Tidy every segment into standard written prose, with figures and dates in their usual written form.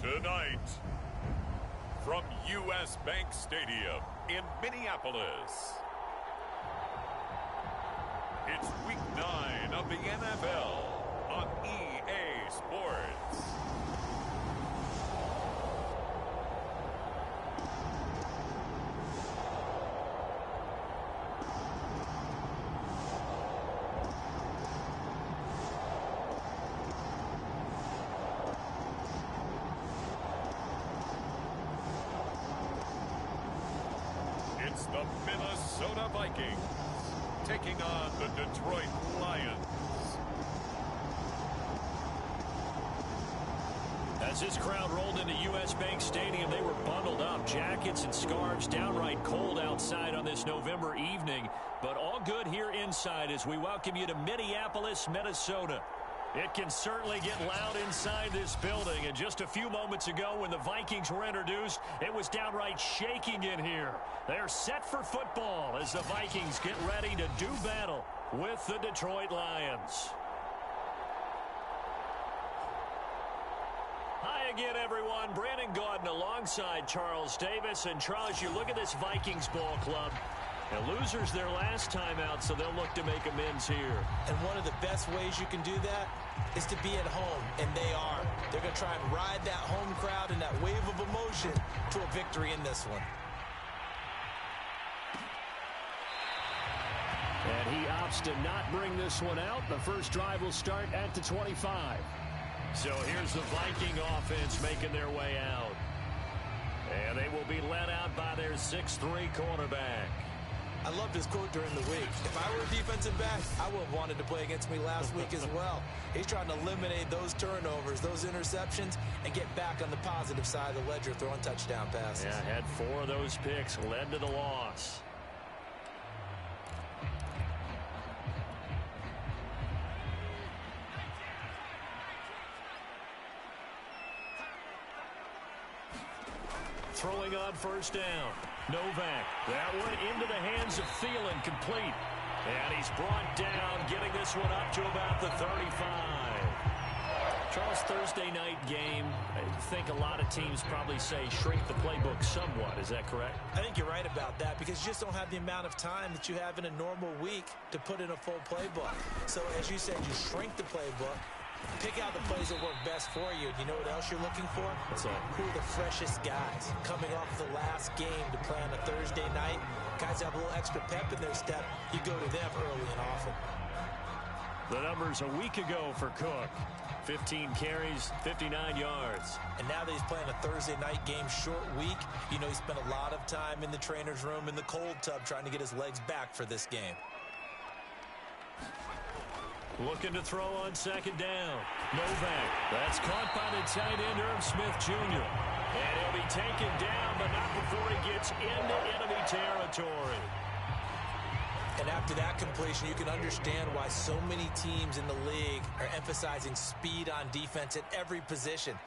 Tonight, from U.S. Bank Stadium in Minneapolis, it's Week 9 of the NFL on EA Sports. It's the Minnesota Vikings taking on the Detroit Lions. As this crowd rolled into U.S. Bank Stadium, they were bundled up, jackets and scarves, downright cold outside on this November evening, but all good here inside as we welcome you to Minneapolis, Minnesota. It can certainly get loud inside this building, and just a few moments ago when the Vikings were introduced, it was downright shaking in here. They're set for football as the Vikings get ready to do battle with the Detroit Lions. Hi again, everyone. Brandon Gaudin alongside Charles Davis. And Charles, you look at this Vikings ball club. The losers their last time out, so they'll look to make amends here. And one of the best ways you can do that is to be at home, and they are. They're going to try and ride that home crowd and that wave of emotion to a victory in this one. And he opts to not bring this one out. The first drive will start at the 25. So here's the Viking offense making their way out. And they will be led out by their 6'3" quarterback. I loved his quote during the week. If I were a defensive back, I would have wanted to play against me last week as well. He's trying to eliminate those turnovers, those interceptions, and get back on the positive side of the ledger, throwing touchdown passes. Yeah, had 4 of those picks, led to the loss. Throwing on first down. Novak. That one into the hands of Thielen, complete. And he's brought down, getting this one up to about the 35. Charles, Thursday night game, I think a lot of teams probably say shrink the playbook somewhat. Is that correct? I think you're right about that because you just don't have the amount of time that you have in a normal week to put in a full playbook. So, as you said, you shrink the playbook. Pick out the plays that work best for you. You know what else you're looking for? What's that? Who are the freshest guys coming off the last game to play on a Thursday night? Guys have a little extra pep in their step. You go to them early and often. The numbers a week ago for Cook. 15 carries, 59 yards. And now that he's playing a Thursday night game, short week, you know he spent a lot of time in the trainer's room in the cold tub trying to get his legs back for this game. Looking to throw on second down. Novak. That's caught by the tight end, Irv Smith Jr. And he'll be taken down, but not before he gets into enemy territory. And after that completion, you can understand why so many teams in the league are emphasizing speed on defense at every position.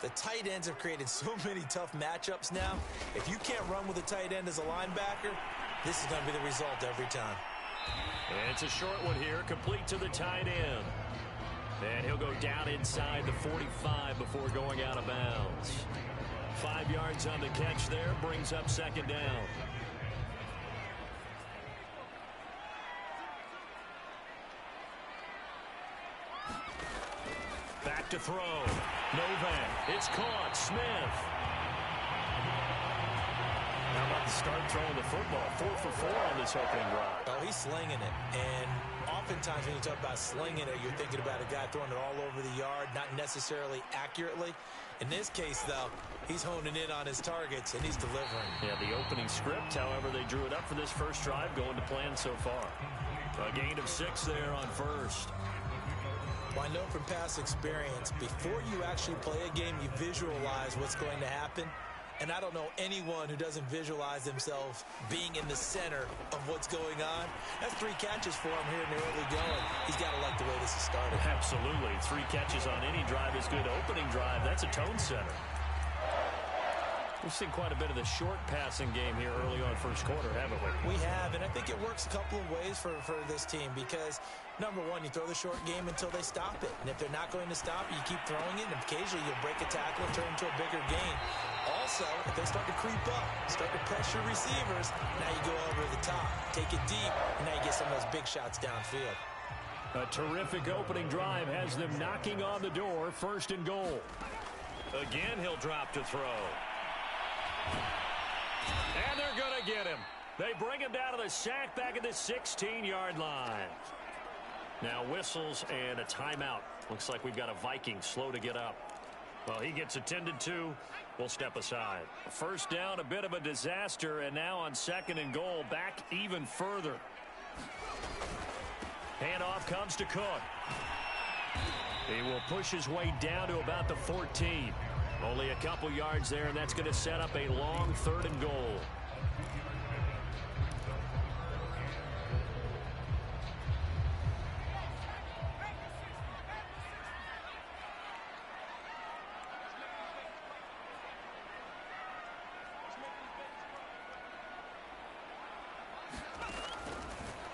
The tight ends have created so many tough matchups now. If you can't run with a tight end as a linebacker, this is going to be the result every time. And it's a short one here, complete to the tight end. And he'll go down inside the 45 before going out of bounds. 5 yards on the catch there, brings up second down. Back to throw. Novak. It's caught. Smith. How about the start throwing the football? 4 for 4 on this opening drive. Oh, he's slinging it. And oftentimes when you talk about slinging it, you're thinking about a guy throwing it all over the yard, not necessarily accurately. In this case, though, he's honing in on his targets, and he's delivering. Yeah, the opening script, however, they drew it up for this first drive, going to plan so far. A gain of 6 there on first. Well, I know from past experience, before you actually play a game, you visualize what's going to happen. And I don't know anyone who doesn't visualize themselves being in the center of what's going on. That's 3 catches for him here in the early going. He's got to like the way this has started. Absolutely. 3 catches on any drive is good. Opening drive, that's a tone setter. We've seen quite a bit of the short passing game here early on first quarter, haven't we? We have, and I think it works a couple of ways for this team because, number one, you throw the short game until they stop it. And if they're not going to stop it, you keep throwing it, and occasionally you'll break a tackle and turn it into a bigger gain. Also, if they start to creep up, start to pressure receivers, now you go over the top, take it deep, and now you get some of those big shots downfield. A terrific opening drive has them knocking on the door, 1st and goal. Again, he'll drop to throw. And they're going to get him. They bring him down to the sack back at the 16-yard line. Now whistles and a timeout. Looks like we've got a Viking slow to get up. Well, he gets attended to. We'll step aside. First down, a bit of a disaster, and now on 2nd and goal, back even further. Handoff comes to Cook. He will push his way down to about the 14. Only a couple yards there, and that's going to set up a long 3rd and goal.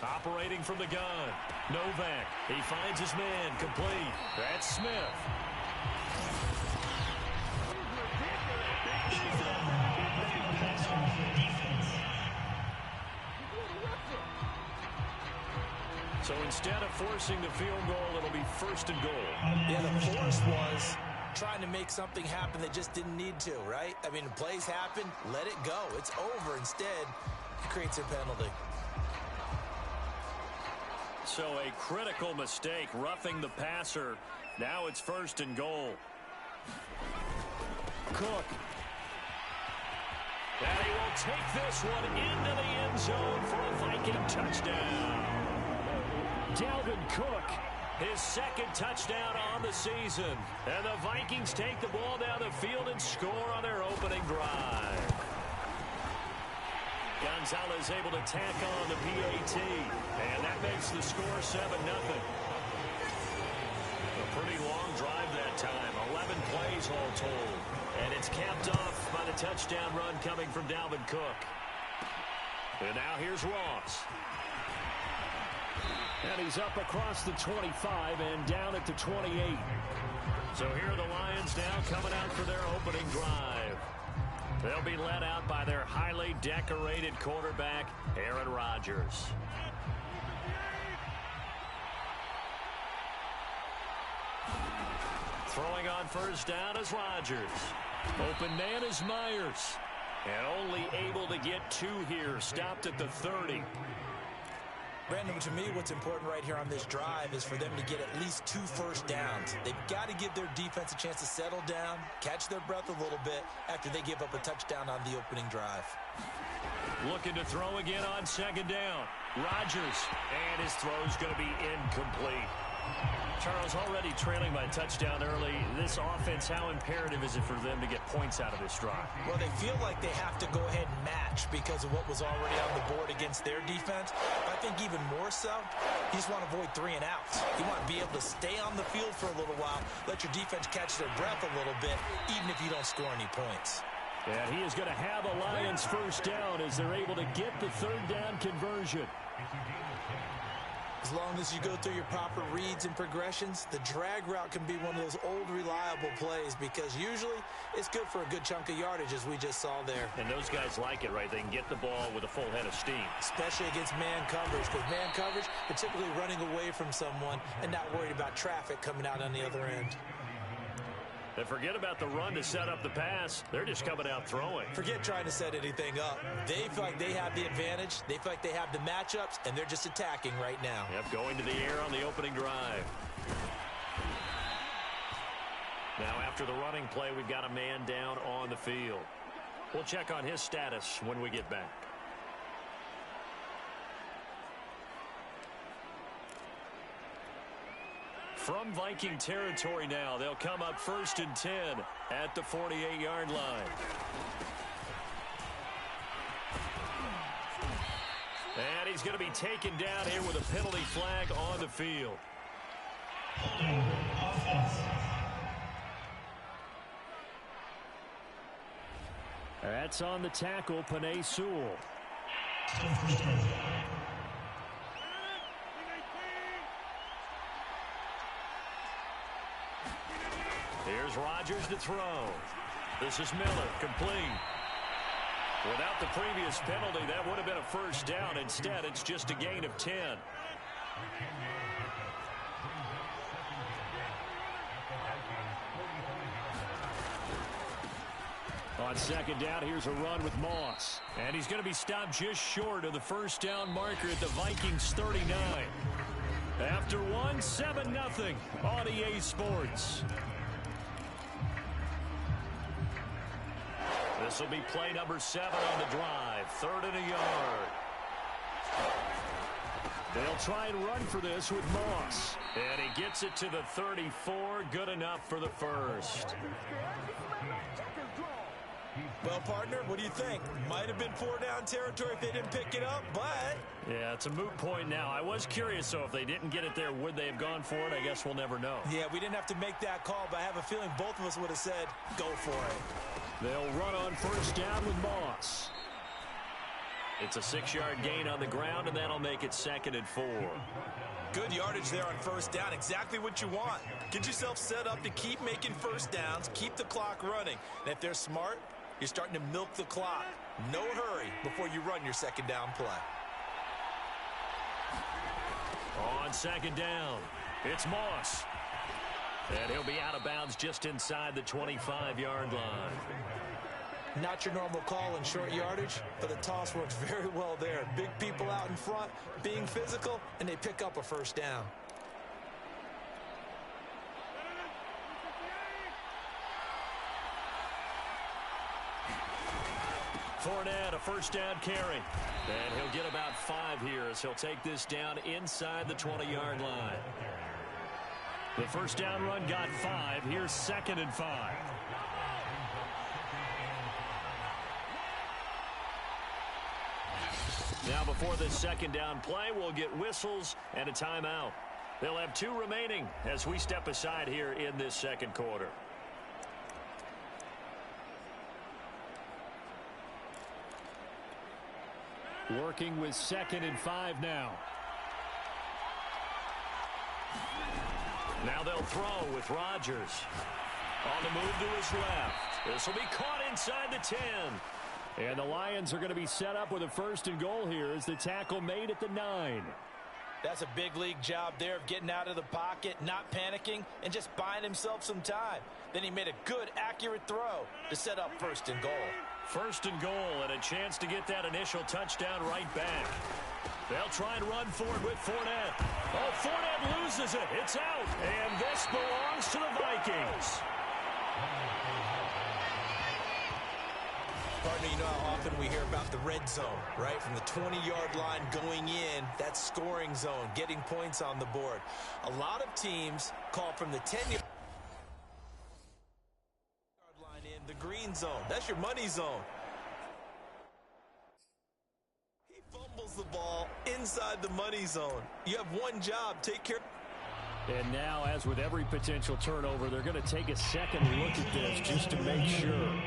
Operating from the gun. Novak. He finds his man. Complete. That's Smith. So instead of forcing the field goal, it'll be 1st and goal. Yeah, the force was trying to make something happen that just didn't need to, right? I mean, plays happen, let it go. It's over. Instead, it creates a penalty. So a critical mistake, roughing the passer. Now it's 1st and goal. Cook. And he will take this one into the end zone for a Viking touchdown. Dalvin Cook, his 2nd touchdown on the season. And the Vikings take the ball down the field and score on their opening drive. Gonzalez able to tack on the PAT. And that makes the score 7-0. A pretty long drive that time. 11 plays all told. And it's capped off by the touchdown run coming from Dalvin Cook. And now here's Ross. And he's up across the 25 and down at the 28. So here are the Lions now coming out for their opening drive. They'll be led out by their highly decorated quarterback, Aaron Rodgers. Throwing on 1st down is Rodgers. Open man is Myers. And only able to get 2 here. Stopped at the 30. Brandon, to me, what's important right here on this drive is for them to get at least 2 first downs. They've got to give their defense a chance to settle down, catch their breath a little bit after they give up a touchdown on the opening drive. Looking to throw again on second down. Rodgers, and his throw's going to be incomplete. Charles, already trailing by a touchdown early. This offense, how imperative is it for them to get points out of this drive? Well, they feel like they have to go ahead and match because of what was already on the board against their defense. But I think even more so, you just want to avoid 3 and outs. You want to be able to stay on the field for a little while, let your defense catch their breath a little bit, even if you don't score any points. And he is going to have a Lions first down as they're able to get the third down conversion. As long as you go through your proper reads and progressions, the drag route can be one of those old reliable plays because usually it's good for a good chunk of yardage, as we just saw there. And those guys like it, right? They can get the ball with a full head of steam. Especially against man coverage, because man coverage, particularly running away from someone and not worried about traffic coming out on the other end. And forget about the run to set up the pass. They're just coming out throwing. Forget trying to set anything up. They feel like they have the advantage. They feel like they have the matchups, and they're just attacking right now. Yep, going to the air on the opening drive. Now, after the running play, we've got a man down on the field. We'll check on his status when we get back. From Viking territory now, they'll come up 1st and 10 at the 48-yard line. And he's going to be taken down here with a penalty flag on the field. That's on the tackle, Panay Sewell. Here's Rodgers to throw. This is Miller, complete. Without the previous penalty, that would have been a first down. Instead, it's just a gain of 10. On second down, here's a run with Moss. And he's going to be stopped just short of the first down marker at the Vikings 39. After 7-0 on EA Sports. This will be play number 7 on the drive. 3rd and a yard. They'll try and run for this with Moss. And he gets it to the 34. Good enough for the first. Well, partner, what do you think? Might have been 4-down territory if they didn't pick it up, but... Yeah, it's a moot point now. I was curious, so if they didn't get it there, would they have gone for it? I guess we'll never know. Yeah, we didn't have to make that call, but I have a feeling both of us would have said, go for it. They'll run on first down with Moss. It's a 6-yard gain on the ground, and that'll make it 2nd and 4. Good yardage there on first down. Exactly what you want. Get yourself set up to keep making first downs, keep the clock running. And if they're smart, you're starting to milk the clock. No hurry before you run your second down play. On second down, it's Moss. And he'll be out of bounds just inside the 25-yard line. Not your normal call in short yardage, but the toss works very well there. Big people out in front, being physical, and they pick up a first down. Fournette, a first down carry. And he'll get about 5 here as he'll take this down inside the 20-yard line. The first down run got 5. Here's 2nd and 5. Now before this second down play, we'll get whistles and a timeout. They'll have 2 remaining as we step aside here in this second quarter. Working with 2nd and 5 now. Now they'll throw with Rodgers. On the move to his left. This will be caught inside the 10. And the Lions are going to be set up with a 1st and goal here as the tackle made at the 9. That's a big league job there of getting out of the pocket, not panicking, and just buying himself some time. Then he made a good, accurate throw to set up 1st and goal. 1st and goal and a chance to get that initial touchdown right back. They'll try and run forward with Fournette. Oh, Fournette loses it. It's out. And this belongs to the Vikings. Partner, you know how often we hear about the red zone, right? From the 20-yard line going in, that scoring zone, getting points on the board. A lot of teams call from the 10-yard line in the green zone. That's your money zone. He fumbles the ball inside the money zone. You have one job, take care. And now, as with every potential turnover, they're going to take a second look at this just to make sure.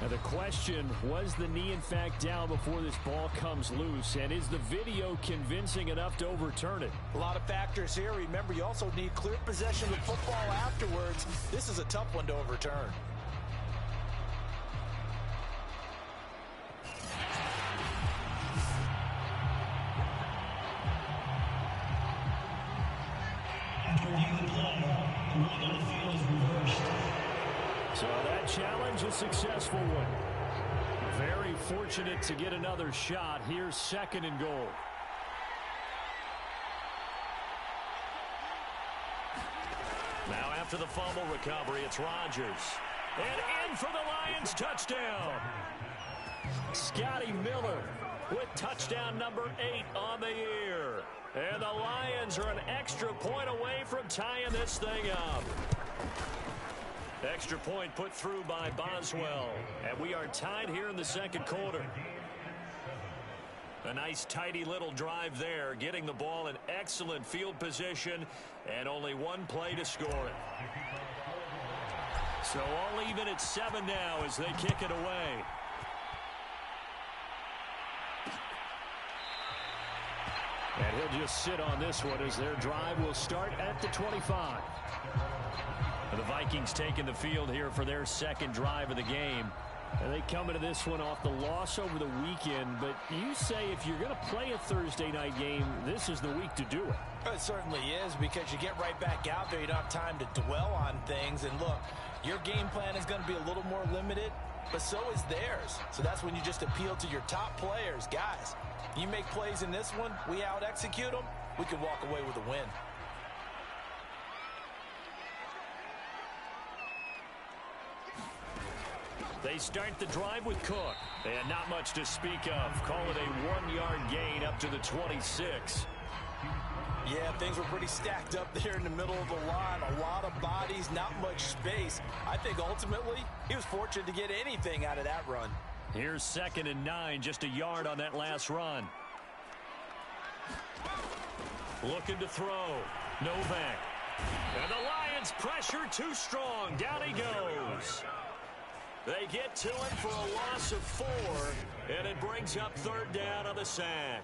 Now the question, was the knee in fact down before this ball comes loose? And is the video convincing enough to overturn it? A lot of factors here. Remember, you also need clear possession of the football afterwards. This is a tough one to overturn. So that challenge, a successful one. Very fortunate to get another shot. Here's second and goal. Now after the fumble recovery, it's Rodgers. And in for the Lions touchdown. Scotty Miller with touchdown number 8 on the year. And the Lions are an extra point away from tying this thing up. Extra point put through by Boswell. And we are tied here in the second quarter. A nice tidy little drive there, getting the ball in excellent field position, and only one play to score it. So all even at 7 now as they kick it away. And he'll just sit on this one as their drive will start at the 25. The Vikings taking the field here for their second drive of the game. And they come into this one off the loss over the weekend. But you say if you're going to play a Thursday night game, this is the week to do it. It certainly is, because you get right back out there. You don't have time to dwell on things. And look, your game plan is going to be a little more limited, but so is theirs. So that's when you just appeal to your top players. Guys, you make plays in this one, we out-execute them, we can walk away with a win. They start the drive with Cook. And not much to speak of. Call it a 1-yard gain up to the 26. Yeah, things were pretty stacked up there in the middle of the line. A lot of bodies, not much space. I think ultimately he was fortunate to get anything out of that run. Here's 2nd and 9, just a yard on that last run. Looking to throw. Novak. And the Lions pressure too strong. Down he goes. They get to it for a loss of 4, and it brings up 3rd down on the sack.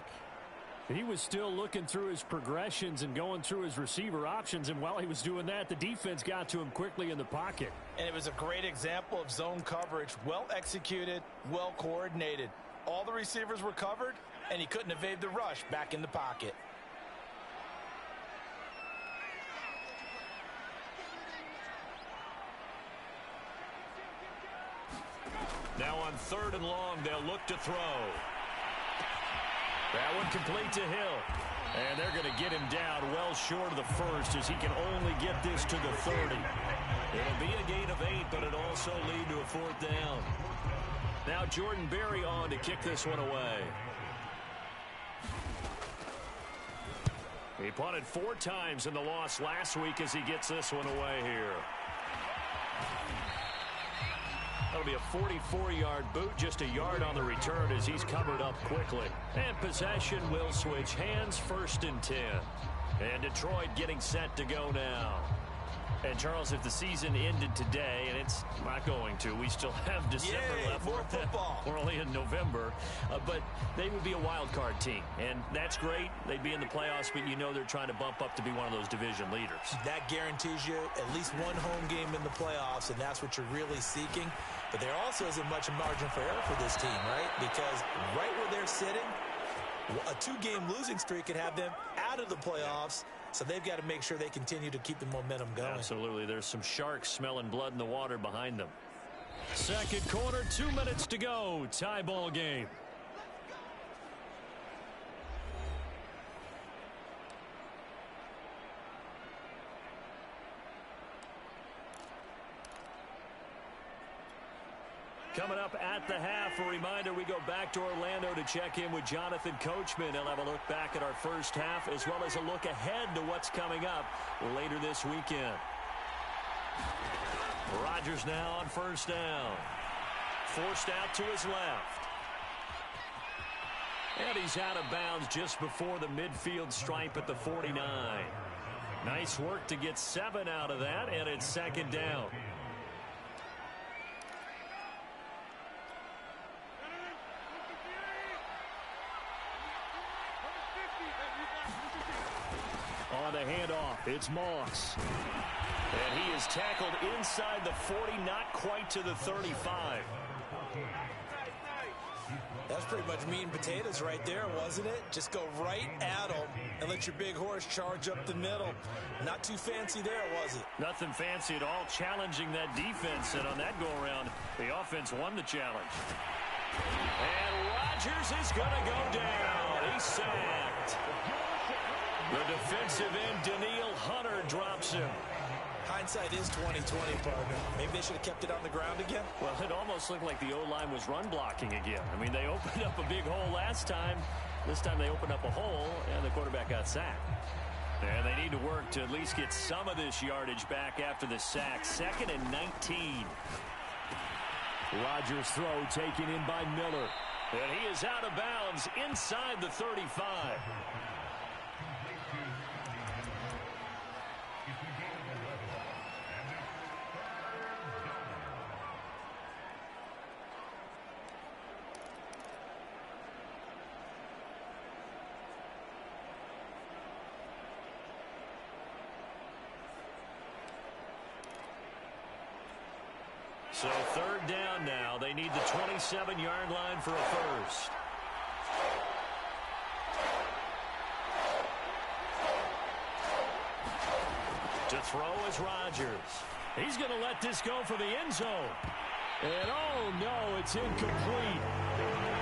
He was still looking through his progressions and going through his receiver options, and while he was doing that, the defense got to him quickly in the pocket. And it was a great example of zone coverage. Well executed, well coordinated. All the receivers were covered, and he couldn't evade the rush back in the pocket. Now on 3rd and long, they'll look to throw. That one complete to Hill. And they're going to get him down well short of the 1st as he can only get this to the 30. It'll be a gain of 8, but it'll also lead to a 4th down. Now Jordan Berry on to kick this one away. He punted 4 times in the loss last week as he gets this one away here. That'll be a 44-yard boot, just a yard on the return as he's covered up quickly. And possession will switch hands, 1st and 10. And Detroit getting set to go now. And, Charles, if the season ended today, and it's not going to, we still have December left. More football. We're only in November. But they would be a wild card team. And that's great. They'd be in the playoffs, but you know they're trying to bump up to be one of those division leaders. That guarantees you at least one home game in the playoffs, and that's what you're really seeking. But there also isn't much margin for error for this team, right? Because right where they're sitting, a 2-game losing streak could have them out of the playoffs. So they've got to make sure they continue to keep the momentum going. Absolutely. There's some sharks smelling blood in the water behind them. Second quarter, 2 minutes to go. Tie ball game. Coming up at the half, a reminder, we go back to Orlando to check in with Jonathan Coachman. He'll have a look back at our first half as well as a look ahead to what's coming up later this weekend. Rodgers now on first down. Forced out to his left. And he's out of bounds just before the midfield stripe at the 49. Nice work to get 7 out of that, and it's second down. On the handoff, it's Moss. And he is tackled inside the 40, not quite to the 35. That's pretty much meat and potatoes right there, wasn't it? Just go right at him and let your big horse charge up the middle. Not too fancy there, was it? Nothing fancy at all, challenging that defense. And on that go-around, the offense won the challenge. And Rodgers is going to go down. He's sacked. The defensive end, Daniil Hunter, drops him. Hindsight is 20/20, partner. Maybe they should have kept it on the ground again. Well, it almost looked like the O-line was run blocking again. I mean, they opened up a big hole last time. This time they opened up a hole, and the quarterback got sacked. And they need to work to at least get some of this yardage back after the sack. 2nd and 19. Rodgers' throw taken in by Miller. And he is out of bounds inside the 35. So 3rd down now. They need the 27-yard line for a first. To throw is Rodgers. He's going to let this go for the end zone. And oh no, it's incomplete.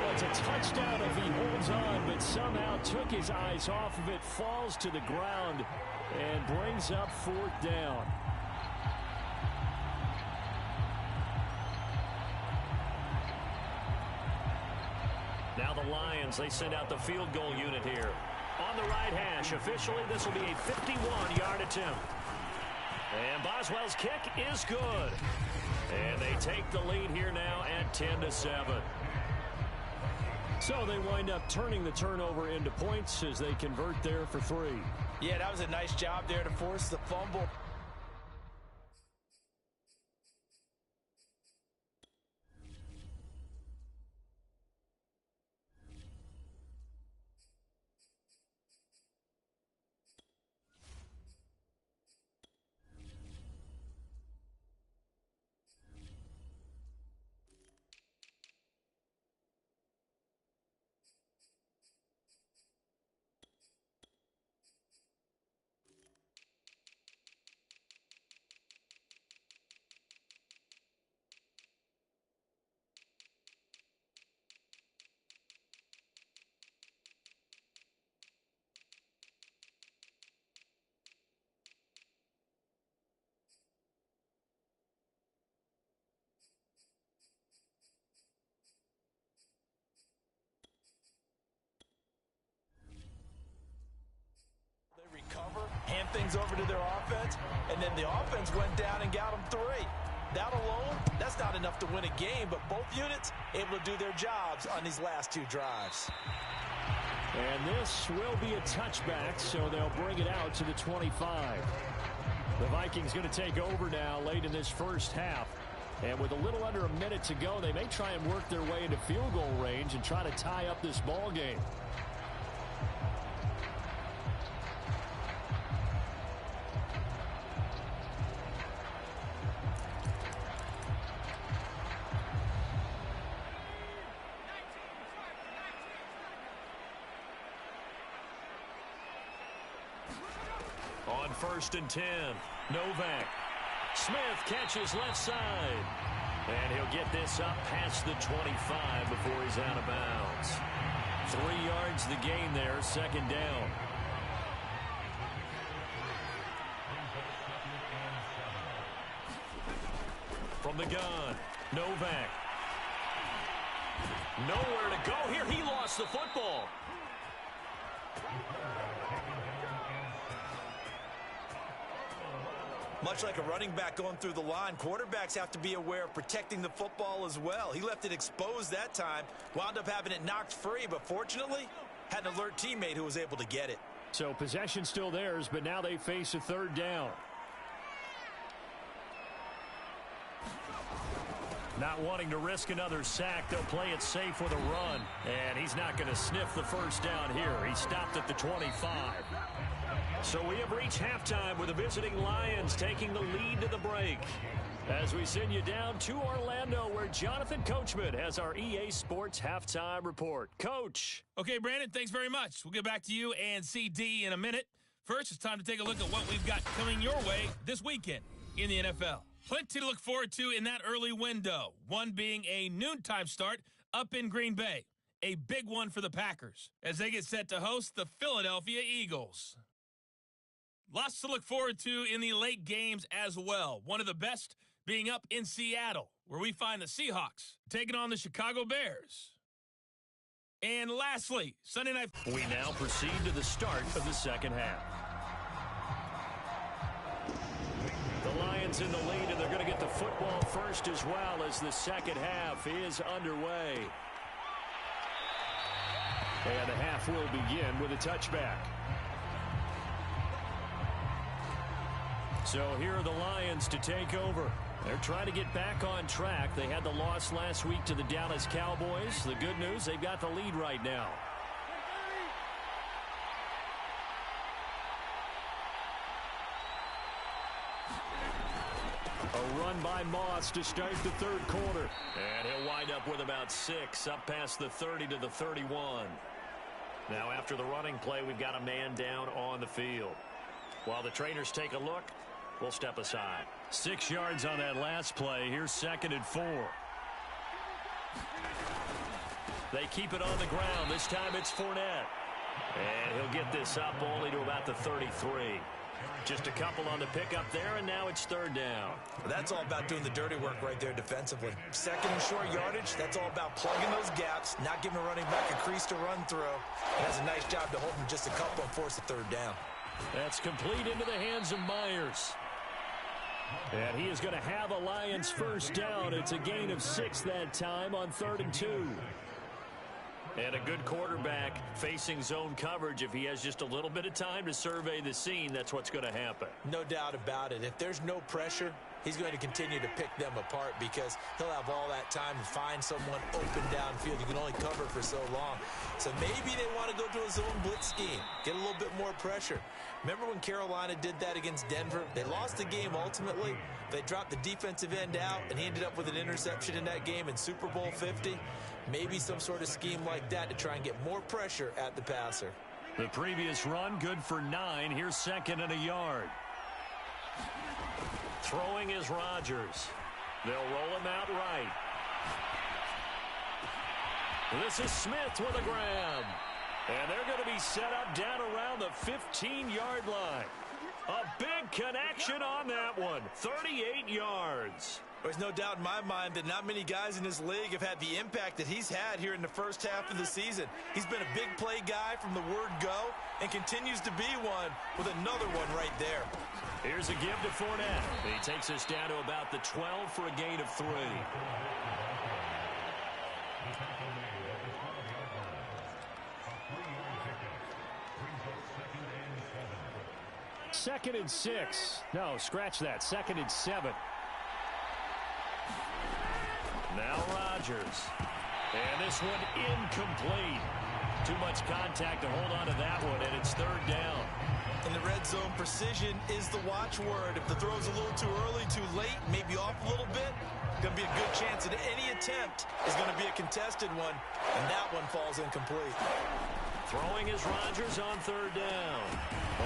Well, it's a touchdown if he holds on, but somehow took his eyes off of it, falls to the ground, and brings up 4th down. Now the Lions, they send out the field goal unit here. On the right hash, officially, this will be a 51-yard attempt. And Boswell's kick is good. And they take the lead here now at 10-7. So they wind up turning the turnover into points as they convert there for 3. Yeah, that was a nice job there to force the fumble. Hand things over to their offense, and then the offense went down and got them 3. That alone, that's not enough to win a game, but both units able to do their jobs on these last 2 drives. And this will be a touchback, so they'll bring it out to the 25. The Vikings going to take over now late in this first half. And with a little under a minute to go, they may try and work their way into field goal range and try to tie up this ball game. On 1st and 10, Novak. Smith catches left side. And he'll get this up past the 25 before he's out of bounds. 3 yards the gain there, 2nd down. From the gun, Novak. Nowhere to go here. He lost the football. Much like a running back going through the line, quarterbacks have to be aware of protecting the football as well. He left it exposed that time, wound up having it knocked free, but fortunately had an alert teammate who was able to get it. So possession still theirs, but now they face a third down. Not wanting to risk another sack, they'll play it safe with a run. And he's not going to sniff the first down here. He stopped at the 25. So we have reached halftime with the visiting Lions taking the lead to the break. As we send you down to Orlando, where Jonathan Coachman has our EA Sports Halftime Report. Coach. Okay, Brandon, thanks very much. We'll get back to you and CD in a minute. First, it's time to take a look at what we've got coming your way this weekend in the NFL. Plenty to look forward to in that early window, one being a noontime start up in Green Bay. A big one for the Packers as they get set to host the Philadelphia Eagles. Lots to look forward to in the late games as well. One of the best being up in Seattle, where we find the Seahawks taking on the Chicago Bears. And lastly, Sunday night. We now proceed to the start of the second half. The Lions in the lead, and they're going to get the football first as well as the second half is underway. And the half will begin with a touchback. So here are the Lions to take over. They're trying to get back on track. They had the loss last week to the Dallas Cowboys. The good news, they've got the lead right now. A run by Moss to start the third quarter. And he'll wind up with about 6, up past the 30 to the 31. Now after the running play, we've got a man down on the field. While the trainers take a look, we'll step aside. 6 yards on that last play. Here's 2nd and 4. They keep it on the ground. This time it's Fournette. And he'll get this up only to about the 33. Just a couple on the pickup there, and now it's 3rd down. That's all about doing the dirty work right there defensively. 2nd and short yardage, that's all about plugging those gaps, not giving a running back a crease to run through. He does a nice job to hold him just a couple and force a 3rd down. That's complete into the hands of Myers. And he is going to have a Lions first down. It's a gain of 6 that time on 3rd and 2. And a good quarterback facing zone coverage. If he has just a little bit of time to survey the scene, that's what's going to happen. No doubt about it. If there's no pressure, he's going to continue to pick them apart because he'll have all that time to find someone open downfield. You can only cover for so long. So maybe they want to go to a zone blitz scheme, get a little bit more pressure. Remember when Carolina did that against Denver? They lost the game ultimately. They dropped the defensive end out, and he ended up with an interception in that game in Super Bowl 50. Maybe some sort of scheme like that to try and get more pressure at the passer. The previous run, good for 9. Here's 2nd and a yard. Throwing is Rodgers. They'll roll him out right. This is Smith with a grab. And they're going to be set up down around the 15-yard line. A big connection on that one. 38 yards. There's no doubt in my mind that not many guys in this league have had the impact that he's had here in the first half of the season. He's been a big play guy from the word go and continues to be one with another one right there. Here's a give to Fournette. He takes us down to about the 12 for a gain of 3. 2nd and 6. No, scratch that. 2nd and 7. Now Rodgers. And this one incomplete. Too much contact to hold on to that one, and it's 3rd down. In the red zone, precision is the watchword. If the throw's a little too early, too late, maybe off a little bit, going to be a good chance that any attempt is going to be a contested one, and that one falls incomplete. Throwing is Rodgers on 3rd down.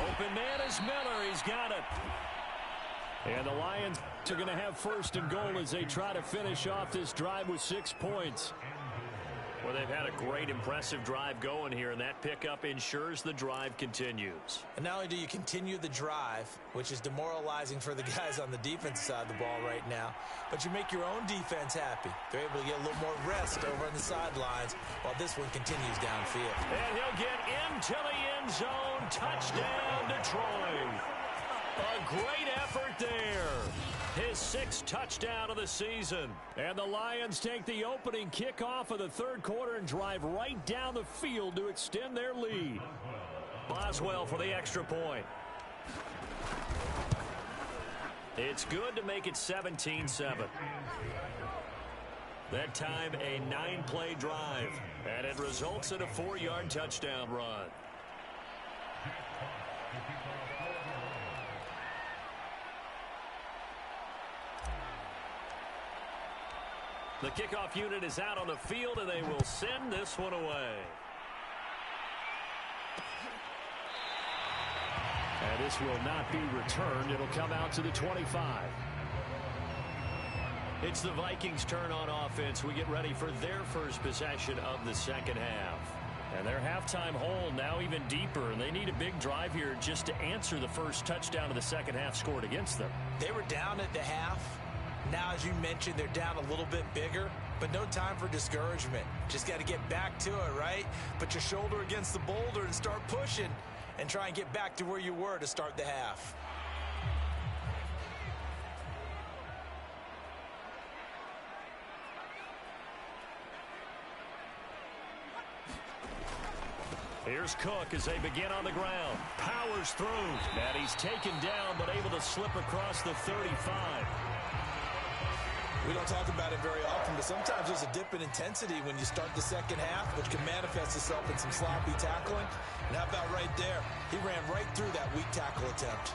Open man is Miller. He's got it. And the Lions are going to have 1st and goal as they try to finish off this drive with 6 points. Well, they've had a great, impressive drive going here, and that pickup ensures the drive continues. And not only do you continue the drive, which is demoralizing for the guys on the defensive side of the ball right now, but you make your own defense happy. They're able to get a little more rest over on the sidelines while this one continues downfield. And he'll get into the end zone. Touchdown, Detroit. A great effort there. His 6th touchdown of the season. And the Lions take the opening kickoff of the third quarter and drive right down the field to extend their lead. Boswell for the extra point. It's good to make it 17-7. That time a 9-play drive. And it results in a 4-yard touchdown run. The kickoff unit is out on the field, and they will send this one away. And this will not be returned. It'll come out to the 25. It's the Vikings' turn on offense. We get ready for their first possession of the second half. And their halftime hole now even deeper, and they need a big drive here just to answer the first touchdown of the second half scored against them. They were down at the half. Now, as you mentioned, they're down a little bit bigger, but no time for discouragement. Just got to get back to it, right? Put your shoulder against the boulder and start pushing and try and get back to where you were to start the half. Here's Cook as they begin on the ground. Powers through. And he's taken down, but able to slip across the 35. We don't talk about it very often, but sometimes there's a dip in intensity when you start the second half, which can manifest itself in some sloppy tackling. And how about right there? He ran right through that weak tackle attempt.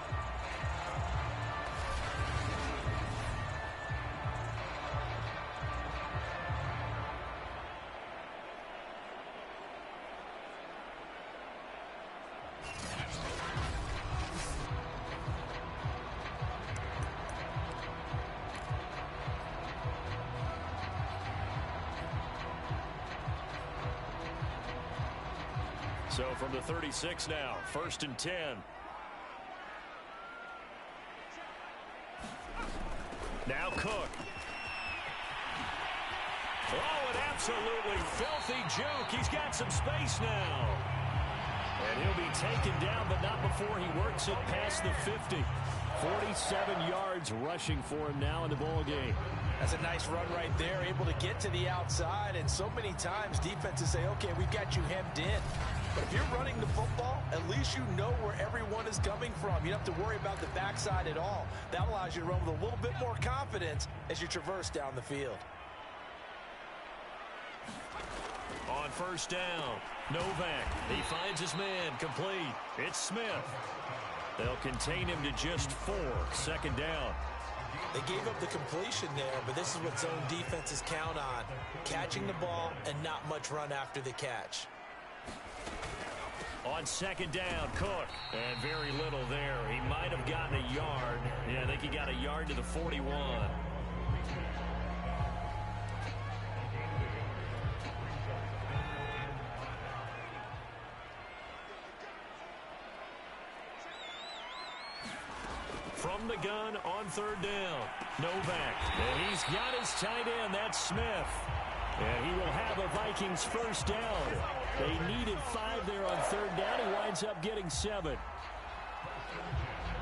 So from the 36 now, 1st and 10. Now Cook. Oh, an absolutely filthy juke. He's got some space now. And he'll be taken down, but not before he works it past the 50. 47 yards rushing for him now in the ball game. That's a nice run right there, able to get to the outside. And so many times defenses say, okay, we've got you hemmed in. But if you're running the football, at least you know where everyone is coming from. You don't have to worry about the backside at all. That allows you to run with a little bit more confidence as you traverse down the field. On 1st down, Novak. He finds his man complete. It's Smith. They'll contain him to just 4. 2nd down. They gave up the completion there, but this is what zone defenses count on. Catching the ball and not much run after the catch. On 2nd down, Cook. And very little there. He might have gotten a yard. Yeah, I think he got a yard to the 41. From the gun on 3rd down, Novak. And he's got his tight end. That's Smith. And he will have a Vikings 1st down. They needed 5 there on 3rd down. He winds up getting 7.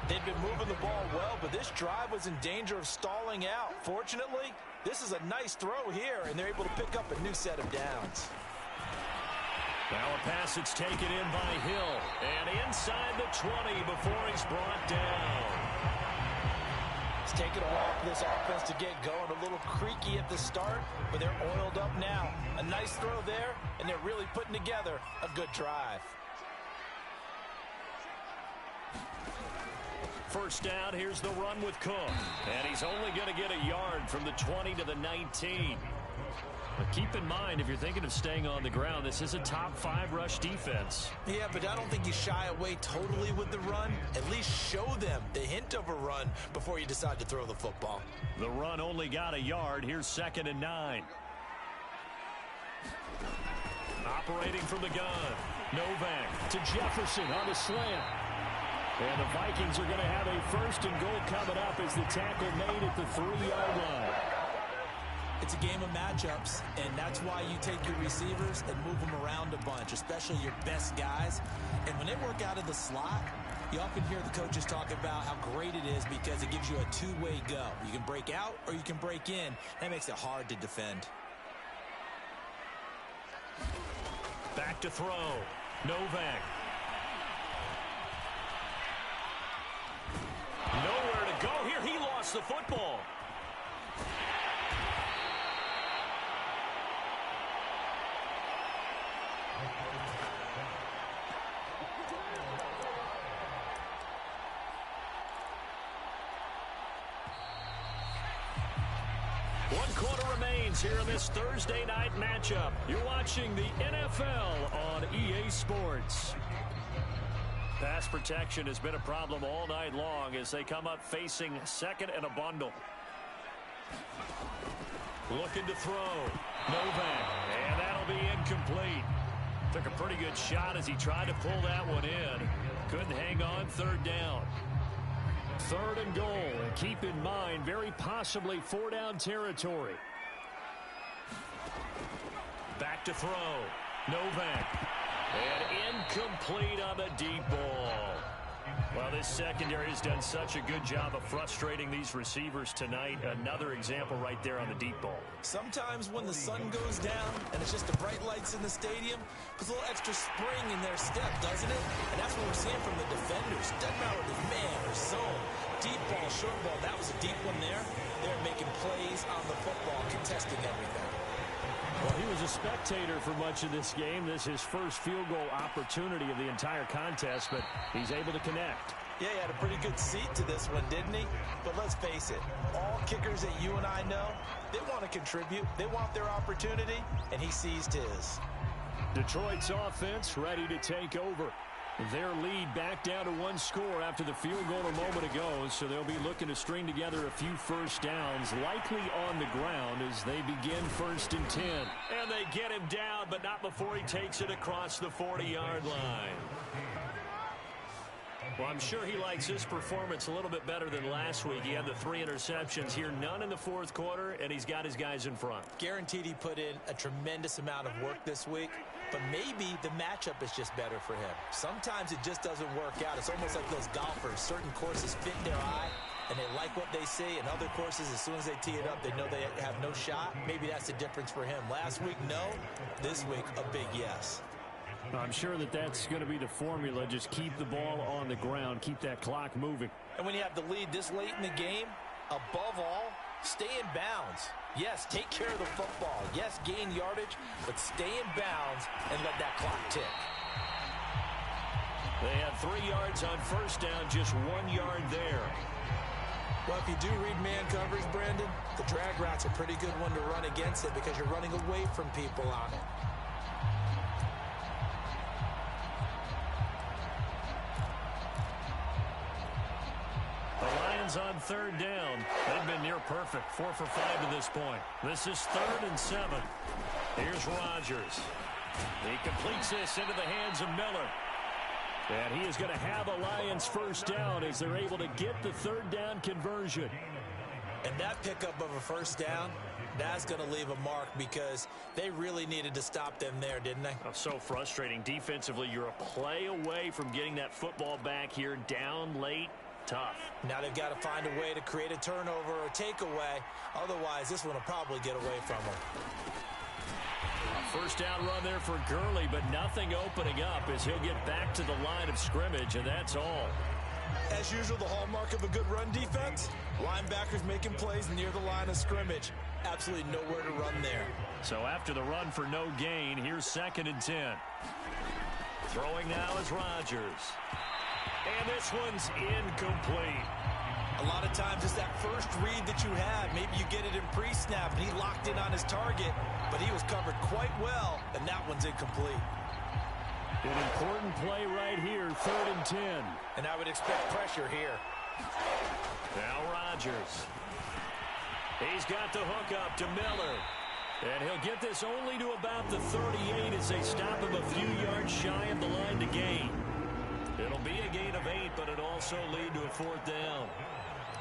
They've been moving the ball well, but this drive was in danger of stalling out. Fortunately, this is a nice throw here, and they're able to pick up a new set of downs. Now a pass that's taken in by Hill. And inside the 20 before he's brought down. It's taken a while for this offense to get going. A little creaky at the start, but they're oiled up now. A nice throw there, and they're really putting together a good drive. 1st down, here's the run with Cook. And he's only going to get a yard from the 20 to the 19. But keep in mind, if you're thinking of staying on the ground, this is a top 5 rush defense. Yeah, but I don't think you shy away totally with the run. At least show them the hint of a run before you decide to throw the football. The run only got a yard. Here's 2nd and 9. Operating from the gun. Novak to Jefferson on the slant. And the Vikings are going to have a 1st and goal coming up as the tackle made at the 3-yard line. It's a game of matchups, and that's why you take your receivers and move them around a bunch, especially your best guys. And when they work out of the slot, you often hear the coaches talk about how great it is because it gives you a two-way go. You can break out or you can break in. That makes it hard to defend. Back to throw. Novak. Nowhere to go here. He lost the football. One quarter remains here in this Thursday night matchup. You're watching the NFL on EA Sports. Pass protection has been a problem all night long as they come up facing 2nd and a bundle. Looking to throw. Novak. And that'll be incomplete. Took a pretty good shot as he tried to pull that one in. Couldn't hang on 3rd down. 3rd and goal. And keep in mind, very possibly 4-down territory. Back to throw. Novak. And incomplete on the deep ball. Well, this secondary has done such a good job of frustrating these receivers tonight. Another example right there on the deep ball. Sometimes when the sun goes down and it's just the bright lights in the stadium, puts a little extra spring in their step, doesn't it? And that's what we're seeing from the defenders. Doesn't matter if it's man or zone. Deep ball, short ball, that was a deep one there. They're making plays on the football, contesting everything. Well, he was a spectator for much of this game. This is his first field goal opportunity of the entire contest, but he's able to connect. Yeah, he had a pretty good seat to this one, didn't he? But let's face it, all kickers that you and I know, they want to contribute. They want their opportunity, and he seized his. Detroit's offense ready to take over. Their lead back down to 1 score after the field goal a moment ago, so they'll be looking to string together a few 1st downs, likely on the ground as they begin 1st and 10. And they get him down, but not before he takes it across the 40-yard line. Well, I'm sure he likes his performance a little bit better than last week. He had the 3 interceptions here, none in the 4th quarter, and he's got his guys in front. Guaranteed he put in a tremendous amount of work this week, but maybe the matchup is just better for him. Sometimes it just doesn't work out. It's almost like those golfers. Certain courses fit their eye, and they like what they see, and other courses, as soon as they tee it up, they know they have no shot. Maybe that's the difference for him. Last week, no. This week, a big yes. I'm sure that that's going to be the formula. Just keep the ball on the ground. Keep that clock moving. And when you have the lead this late in the game, above all, stay in bounds. Yes, take care of the football. Yes, gain yardage, but stay in bounds and let that clock tick. They had 3 yards on 1st down, just 1 yard there. Well, if you do read man coverage, Brandon, the drag route's a pretty good one to run against it because you're running away from people on it. On 3rd down. They've been near perfect. 4 for 5 to this point. This is 3rd and 7. Here's Rodgers. He completes this into the hands of Miller. And he is going to have a Lions 1st down as they're able to get the 3rd down conversion. And that pickup of a 1st down, that's going to leave a mark because they really needed to stop them there, didn't they? Oh, so frustrating. Defensively, you're a play away from getting that football back here down late. Tough. Now they've got to find a way to create a turnover or takeaway. Otherwise, this one will probably get away from them. A 1st down run there for Gurley, but nothing opening up as he'll get back to the line of scrimmage, and that's all. As usual, the hallmark of a good run defense, linebackers making plays near the line of scrimmage. Absolutely nowhere to run there. So after the run for no gain, here's 2nd and 10. Throwing now is Rodgers. And this one's incomplete. A lot of times it's that first read that you have. Maybe you get it in pre-snap, and he locked in on his target, but he was covered quite well, and that one's incomplete. An important play right here, 3rd and 10. And I would expect pressure here. Now Rodgers. He's got the hook up to Miller. And he'll get this only to about the 38 as they stop him a few yards shy of the line to gain. It'll be a gain of 8, but it'll also lead to a 4th down.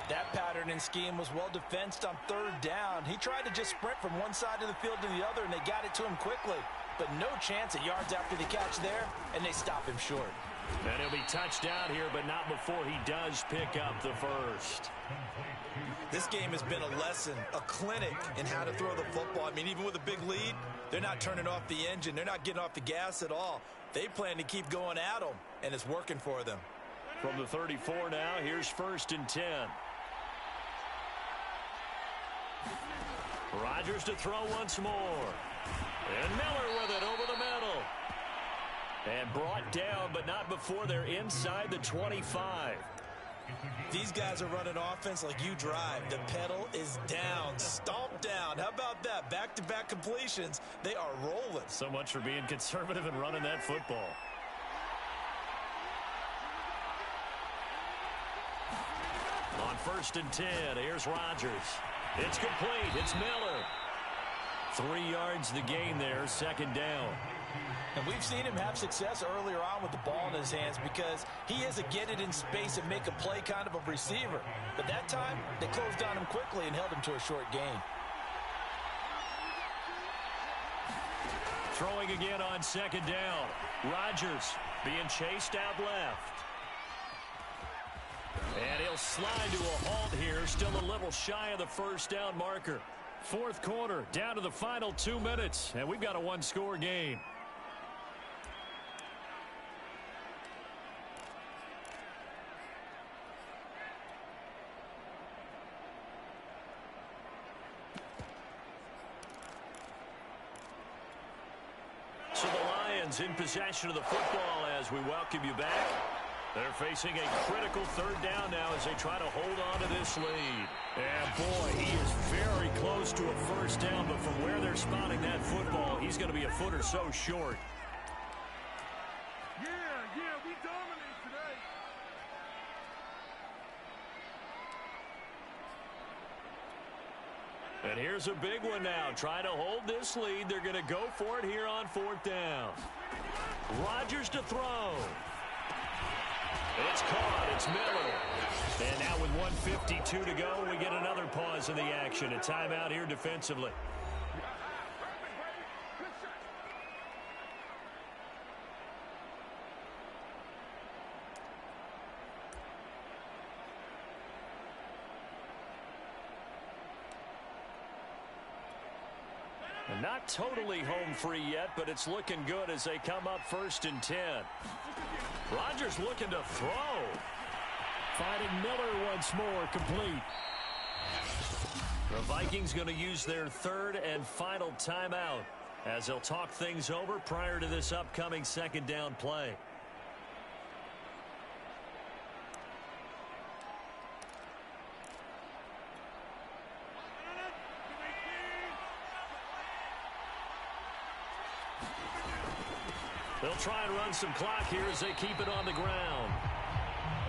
That pattern and scheme was well defensed on 3rd down. He tried to just sprint from one side of the field to the other, and they got it to him quickly. But no chance at yards after the catch there, and they stop him short. And he'll be touched out here, but not before he does pick up the first. This game has been a lesson, a clinic in how to throw the football. I mean, even with a big lead, they're not turning off the engine. They're not getting off the gas at all. They plan to keep going at them, and it's working for them. From the 34 now, here's 1st and 10. Rodgers to throw once more. And Miller with it over the middle. And brought down, but not before they're inside the 25. These guys are running offense like you drive. The pedal is down, stomp down. How about that? Back-to-back completions. They are rolling. So much for being conservative and running that football. On 1st and 10, here's Rodgers. It's complete. It's Miller. 3 yards the gain there, 2nd down. And we've seen him have success earlier on with the ball in his hands because he is a get it in space and make a play kind of a receiver. But that time, they closed on him quickly and held him to a short gain. Throwing again on 2nd down. Rodgers being chased out left. And he'll slide to a halt here, still a little shy of the 1st down marker. 4th quarter, down to the final 2 minutes, and we've got a 1-score game. So the Lions in possession of the football as we welcome you back. They're facing a critical 3rd down now as they try to hold on to this lead. And boy, he is very close to a 1st down, but from where they're spotting that football, he's going to be a foot or so short. Yeah, we dominate today. And here's a big one now. Trying to hold this lead. They're going to go for it here on 4th down. Rodgers to throw. It's caught. It's Miller. And now with 1:52 to go, we get another pause in the action. A timeout here defensively. And not totally home free yet, but it's looking good as they come up 1st and 10. Rodgers looking to throw. Finding Miller once more, complete. The Vikings going to use their 3rd and final timeout as they'll talk things over prior to this upcoming 2nd down play. They'll try and run some clock here as they keep it on the ground.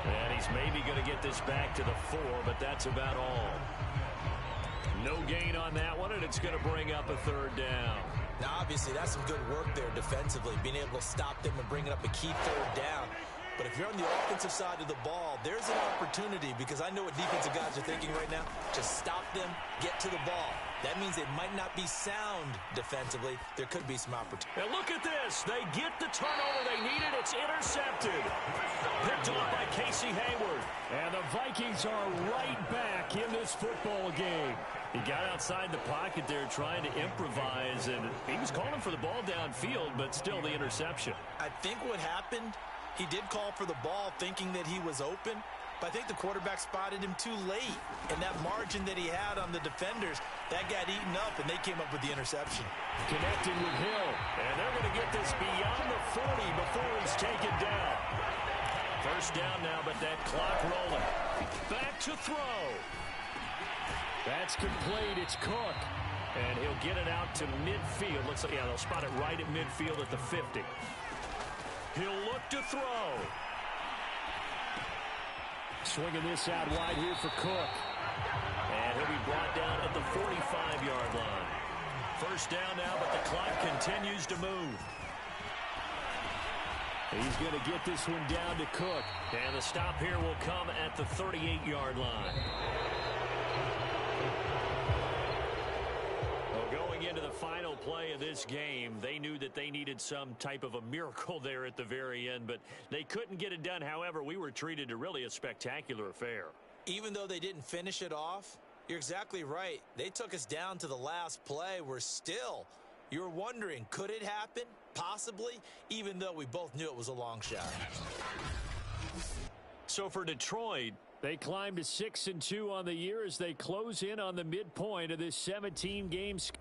And he's maybe going to get this back to the 4, but that's about all. No gain on that one, and it's going to bring up a 3rd down. Now, obviously, that's some good work there defensively, being able to stop them and bringing up a key 3rd down. But if you're on the offensive side of the ball, there's an opportunity because I know what defensive guys are thinking right now. Just stop them, get to the ball. That means it might not be sound defensively. There could be some opportunity. And look at this. They get the turnover they needed. It's intercepted. Picked off by Casey Hayward. And the Vikings are right back in this football game. He got outside the pocket there trying to improvise, and he was calling for the ball downfield, but still the interception. I think what happened, he did call for the ball thinking that he was open, but I think the quarterback spotted him too late. And that margin that he had on the defenders, that got eaten up, and they came up with the interception. Connecting with Hill, and they're going to get this beyond the 40 before he's taken down. 1st down now, but that clock rolling. Back to throw. That's complete. It's Cook. And he'll get it out to midfield. Looks like, yeah, they'll spot it right at midfield at the 50. He'll look to throw. Swinging this out wide here for Cook. And he'll be brought down at the 45-yard line. First down now, but the clock continues to move. He's going to get this one down to Cook. And the stop here will come at the 38-yard line. Well, going into the final play of this game, they knew that they needed some type of a miracle there at the very end, but they couldn't get it done. However, we were treated to really a spectacular affair. Even though they didn't finish it off, you're exactly right. They took us down to the last play. We're still, you're wondering, could it happen? Possibly, even though we both knew it was a long shot. So for Detroit, they climb to 6-2 on the year as they close in on the midpoint of this 17-game schedule.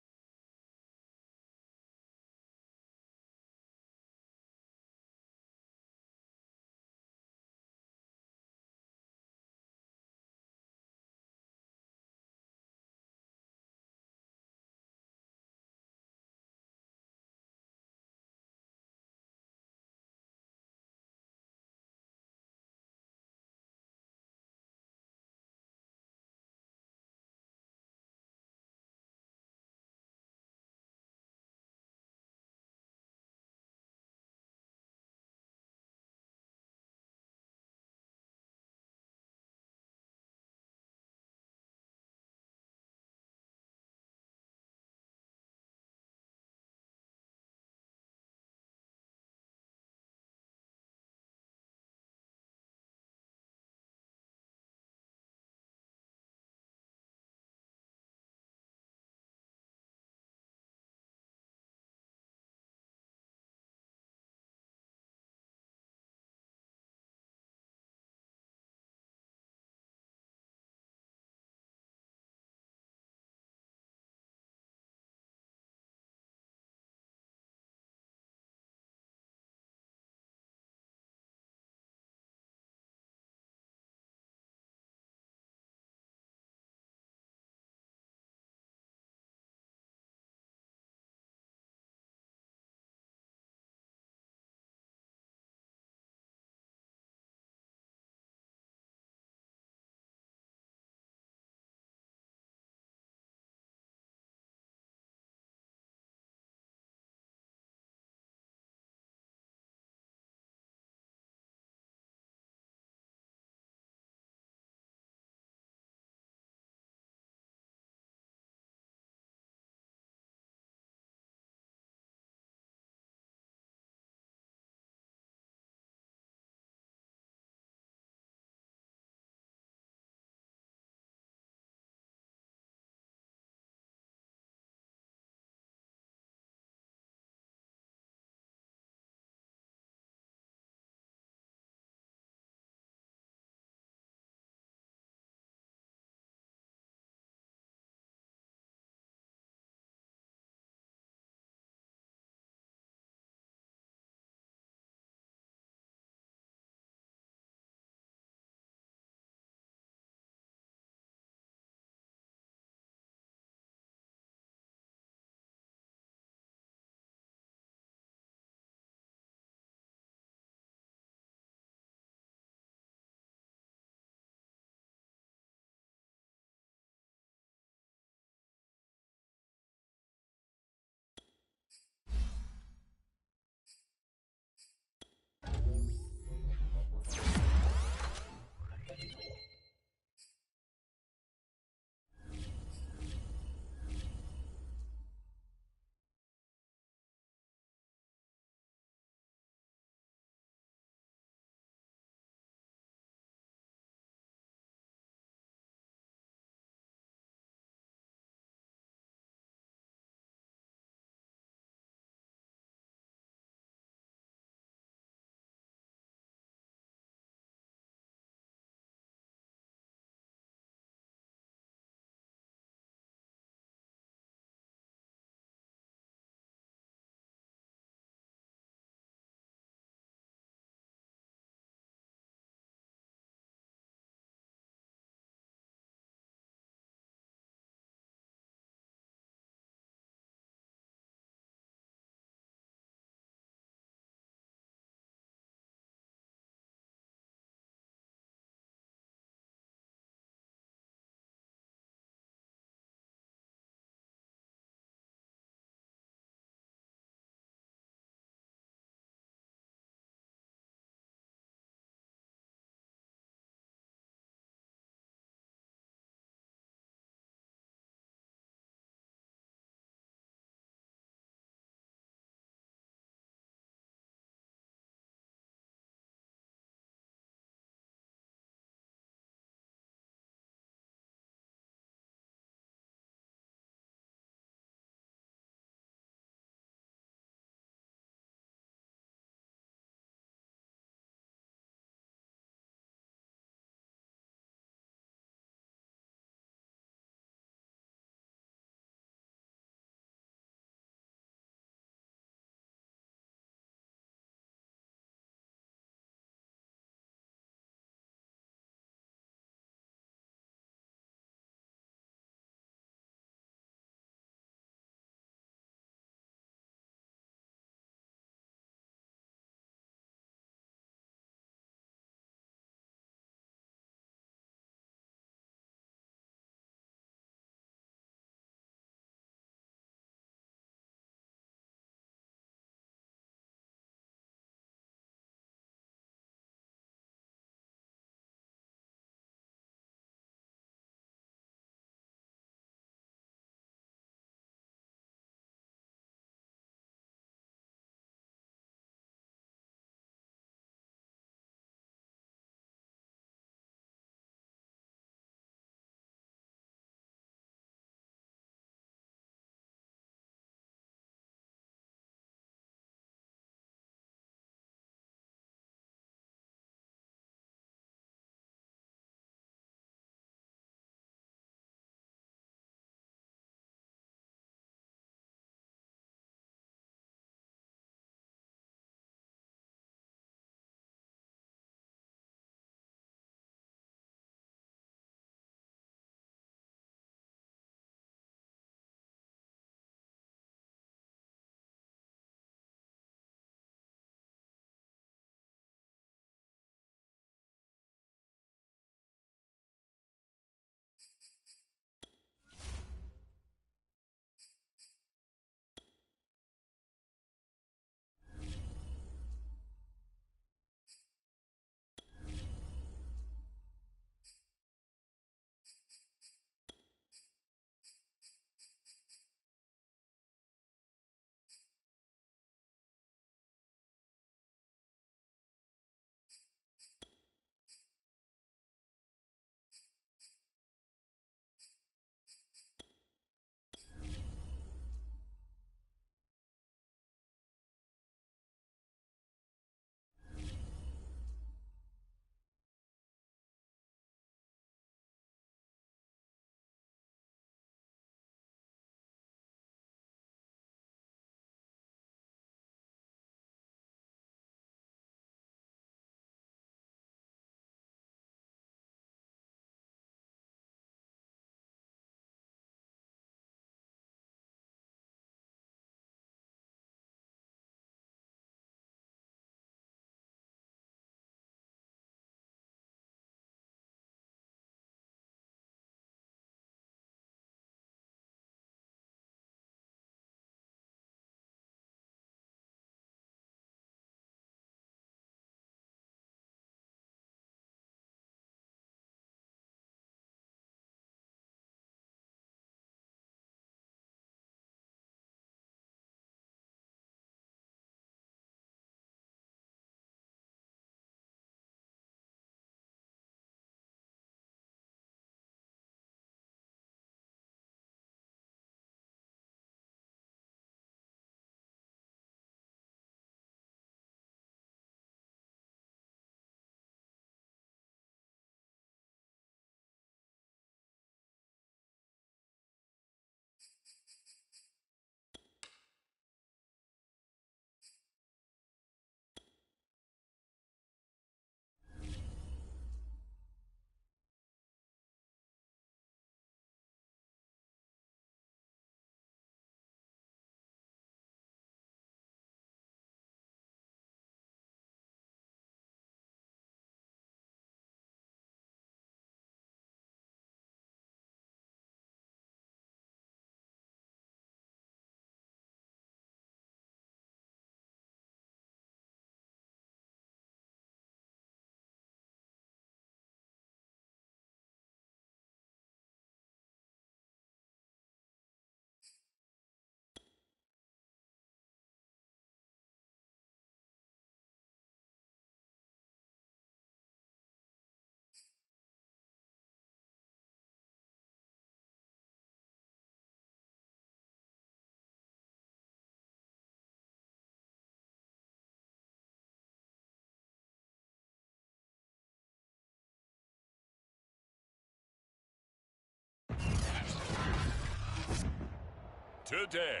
today.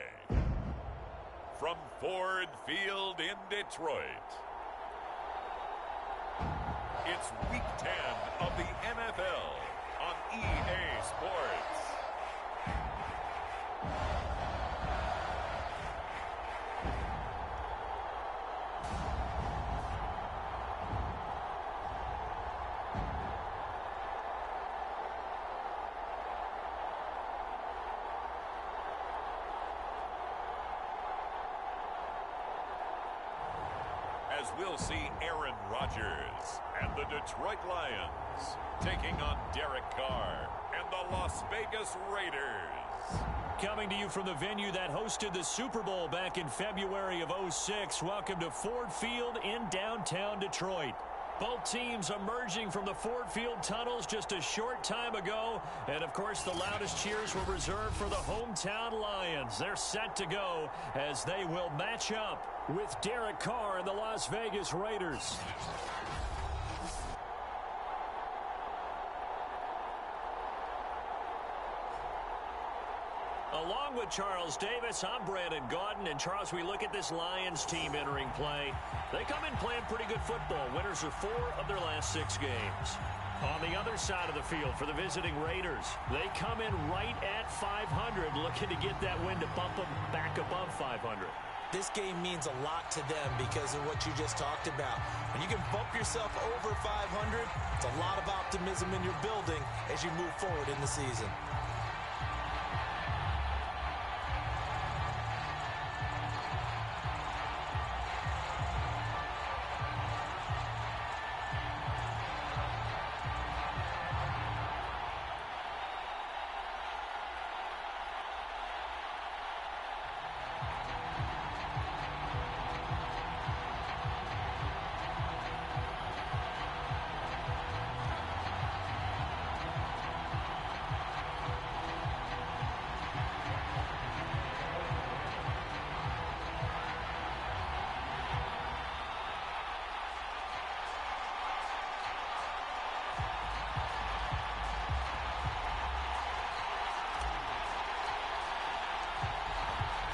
From Ford Field in Detroit, it's Week 10 of the NFL on EA Sports. As we'll see Aaron Rodgers and the Detroit Lions taking on Derek Carr and the Las Vegas Raiders. Coming to you from the venue that hosted the Super Bowl back in February of '06. Welcome to Ford Field in downtown Detroit. Both teams emerging from the Ford Field tunnels just a short time ago. And, of course, the loudest cheers were reserved for the hometown Lions. They're set to go as they will match up with Derek Carr and the Las Vegas Raiders. Along with Charles Davis, I'm Brandon Gaudin. And, Charles, we look at this Lions team entering play. They come in playing pretty good football. Winners are 4 of their last 6 games. On the other side of the field for the visiting Raiders, they come in right at 500, looking to get that win to bump them back above 500. This game means a lot to them because of what you just talked about. When you can bump yourself over 500, it's a lot of optimism in your building as you move forward in the season.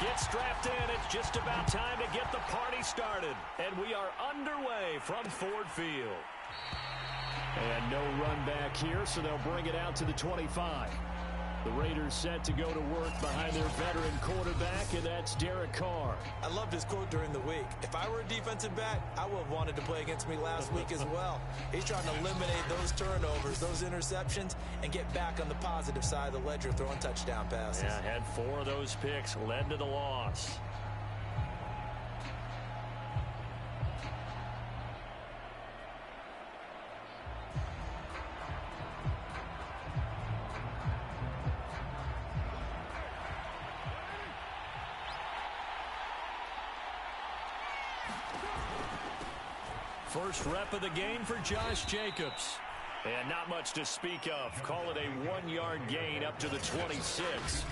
Get strapped in. It's just about time to get the party started. And we are underway from Ford Field. And no run back here, so they'll bring it out to the 25. The Raiders set to go to work behind their veteran quarterback, and that's Derek Carr. I loved his quote during the week. If I were a defensive back, I would have wanted to play against me last week as well. He's trying to eliminate those turnovers, those interceptions, and get back on the positive side of the ledger throwing touchdown passes. Yeah, had 4 of those picks, led to the loss. First rep of the game for Josh Jacobs. And not much to speak of. Call it a 1-yard gain up to the 26.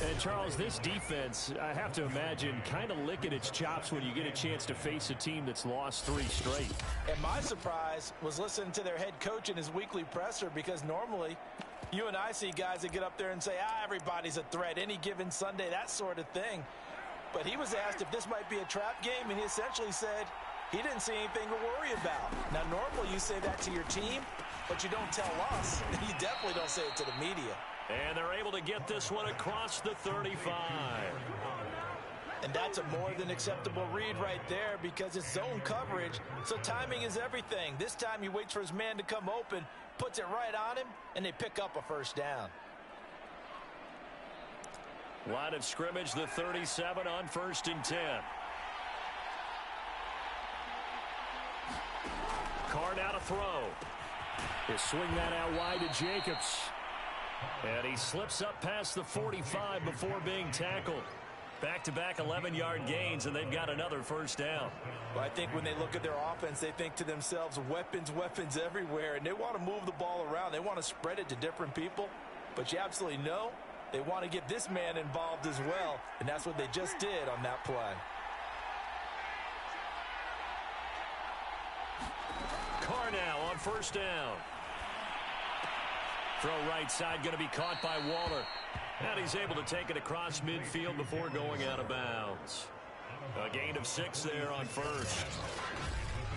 And, Charles, this defense, I have to imagine, kind of licking its chops when you get a chance to face a team that's lost 3 straight. And my surprise was listening to their head coach in his weekly presser, because normally you and I see guys that get up there and say, everybody's a threat any given Sunday, that sort of thing. But he was asked if this might be a trap game, and he essentially said he didn't see anything to worry about. Now, normally you say that to your team, but you don't tell us. You definitely don't say it to the media. And they're able to get this one across the 35. And that's a more than acceptable read right there, because it's zone coverage, so timing is everything. This time he waits for his man to come open, puts it right on him, and they pick up a first down. Line of scrimmage, the 37 on 1st and 10. Carr now to throw. He'll swing that out wide to Jacobs. And he slips up past the 45 before being tackled. Back-to-back 11-yard gains, and they've got another first down. Well, I think when they look at their offense, they think to themselves, weapons everywhere, and they want to move the ball around. They want to spread it to different people. But you absolutely know they want to get this man involved as well, and that's what they just did on that play. Carr now on first down. Throw right side, going to be caught by Waller. And he's able to take it across midfield before going out of bounds. A gain of 6 there on first.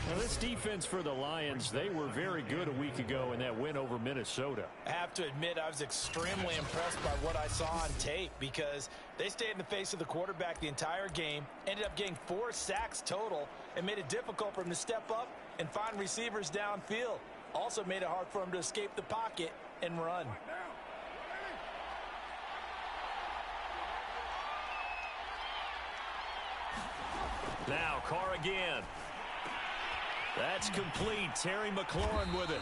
Now, this defense for the Lions, they were very good a week ago in that win over Minnesota. I have to admit, I was extremely impressed by what I saw on tape because they stayed in the face of the quarterback the entire game, ended up getting 4 sacks total, and made it difficult for him to step up and find receivers downfield. Also made it hard for him to escape the pocket and run. Now, Carr again. That's complete. Terry McLaurin with it.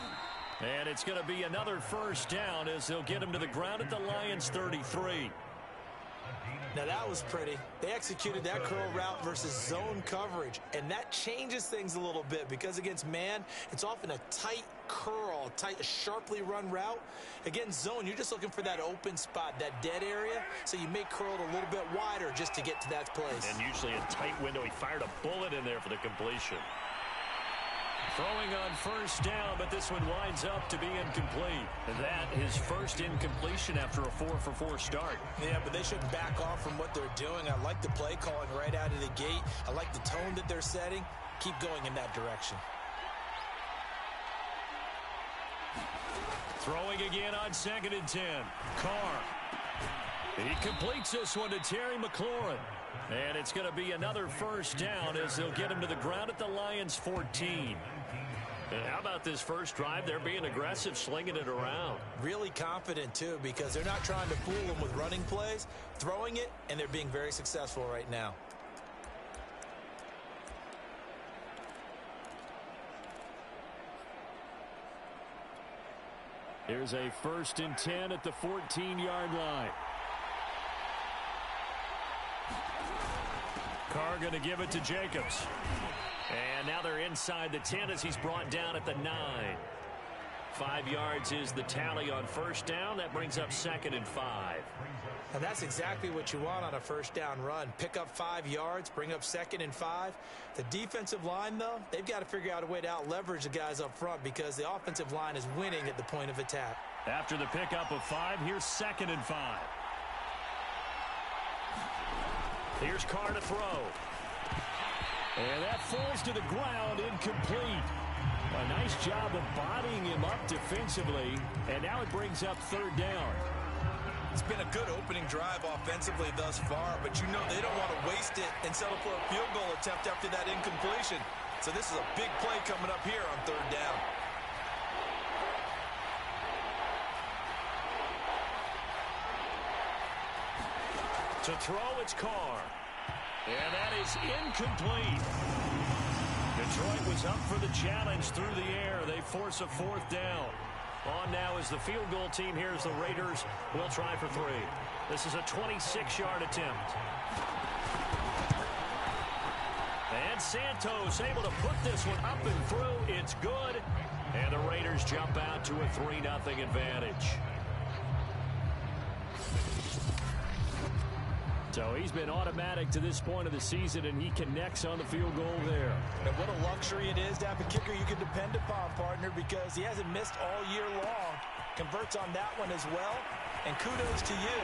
And it's going to be another first down as they'll get him to the ground at the Lions' 33. Now, that was pretty. They executed that curl route versus zone coverage, and that changes things a little bit because against man, it's often a tight curl, a sharply run route. Against zone, you're just looking for that open spot, that dead area, so you may curl it a little bit wider just to get to that place. And usually a tight window. He fired a bullet in there for the completion. Throwing on first down, but this one winds up to be incomplete. And that his first incompletion after a 4-for-4 start. Yeah, but they shouldn't back off from what they're doing. I like the play calling right out of the gate. I like the tone that they're setting. Keep going in that direction. Throwing again on 2nd and 10. Carr. He completes this one to Terry McLaurin. And it's going to be another first down as they'll get him to the ground at the Lions' 14. How about this first drive? They're being aggressive, slinging it around. Really confident, too, because they're not trying to fool them with running plays, throwing it, and they're being very successful right now. Here's a 1st and 10 at the 14-yard line. Carr going to give it to Jacobs. And now they're inside the 10 as he's brought down at the 9. 5 yards is the tally on first down. That brings up 2nd and 5. And that's exactly what you want on a first down run. Pick up 5 yards, bring up 2nd and 5. The defensive line, though, they've got to figure out a way to out-leverage the guys up front because the offensive line is winning at the point of attack. After the pickup of 5, here's 2nd and 5. Here's Carr to throw. And that falls to the ground, incomplete. A nice job of bodying him up defensively, and now it brings up 3rd down. It's been a good opening drive offensively thus far, but you know they don't want to waste it and settle for a field goal attempt after that incompletion. So this is a big play coming up here on 3rd down. To throw, it's Carr. And that is incomplete. Detroit was up for the challenge through the air. They force a 4th down. On now is the field goal team. Here's the Raiders. We'll try for 3. This is a 26-yard attempt. And Santos able to put this one up and through. It's good. And the Raiders jump out to a 3-0 advantage. So he's been automatic to this point of the season, and he connects on the field goal there. And what a luxury it is to have a kicker you can depend upon, partner, because he hasn't missed all year long. Converts on that one as well. And kudos to you.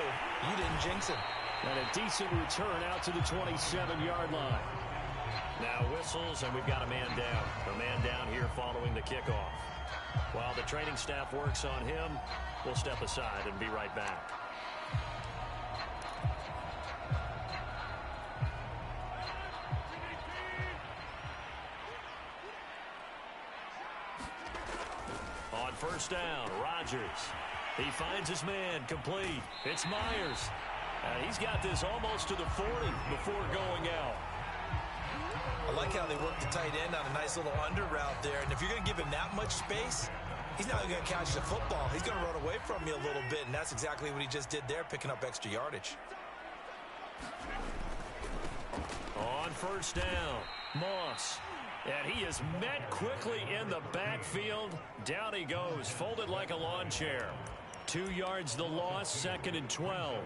You didn't jinx him. And a decent return out to the 27-yard line. Now whistles, and we've got a man down. A man down here following the kickoff. While the training staff works on him, we'll step aside and be right back. On first down, Rodgers. He finds his man, complete. It's Myers. He's got this almost to the 40 before going out. I like how they work the tight end on a nice little under route there. And if you're going to give him that much space, he's not going to catch the football. He's going to run away from you a little bit, and that's exactly what he just did there, picking up extra yardage. On first down, Moss. And he is met quickly in the backfield. Down he goes, folded like a lawn chair. 2 yards the loss, 2nd and 12.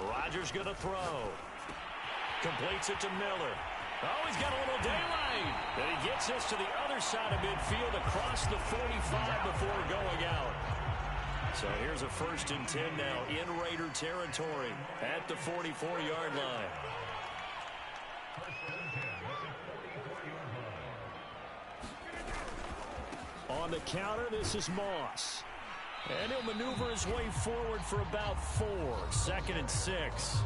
Rodgers going to throw. Completes it to Miller. Oh, he's got a little daylight. And he gets this to the other side of midfield across the 45 before going out. So here's a 1st and 10 now in Raider territory at the 44-yard line. On the counter, this is Moss. And he'll maneuver his way forward for about 4. 2nd and 6.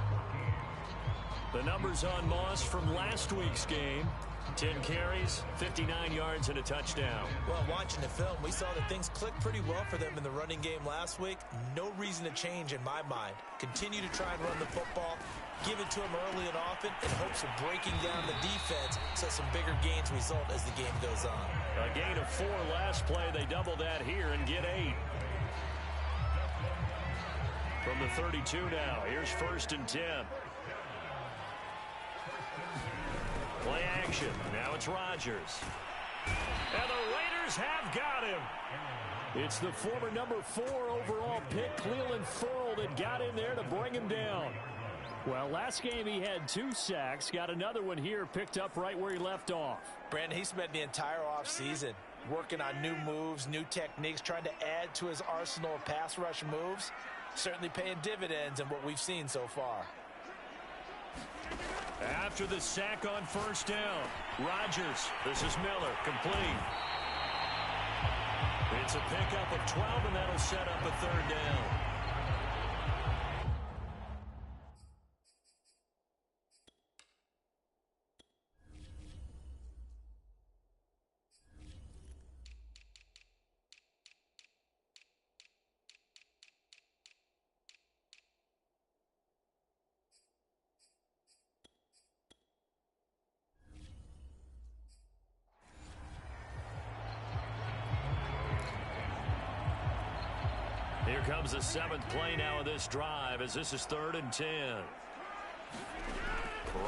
The numbers on Moss from last week's game. 10 carries, 59 yards, and a touchdown. Well, watching the film, we saw that things clicked pretty well for them in the running game last week. No reason to change in my mind. Continue to try and run the football, give it to him early and often in hopes of breaking down the defense so some bigger gains result as the game goes on. A gain of 4 last play. They double that here and get 8. From the 32 now, here's 1st and 10. Play action. Now it's Rodgers. And the Raiders have got him. It's the former number 4 overall pick, Cleveland Ferrell, that got in there to bring him down. Well, last game he had 2 sacks. Got another one here, picked up right where he left off. Brandon, he spent the entire offseason working on new moves, new techniques, trying to add to his arsenal of pass rush moves. Certainly paying dividends in what we've seen so far. After the sack on 1st down, Rodgers. This is Miller, complete. It's a pickup of 12, and that'll set up a 3rd down. Here comes the 7th play now of this drive as this is 3rd and 10.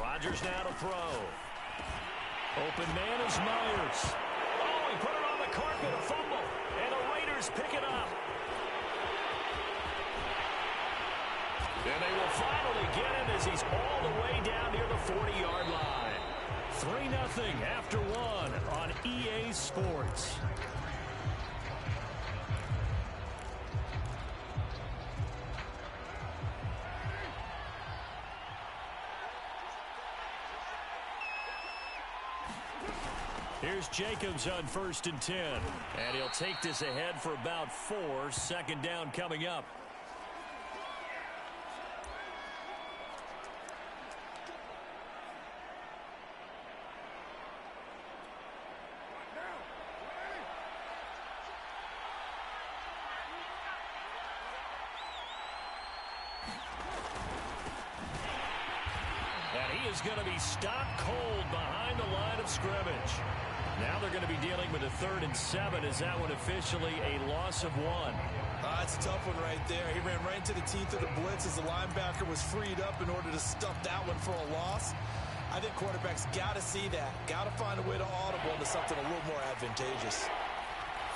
Rodgers now to throw. Open man is Myers. Oh, he put it on the carpet, a fumble. And the Raiders pick it up. And they will finally get him as he's all the way down near the 40-yard line. 3-0 after 1 on EA Sports. Here's Jacobs on 1st and 10. And he'll take this ahead for about 4. 2nd down coming up. And he is going to be stopped cold behind the line of scrimmage. Now they're going to be dealing with a 3rd and 7. Is that one officially a loss of 1? That's a tough one right there. He ran right into the teeth of the blitz as the linebacker was freed up in order to stuff that one for a loss. I think quarterbacks got to see that. Got to find a way to audible into something a little more advantageous.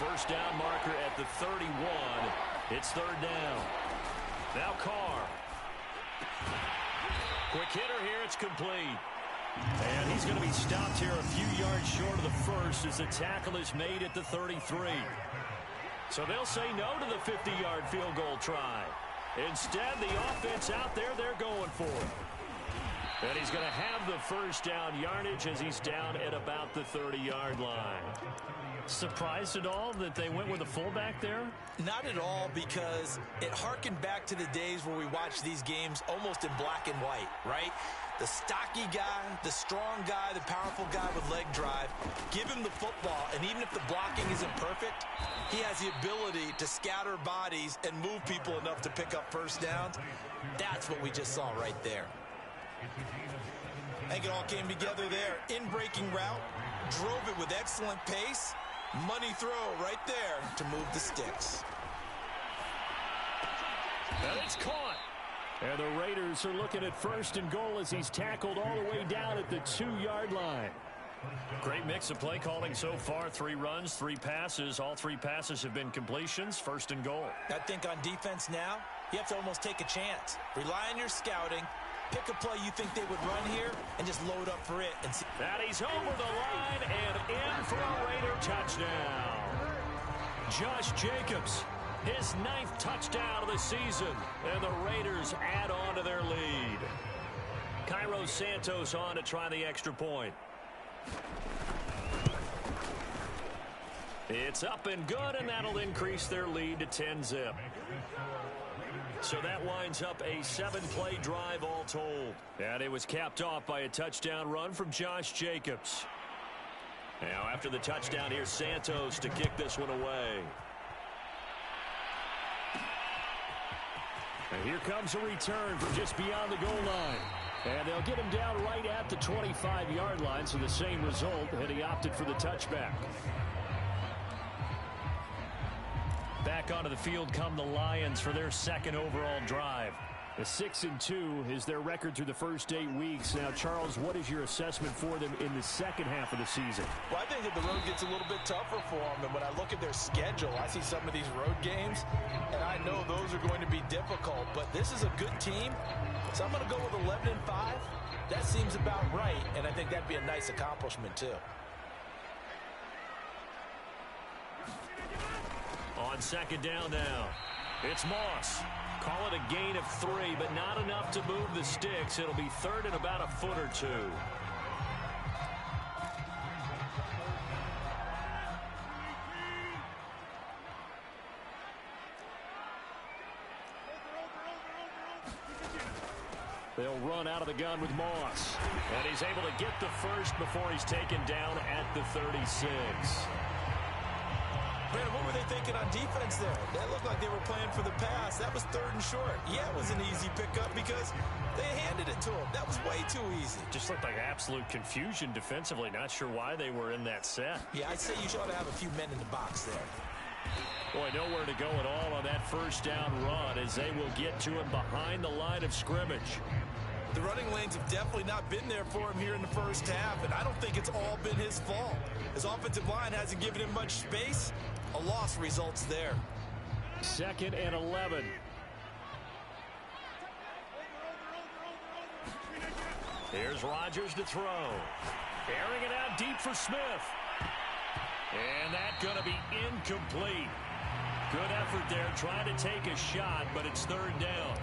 1st down marker at the 31. It's 3rd down. Now Carr. Quick hitter here. It's complete. And he's going to be stopped here a few yards short of the 1st as the tackle is made at the 33. So they'll say no to the 50-yard field goal try. Instead, the offense out there, they're going for it. And he's going to have the 1st down yardage as he's down at about the 30-yard line. Surprised at all that they went with a fullback there? Not at all, because it harkened back to the days where we watched these games almost in black and white, right? The stocky guy, the strong guy, the powerful guy with leg drive. Give him the football, and even if the blocking isn't perfect, he has the ability to scatter bodies and move people enough to pick up 1st downs. That's what we just saw right there. I think it all came together there. In-breaking route, drove it with excellent pace. Money throw right there to move the sticks. And it's caught. And the Raiders are looking at 1st and goal as he's tackled all the way down at the 2-yard line. Great mix of play calling so far. 3 runs, 3 passes. All 3 passes have been completions. 1st and goal. I think on defense now, you have to almost take a chance. Rely on your scouting. Pick a play you think they would run here and just load up for it. And he's over the line and in for a Raider touchdown. Josh Jacobs, his 9th touchdown of the season, and the Raiders add on to their lead. Cairo Santos on to try the extra point. It's up and good, and that'll increase their lead to 10-zip. So that winds up a 7-play drive all told. And it was capped off by a touchdown run from Josh Jacobs. Now after the touchdown, here's Santos to kick this one away. And here comes a return from just beyond the goal line. And they'll get him down right at the 25-yard line, so the same result, and he opted for the touchback. Back onto the field come the Lions for their 2nd overall drive. A 6-2 is their record through the first 8 weeks. Now, Charles, what is your assessment for them in the second half of the season? Well, I think that the road gets a little bit tougher for them. And when I look at their schedule, I see some of these road games, and I know those are going to be difficult. But this is a good team, so I'm going to go with 11-5. That seems about right, and I think that'd be a nice accomplishment, too. On 2nd down now, it's Moss. Call it a gain of 3, but not enough to move the sticks. It'll be 3rd and about a foot or 2. They'll run out of the gun with Moss. And he's able to get the first before he's taken down at the 36. Brandon, what were they thinking on defense there? That looked like they were playing for the pass. That was 3rd and short. Yeah, it was an easy pickup because they handed it to him. That was way too easy. Just looked like absolute confusion defensively. Not sure why they were in that set. Yeah, I'd say you ought to have a few men in the box there. Boy, nowhere to go at all on that 1st down run as they will get to him behind the line of scrimmage. The running lanes have definitely not been there for him here in the first half, and I don't think it's all been his fault. His offensive line hasn't given him much space. A loss results there. 2nd and 11. Here's Rodgers to throw. Airing it out deep for Smith. And that's going to be incomplete. Good effort there, trying to take a shot, but it's 3rd down.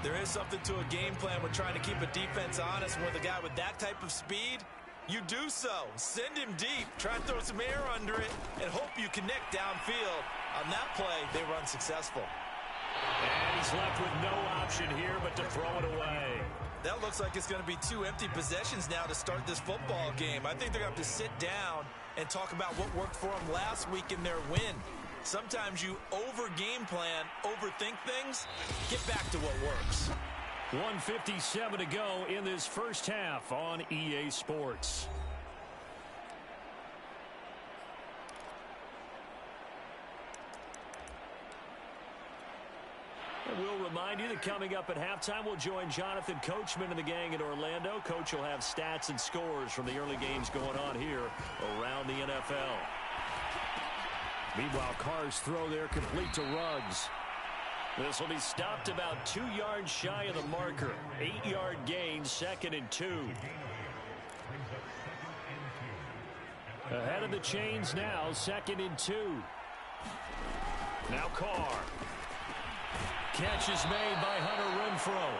There is something to a game plan. We're trying to keep a defense honest. With a guy with that type of speed, you do so. Send him deep. Try to throw some air under it and hope you connect downfield. On that play, they were unsuccessful. And he's left with no option here but to throw it away. That looks like it's going to be 2 empty possessions now to start this football game. I think they're going to have to sit down and talk about what worked for them last week in their win. Sometimes you over-game plan, overthink things. Get back to what works. 1:57 to go in this first half on EA Sports. And we'll remind you that coming up at halftime, we'll join Jonathan Coachman and the gang in Orlando. Coach will have stats and scores from the early games going on here around the NFL. Meanwhile, Carr's throw there complete to Ruggs. This will be stopped about 2 yards shy of the marker. 8-yard gain, 2nd and 2. Ahead of the chains now, 2nd and 2. Now Carr. Catch is made by Hunter Renfrow.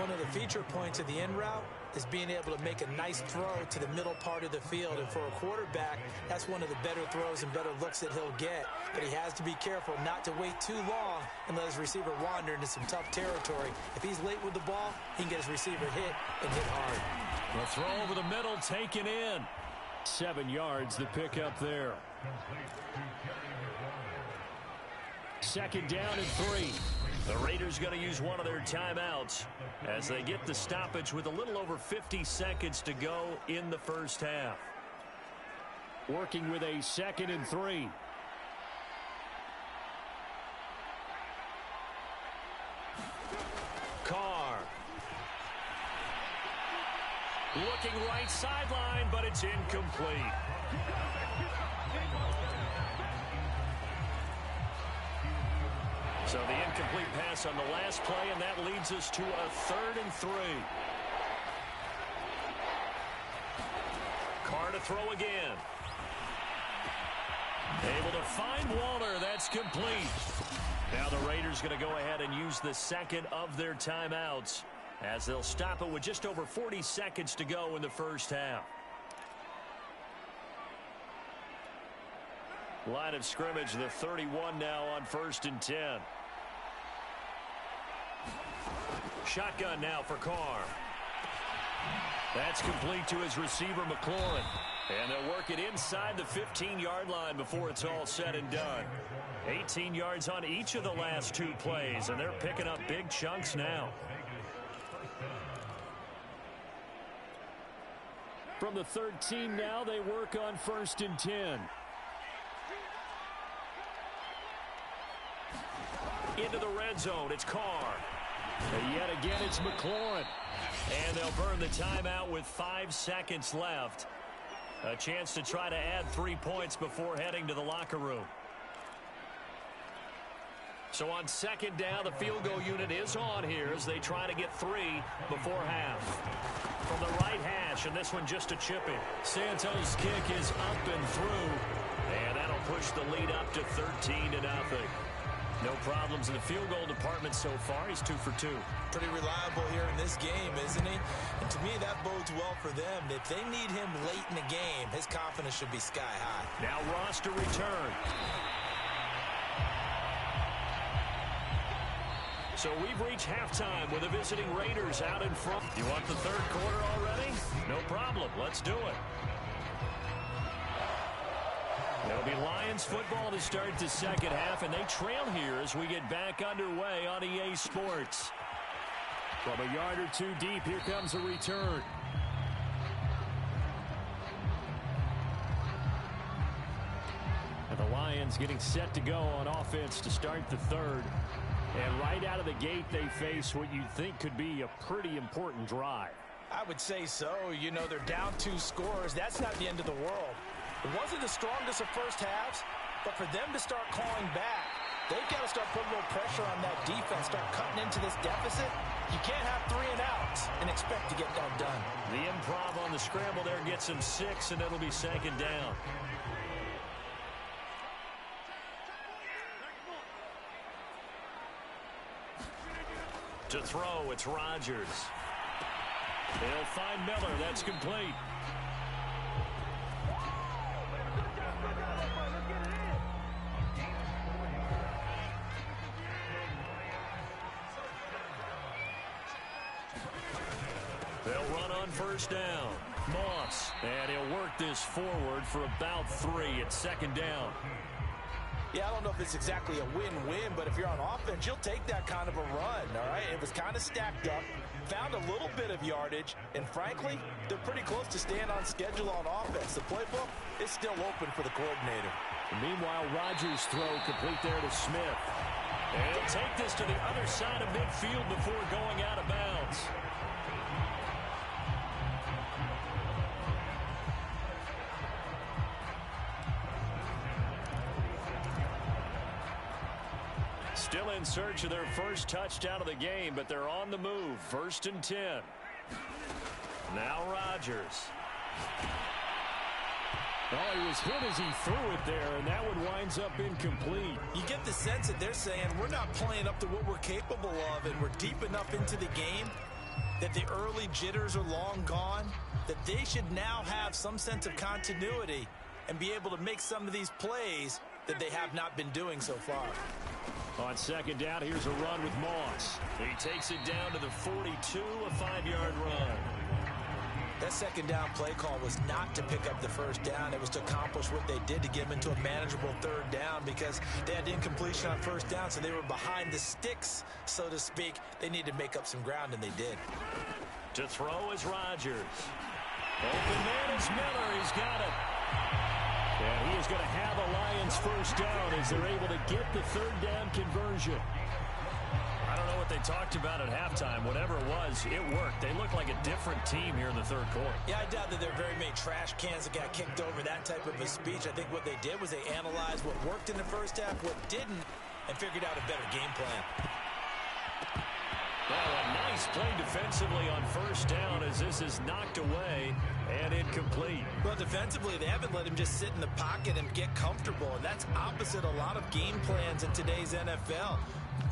One of the feature points of the end route is being able to make a nice throw to the middle part of the field. And for a quarterback, that's one of the better throws and better looks that he'll get. But he has to be careful not to wait too long and let his receiver wander into some tough territory. If he's late with the ball, he can get his receiver hit and hit hard. The throw over the middle taken in. 7 yards, the pickup there. 2nd down and 3. The Raiders going to use one of their timeouts as they get the stoppage with a little over 50 seconds to go in the first half. Working with a 2nd and 3. Carr. Looking right sideline, but it's incomplete. So the incomplete pass on the last play, and that leads us to a 3rd and 3. Carr to throw again. Able to find Waller. That's complete. Now the Raiders going to go ahead and use the second of their timeouts as they'll stop it with just over 40 seconds to go in the first half. Line of scrimmage, the 31 now on 1st and 10. Shotgun now for Carr. That's complete to his receiver, McLaurin. And they'll work it inside the 15-yard line before it's all said and done. 18 yards on each of the last 2 plays, and they're picking up big chunks now. From the 13 now, they work on 1st and 10. Into the red zone, it's Carr. And yet again, it's McLaurin. And they'll burn the timeout with 5 seconds left. A chance to try to add 3 points before heading to the locker room. So on 2nd down, the field goal unit is on here as they try to get 3 before half. From the right hash, and this one just a chip in. Santos' kick is up and through. And that'll push the lead up to 13-0. No problems in the field goal department so far. He's 2 for 2. Pretty reliable here in this game, isn't he? And to me, that bodes well for them. If they need him late in the game, his confidence should be sky high. Now Ross to return. So we've reached halftime with the visiting Raiders out in front. You want the 3rd quarter already? No problem. Let's do it. It'll be Lions football to start the 2nd half, and they trail here as we get back underway on EA Sports. From a yard or 2 deep, here comes a return. And the Lions getting set to go on offense to start the 3rd. And right out of the gate, they face what you'd think could be a pretty important drive. I would say so. You know, they're down 2 scores. That's not the end of the world. It wasn't the strongest of first halves, but for them to start clawing back, they've got to start putting a little pressure on that defense, start cutting into this deficit. You can't have 3 and outs and expect to get that done. The improv on the scramble there gets him 6, and it'll be 2nd down. To throw, it's Rodgers. They'll find Miller. That's complete. They'll run on 1st down. Moss. And he'll work this forward for about 3 at 2nd down. Yeah, I don't know if it's exactly a win-win, but if you're on offense, you'll take that kind of a run, all right? It was kind of stacked up, found a little bit of yardage, and frankly, they're pretty close to staying on schedule on offense. The playbook is still open for the coordinator. And meanwhile, Rodgers' throw complete there to Smith. And he'll take this to the other side of midfield before going out of bounds. Still in search of their first touchdown of the game, but they're on the move. 1st and 10. Now Rodgers. Oh, he was hit as he threw it there, and that one winds up incomplete. You get the sense that they're saying we're not playing up to what we're capable of, and we're deep enough into the game that the early jitters are long gone, that they should now have some sense of continuity and be able to make some of these plays that they have not been doing so far. On 2nd down, here's a run with Moss. He takes it down to the 42, a 5-yard run. That 2nd down play call was not to pick up the 1st down. It was to accomplish what they did to get them into a manageable 3rd down because they had incompletion on 1st down, so they were behind the sticks, so to speak. They needed to make up some ground, and they did. To throw is Rodgers. Open man is Miller. He's got it. And he is going to have a Lions 1st down as they're able to get the 3rd down conversion. I don't know what they talked about at halftime. Whatever it was, it worked. They look like a different team here in the 3rd quarter. Yeah, I doubt that there are very many trash cans that got kicked over, that type of a speech. I think what they did was they analyzed what worked in the 1st half, what didn't, and figured out a better game plan. Well, a nice play defensively on first down as this is knocked away and incomplete. Well, defensively, they haven't let him just sit in the pocket and get comfortable, and that's opposite a lot of game plans in today's NFL.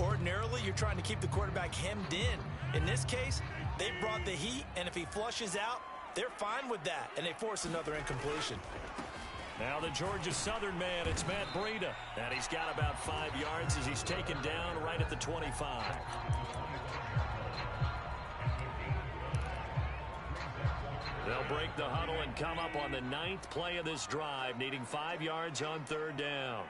Ordinarily, you're trying to keep the quarterback hemmed in. In this case, they brought the heat, and if he flushes out, they're fine with that, and they force another incompletion. Now the Georgia Southern man, it's Matt Breida. And he's got about 5 yards as he's taken down right at the 25. They'll break the huddle and come up on the 9th play of this drive, needing 5 yards on third down.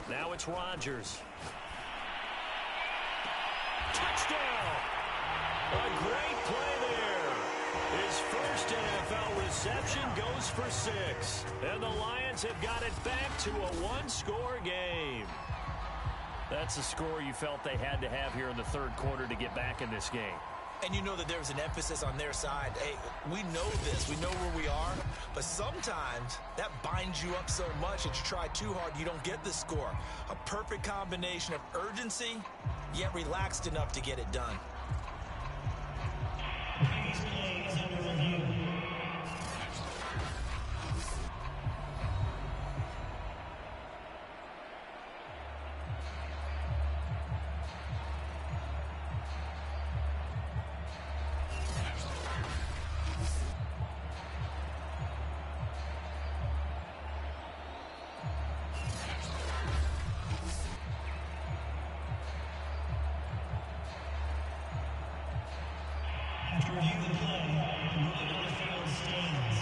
Now it's Rodgers. Touchdown! A great play there. His first NFL reception goes for 6. And the Lions have got it back to a one-score game. That's the score you felt they had to have here in the third quarter to get back in this game. And you know that there's an emphasis on their side. Hey, we know this. We know where we are. But sometimes that binds you up so much that you try too hard, you don't get the score. A perfect combination of urgency, yet relaxed enough to get it done. Previous play is under review. To review the play, ruling on the field stands.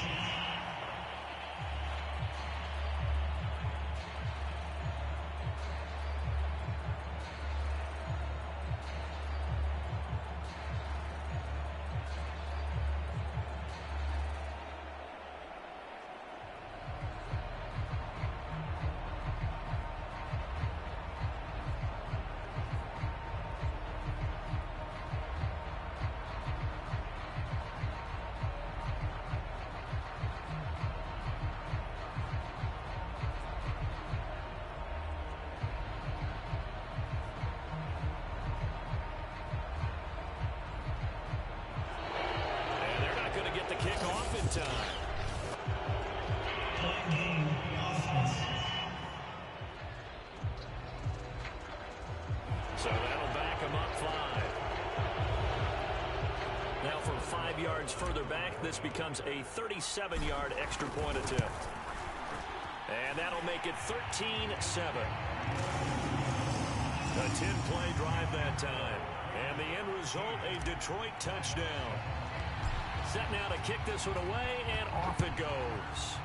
Kick off in time. Playing game offense. So that'll back him up 5. Now from 5 yards further back, this becomes a 37-yard extra point attempt. And that'll make it 13-7. A 10-play drive that time. And the end result, a Detroit touchdown. Set now to kick this one away, and off it goes.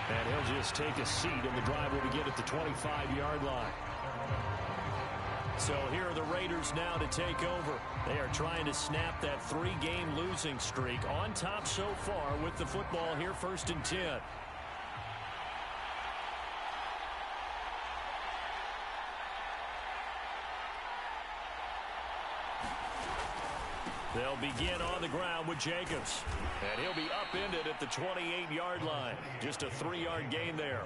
And he'll just take a seat, and the drive will begin at the 25-yard line. So here are the Raiders now to take over. They are trying to snap that 3-game losing streak, on top so far with the football here, 1st and 10. They'll begin on the ground with Jacobs. And he'll be upended at the 28-yard line. Just a 3-yard gain there.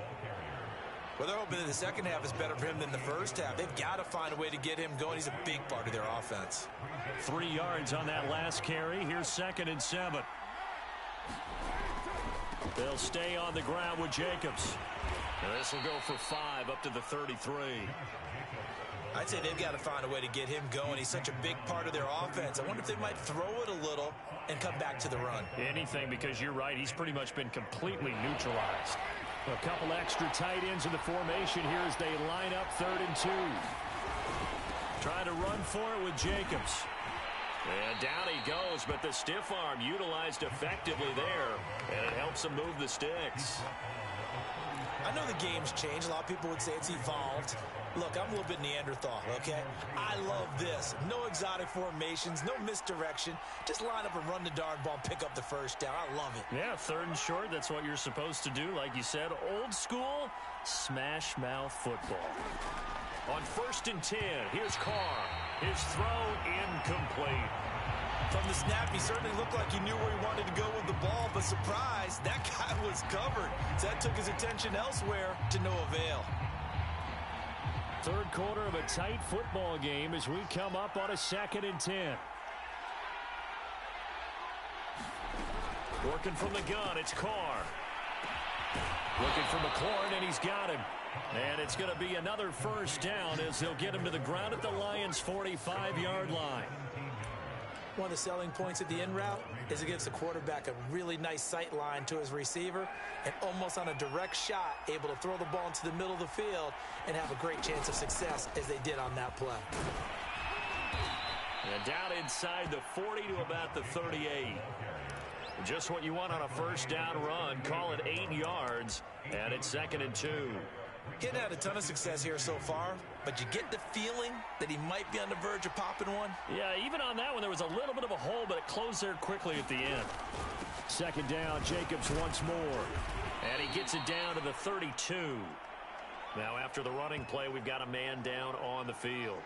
Well, they're hoping that the second half is better for him than the first half. They've got to find a way to get him going. He's a big part of their offense. 3 yards on that last carry. Here's 2nd and 7. They'll stay on the ground with Jacobs. And this will go for 5 up to the 33. I'd say they've got to find a way to get him going. He's such a big part of their offense. I wonder if they might throw it a little and come back to the run. Anything, because you're right. He's pretty much been completely neutralized. A couple extra tight ends in the formation here as they line up 3rd and 2. Trying to run for it with Jacobs. And down he goes, but the stiff arm utilized effectively there, and it helps him move the sticks. I know the game's changed. A lot of people would say it's evolved. Look, I'm a little bit Neanderthal, okay? I love this. No exotic formations, no misdirection. Just line up and run the darn ball, pick up the first down. I love it. Yeah, 3rd and short, that's what you're supposed to do. Like you said, old school, smash mouth football. On 1st and 10, here's Carr. His throw incomplete. From the snap, he certainly looked like he knew where he wanted to go with the ball, but surprise, that guy was covered. So that took his attention elsewhere to no avail. Third quarter of a tight football game as we come up on a 2nd and 10. Working from the gun, it's Carr. Looking for McLaurin, and he's got him. And it's going to be another first down as they'll get him to the ground at the Lions' 45-yard line. One of the selling points of the in route is it gives the quarterback a really nice sight line to his receiver and almost on a direct shot able to throw the ball into the middle of the field and have a great chance of success as they did on that play. And down inside the 40 to about the 38. Just what you want on a first down run. Call it 8 yards, and it's 2nd and 2. He hadn't had a ton of success here so far, but you get the feeling that he might be on the verge of popping one. Yeah, even on that one, there was a little bit of a hole, but it closed there quickly at the end. 2nd down, Jacobs once more. And he gets it down to the 32. Now, after the running play, we've got a man down on the field.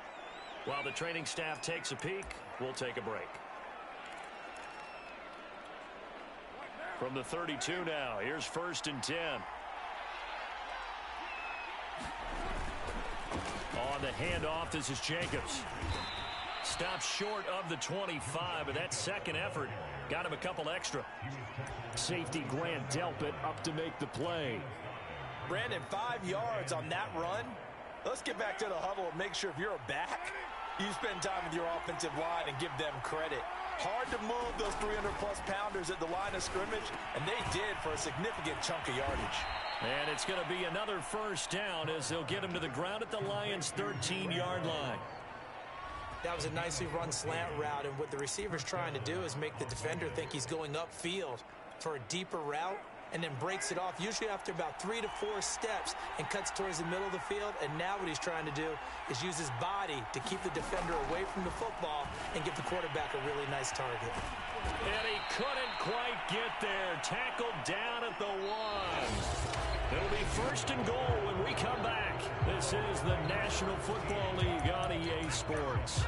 While the training staff takes a peek, we'll take a break. From the 32 now, here's 1st and 10. On the handoff, this is Jacobs. Stops short of the 25, but that second effort got him a couple extra. Safety Grant Delpit up to make the play. Brandon, 5 yards on that run. Let's get back to the huddle and make sure if you're a back, you spend time with your offensive line and give them credit. Hard to move those 300-plus pounders at the line of scrimmage, and they did for a significant chunk of yardage. And it's going to be another first down as they'll get him to the ground at the Lions' 13-yard line. That was a nicely run slant route, and what the receiver's trying to do is make the defender think he's going upfield for a deeper route, and then breaks it off, usually after about 3 to 4 steps, and cuts towards the middle of the field. And now what he's trying to do is use his body to keep the defender away from the football and give the quarterback a really nice target. And he couldn't quite get there. Tackled down at the 1. It'll be 1st and goal when we come back. This is the National Football League on EA Sports.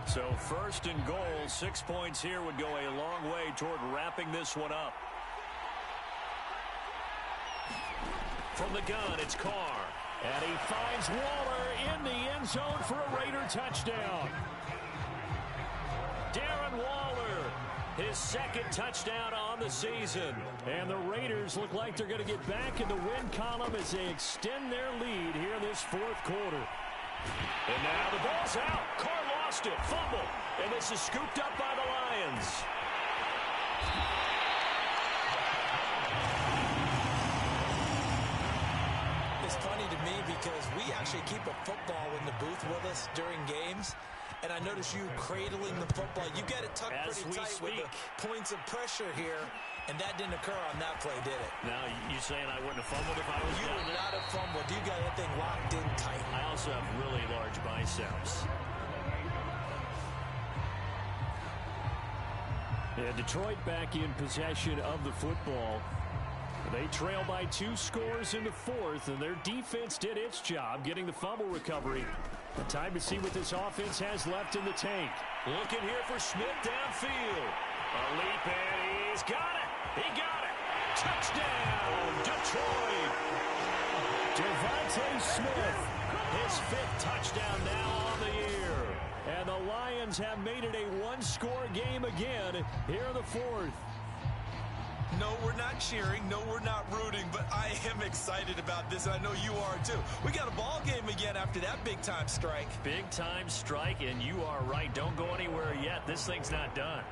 So 1st and goal, 6 points here would go a long way toward wrapping this one up. From the gun, it's Carr. And he finds Waller in the end zone for a Raider touchdown. Darren Waller, his 2nd touchdown on the season. And the Raiders look like they're going to get back in the win column as they extend their lead here in this 4th quarter. And now the ball's out. Carr lost it. Fumble. And this is scooped up by the Lions. It's funny to me because we actually keep a football in the booth with us during games. And I notice you cradling the football. You get it tucked pretty tight with the points of pressure here. And that didn't occur on that play, did it? Now, you saying I wouldn't have fumbled if I was You down would there? not have fumbled. You got that thing locked in tight. I also have really large biceps. Yeah, Detroit back in possession of the football. They trail by 2 scores in the 4th, and their defense did its job getting the fumble recovery. Time to see what this offense has left in the tank. Looking here for Smith downfield. A leap, and he's got it. He got it. Touchdown, Detroit. Devontae Smith, his 5th touchdown now on the year. And the Lions have made it a 1-score game again here in the 4th. No, we're not cheering. No, we're not rooting. But I am excited about this, and I know you are too. We got a ball game again after that big-time strike. Big-time strike, and you are right. Don't go anywhere yet. This thing's not done.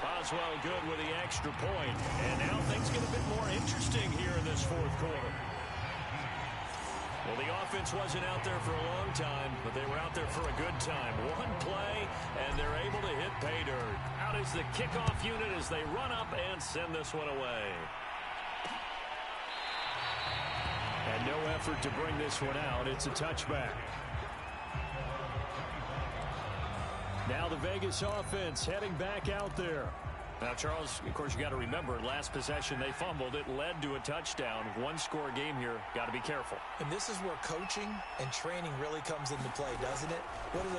Boswell good with the extra point. And now things get a bit more interesting here in this 4th quarter. Well, the offense wasn't out there for a long time, but they were out there for a good time. One play, and they're able to hit pay dirt. Out is the kickoff unit as they run up and send this one away. And no effort to bring this one out. It's a touchback. Now the Vegas offense heading back out there. Now, Charles, of course, you got to remember, last possession they fumbled. It led to a touchdown. One-score game here. Got to be careful. And this is where coaching and training really comes into play, doesn't it?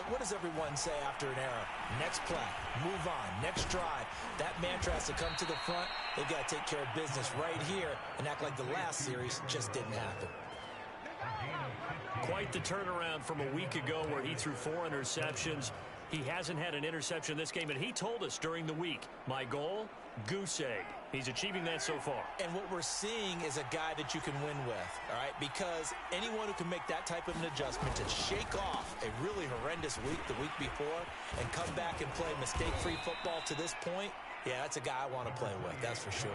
What does everyone say after an error? Next play, move on, next drive. That mantra has to come to the front. They've got to take care of business right here and act like the last series just didn't happen. Quite the turnaround from a week ago where he threw 4 interceptions. He hasn't had an interception this game, and he told us during the week, my goal, goose egg. He's achieving that so far. And what we're seeing is a guy that you can win with, all right? Because anyone who can make that type of an adjustment to shake off a really horrendous week the week before and come back and play mistake-free football to this point, yeah, that's a guy I want to play with, that's for sure.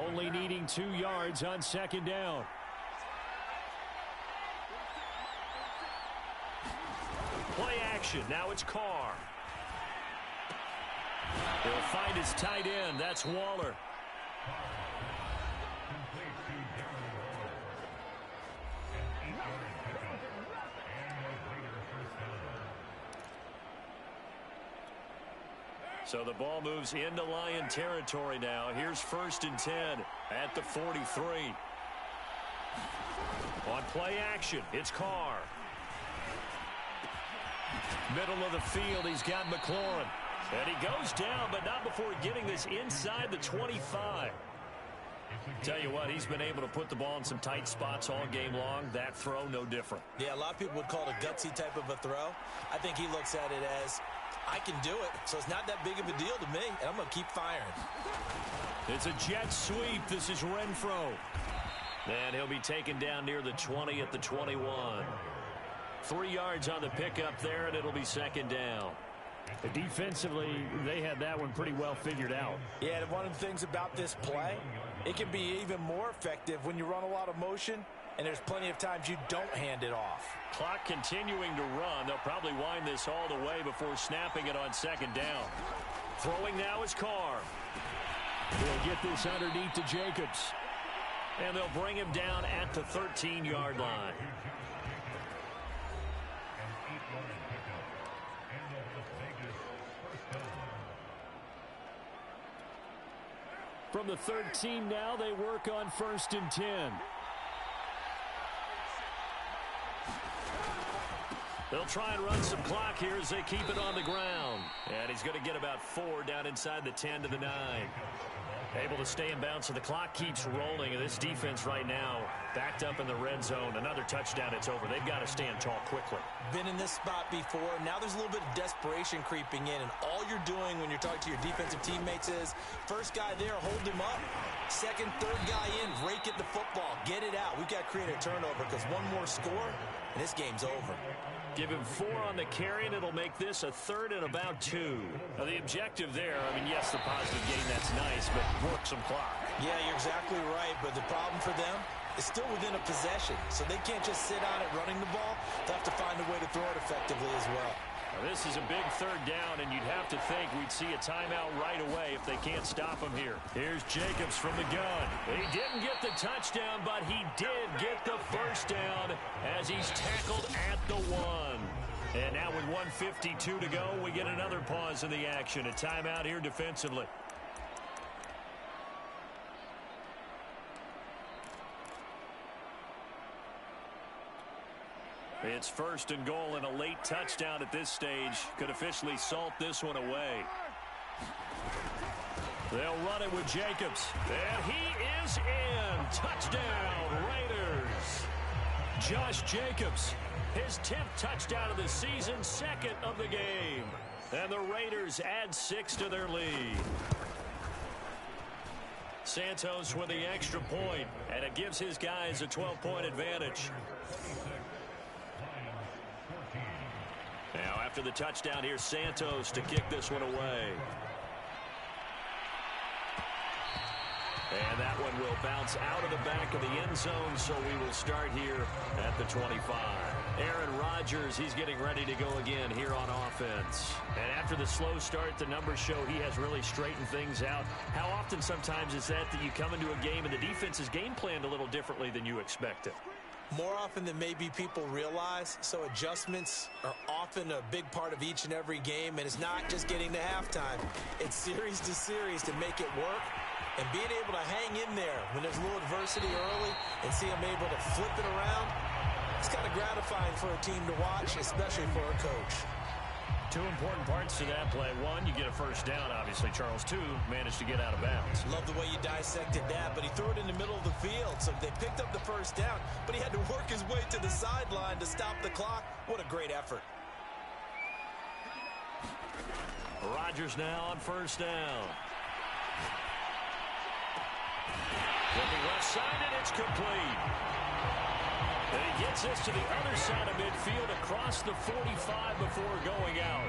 Only needing 2 yards on second down. Play action. Now it's Carr. He'll find his tight end. That's Waller. So the ball moves into Lion territory now. Here's 1st and 10 at the 43. On play action, it's Carr. Middle of the field, he's got McLaurin. And he goes down, but not before getting this inside the 25. Tell you what, he's been able to put the ball in some tight spots all game long. That throw, no different. Yeah, a lot of people would call it a gutsy type of a throw. I think he looks at it as, I can do it, so it's not that big of a deal to me, and I'm going to keep firing. It's a jet sweep. This is Renfro. And he'll be taken down near the 20 at the 21. 3 yards on the pickup there, and it'll be second down. Defensively, they had that one pretty well figured out. Yeah, and one of the things about this play, it can be even more effective when you run a lot of motion, and there's plenty of times you don't hand it off. Clock continuing to run. They'll probably wind this all the way before snapping it on second down. Throwing now is Carr. They'll get this underneath to Jacobs. And they'll bring him down at the 13-yard line. From the 13 now, they work on 1st and 10. They'll try and run some clock here as they keep it on the ground. And he's going to get about 4 down inside the 10 to the 9. Able to stay in bounds, so the clock keeps rolling. And this defense right now backed up in the red zone. Another touchdown, it's over. They've got to stand tall quickly. Been in this spot before. Now there's a little bit of desperation creeping in. And all you're doing when you're talking to your defensive teammates is, first guy there, hold him up. Second, third guy in, rake at the football. Get it out. We've got to create a turnover because one more score, and this game's over. Give him 4 on the carry, and it'll make this a 3rd and about 2. Now, the objective there, I mean, yes, the positive gain, that's nice, but work some clock. Yeah, you're exactly right, but the problem for them is still within a possession, so they can't just sit on it running the ball. They'll have to find a way to throw it effectively as well. Now, this is a big 3rd down, and you'd have to think we'd see a timeout right away if they can't stop him here. Here's Jacobs from the gun. He didn't get the touchdown, but he did get the 1st down as he's tackled at the 1. And now with 1:52 to go, we get another pause in the action. A timeout here defensively. It's 1st and goal, and a late touchdown at this stage could officially salt this one away. They'll run it with Jacobs. And he is in. Touchdown, Raiders. Josh Jacobs, his 10th touchdown of the season, 2nd of the game. And the Raiders add 6 to their lead. Santos with the extra point, and it gives his guys a 12-point advantage. Now, after the touchdown, here's Santos to kick this one away. And that one will bounce out of the back of the end zone, so we will start here at the 25. Aaron Rodgers, he's getting ready to go again here on offense. And after the slow start, the numbers show he has really straightened things out. How often sometimes is that you come into a game and the defense is game planned a little differently than you expected? More often than maybe people realize, so adjustments are often a big part of each and every game, and it's not just getting to halftime. It's series to series to make it work. And being able to hang in there when there's a little adversity early and see them able to flip it around, it's kind of gratifying for a team to watch, especially for a coach. Two important parts to that play. One, you get a first down, obviously. Charles, two, managed to get out of bounds. Love the way you dissected that, but he threw it in the middle of the field, so they picked up the first down, but he had to work his way to the sideline to stop the clock. What a great effort. Rodgers now on first down. Looking left side, and it's complete. And he gets this to the other side of midfield across the 45 before going out.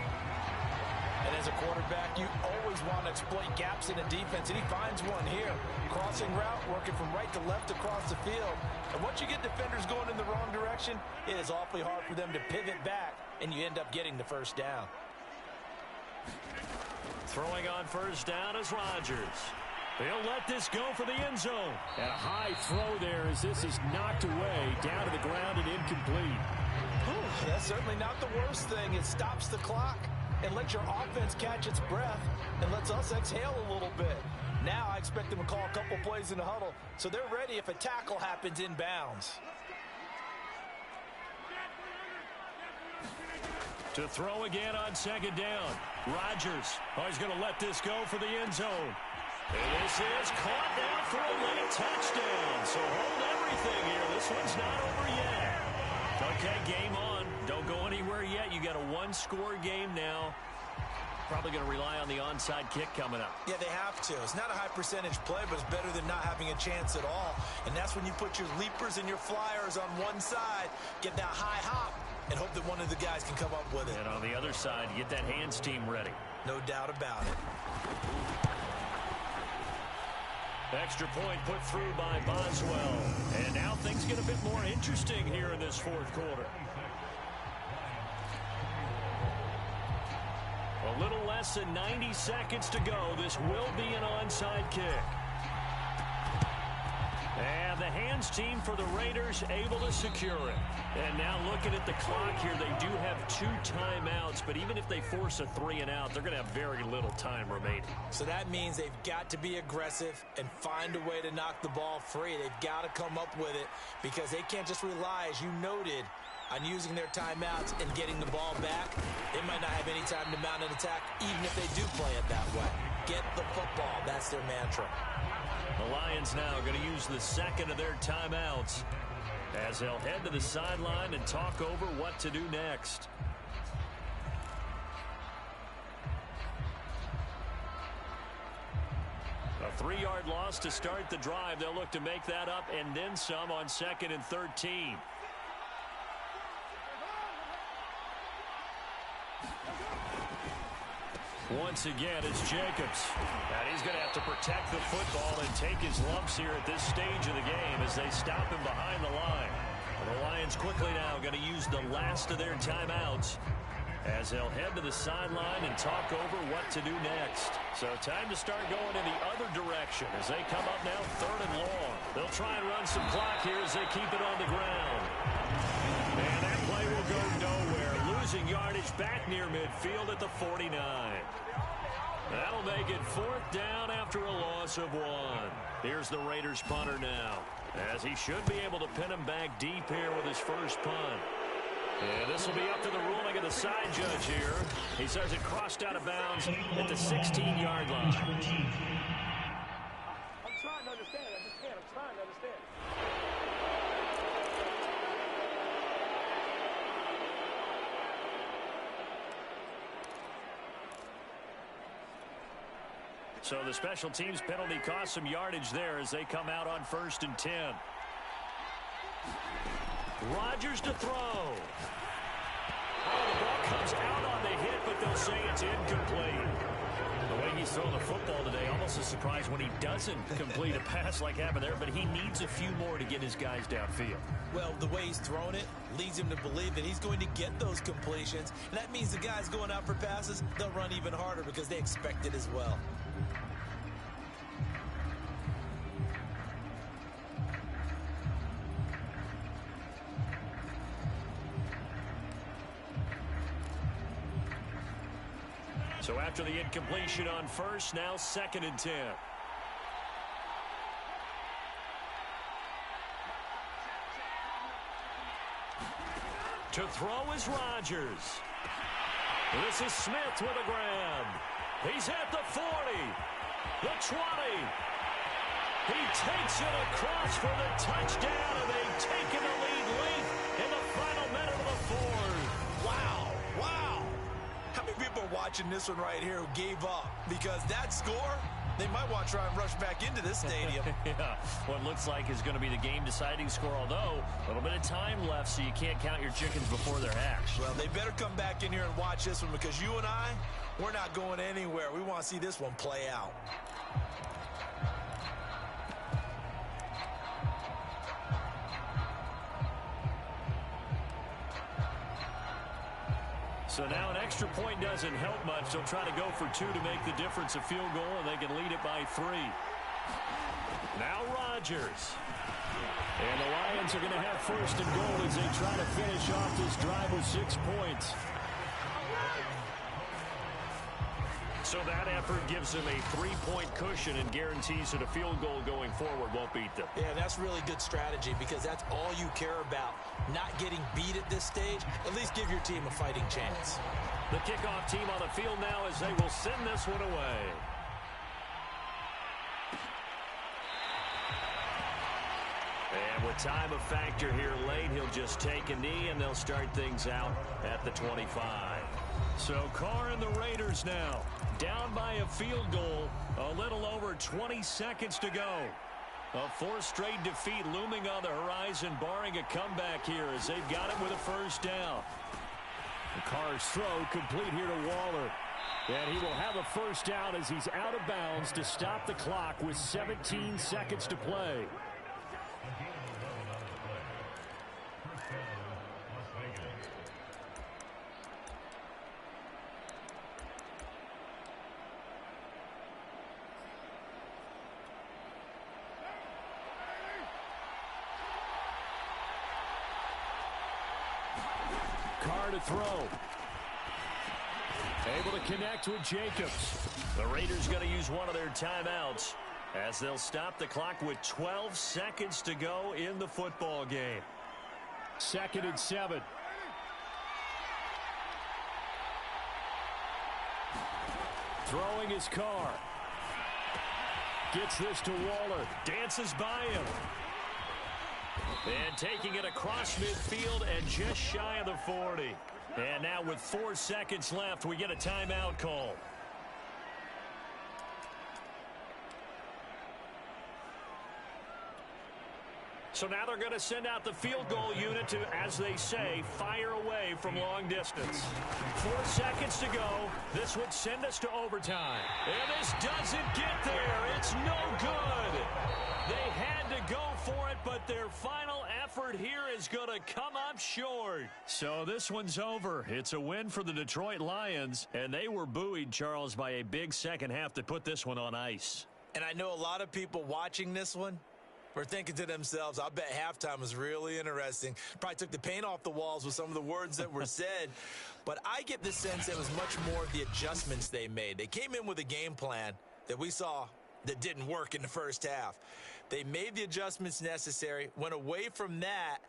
And as a quarterback, you always want to exploit gaps in a defense, and he finds one here. Crossing route, working from right to left across the field. And once you get defenders going in the wrong direction, it is awfully hard for them to pivot back, and you end up getting the first down. Throwing on first down is Rodgers. He'll let this go for the end zone. And a high throw there as this is knocked away, down to the ground and incomplete. That's certainly not the worst thing. It stops the clock and lets your offense catch its breath and lets us exhale a little bit. Now I expect them to call a couple plays in the huddle, so they're ready if a tackle happens in bounds. To throw again on second down. Rodgers. Oh, he's going to let this go for the end zone. And this is caught down for a late touchdown. So hold everything here. This one's not over yet. Okay, game on. Don't go anywhere yet. You got a one-score game now. Probably going to rely on the onside kick coming up. Yeah, they have to. It's not a high percentage play, but it's better than not having a chance at all. And that's when you put your leapers and your flyers on one side, get that high hop, and hope that one of the guys can come up with it. And on the other side, you get that hands team ready. No doubt about it. Extra point put through by Boswell. And now things get a bit more interesting here in this fourth quarter. A little less than 90 seconds to go. This will be an onside kick. And the hands team for the Raiders able to secure it. And now looking at the clock here, they do have 2 timeouts, but even if they force a 3-and-out, they're going to have very little time remaining. So that means they've got to be aggressive and find a way to knock the ball free. They've got to come up with it because they can't just rely, as you noted, on using their timeouts and getting the ball back. They might not have any time to mount an attack, even if they do play it that way. Get the football. That's their mantra. The Lions now going to use the second of their timeouts as they'll head to the sideline and talk over what to do next. A 3-yard loss to start the drive. They'll look to make that up and then some on 2nd and 13. Once again, it's Jacobs. And he's going to have to protect the football and take his lumps here at this stage of the game as they stop him behind the line. The Lions quickly now going to use the last of their timeouts as they'll head to the sideline and talk over what to do next. So time to start going in the other direction as they come up now 3rd and long. They'll try and run some clock here as they keep it on the ground. And that play will go nowhere. Losing yardage back near midfield at the 49. That'll make it 4th down after a loss of 1. Here's the Raiders punter now, as he should be able to pin him back deep here with his first punt. And this will be up to the ruling of the side judge here. He says it crossed out of bounds at the 16-yard line. I'm trying to understand. I just can't. I'm trying to understand. So the special teams penalty cost some yardage there as they come out on 1st and 10. Rodgers to throw. Oh, the ball comes out on the hit, but they'll say it's incomplete. The way he's throwing the football today. Almost a surprise when he doesn't complete a pass like happened there, but he needs a few more to get his guys downfield. Well, the way he's thrown it leads him to believe that he's going to get those completions. And that means the guys going out for passes, they'll run even harder because they expect it as well. So after the incompletion on first, now 2nd and 10. To throw is Rodgers. This is Smith with a grab. He's at the 40, the 20. He takes it across for the touchdown, and they've taken the lead late in the final minute of the 4th. Wow, wow. How many people are watching this one right here who gave up? Because that score, they might want to try and rush back into this stadium. Yeah, what looks like is going to be the game-deciding score, although a little bit of time left, so you can't count your chickens before they're hatched. Well, they better come back in here and watch this one because you and I, we're not going anywhere. We want to see this one play out. So now an extra point doesn't help much. They'll try to go for 2 to make the difference a field goal, and they can lead it by 3. Now Rodgers. And the Lions are going to have 1st and goal as they try to finish off this drive with 6 points. So that effort gives them a 3-point cushion and guarantees that a field goal going forward won't beat them. Yeah, that's really good strategy because that's all you care about. Not getting beat at this stage. At least give your team a fighting chance. The kickoff team on the field now as they will send this one away. And with time a factor here late, he'll just take a knee and they'll start things out at the 25. So Carr and the Raiders now down by a field goal, a little over 20 seconds to go. A 4th straight defeat looming on the horizon, barring a comeback here as they've got it with a 1st down. Carr's throw complete here to Waller. And he will have a 1st down as he's out of bounds to stop the clock with 17 seconds to play. Carr to throw. Able to connect with Jacobs. The Raiders going to use one of their timeouts as they'll stop the clock with 12 seconds to go in the football game. 2nd and 7. Throwing his Carr. Gets this to Waller. Dances by him. And taking it across midfield and just shy of the 40. And now with 4 seconds left, we get a timeout call. So now they're going to send out the field goal unit to, as they say, fire away from long distance. 4 seconds to go. This would send us to overtime. And this doesn't get there. It's no good. They had to go for it, but their final effort here is going to come up short. So this one's over. It's a win for the Detroit Lions, and they were buoyed, Charles, by a big second half that put this one on ice. And I know a lot of people watching this one were thinking to themselves, I bet halftime was really interesting. Probably took the paint off the walls with some of the words that were said. But I get the sense it was much more of the adjustments they made. They came in with a game plan that we saw that didn't work in the first half. They made the adjustments necessary, went away from that,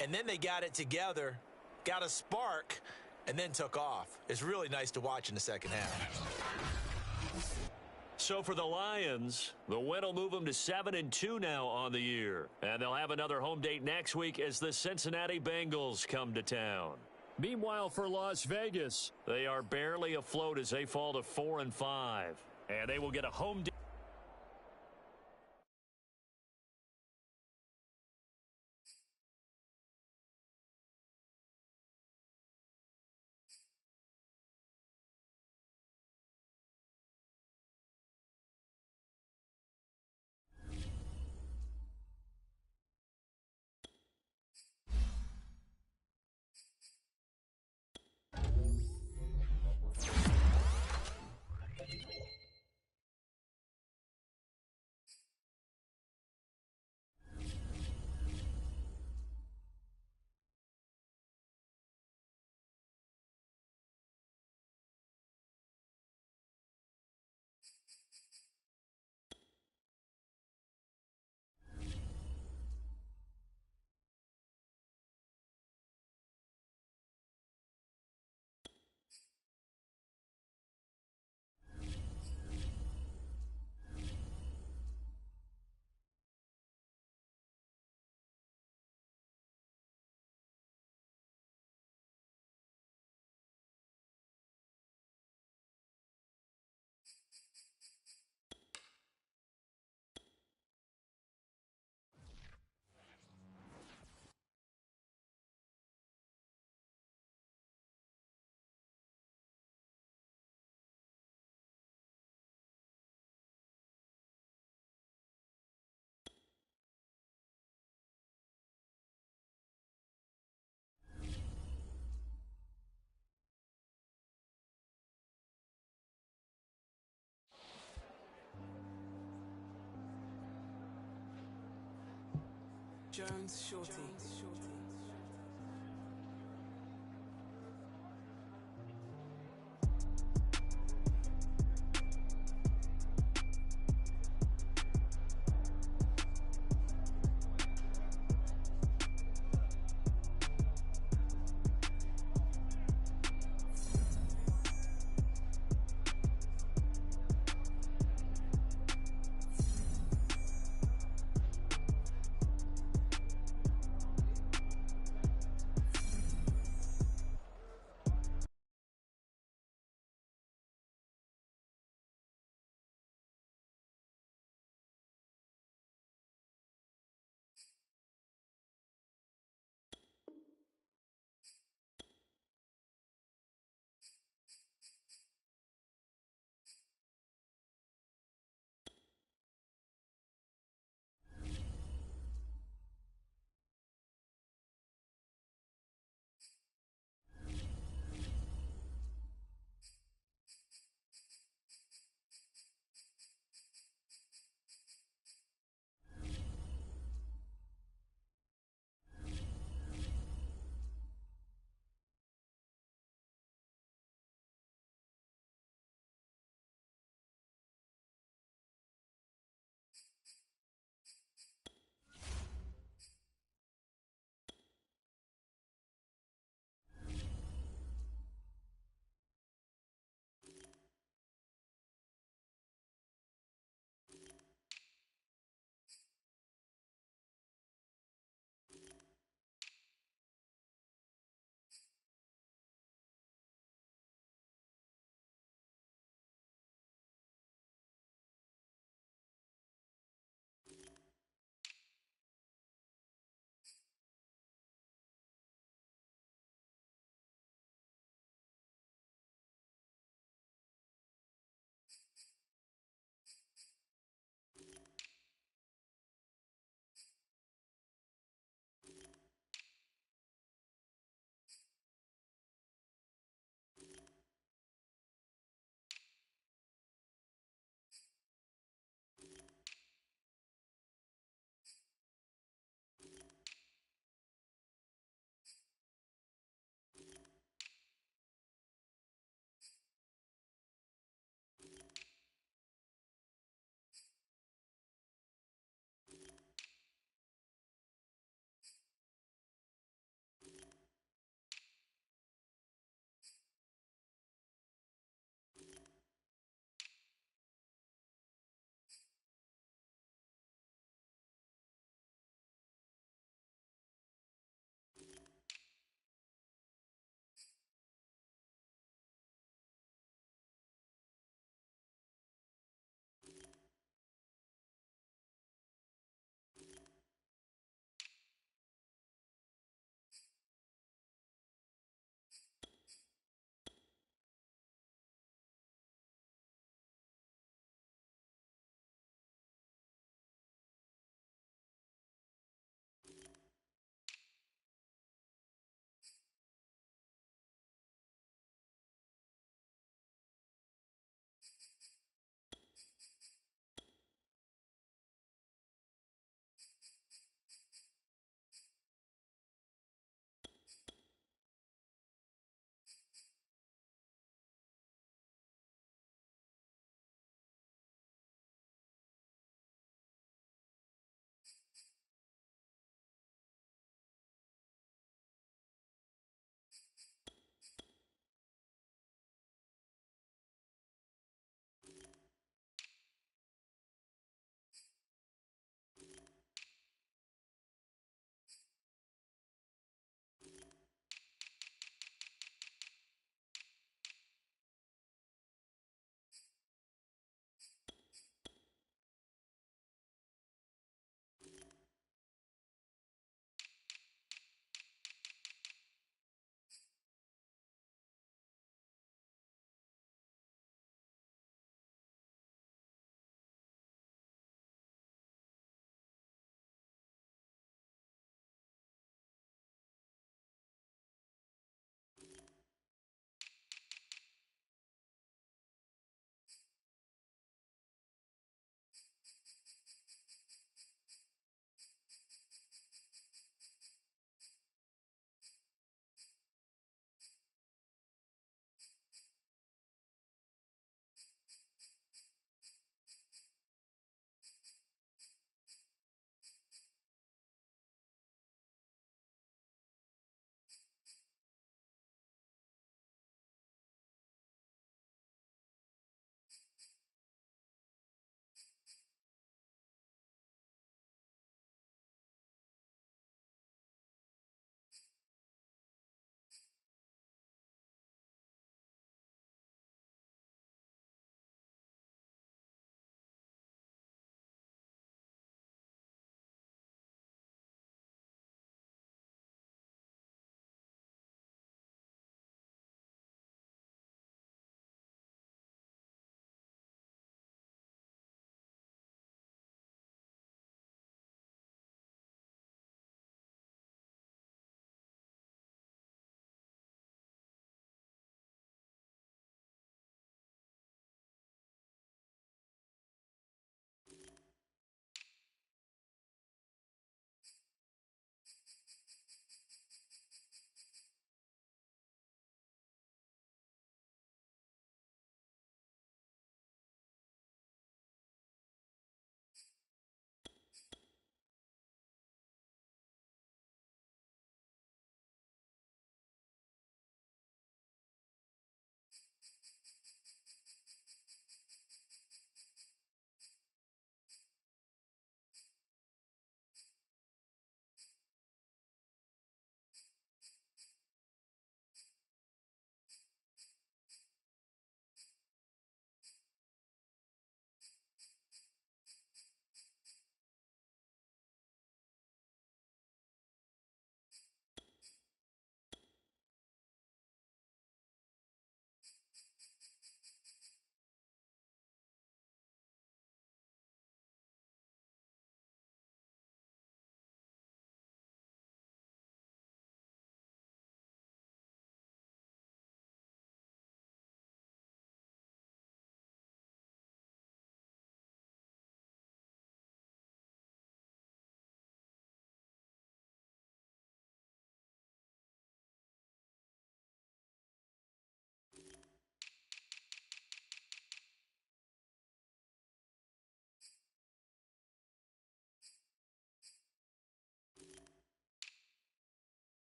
and then they got it together, got a spark, and then took off. It's really nice to watch in the second half. So for the Lions, the win will move them to 7-2 now on the year. And they'll have another home date next week as the Cincinnati Bengals come to town. Meanwhile, for Las Vegas, they are barely afloat as they fall to 4-5. And they will get a home date. Jones Shorty.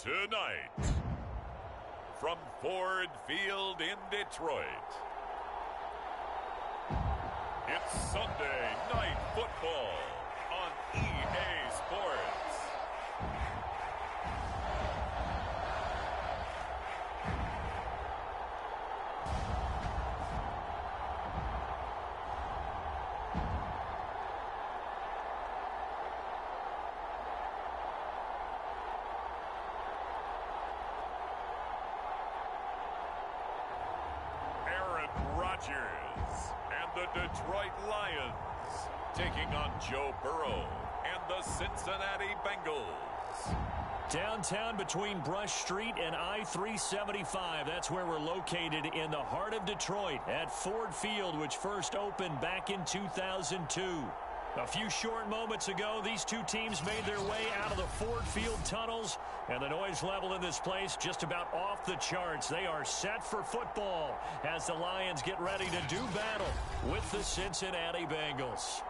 Tonight, from Ford Field in Detroit, it's Sunday Night Football on EA Sports. And the Detroit Lions taking on Joe Burrow and the Cincinnati Bengals. Downtown between Brush Street and I-375. That's where we're located in the heart of Detroit at Ford Field, which first opened back in 2002. A few short moments ago, these two teams made their way out of the Ford Field tunnels, and the noise level in this place just about off the charts. They are set for football as the Lions get ready to do battle with the Cincinnati Bengals.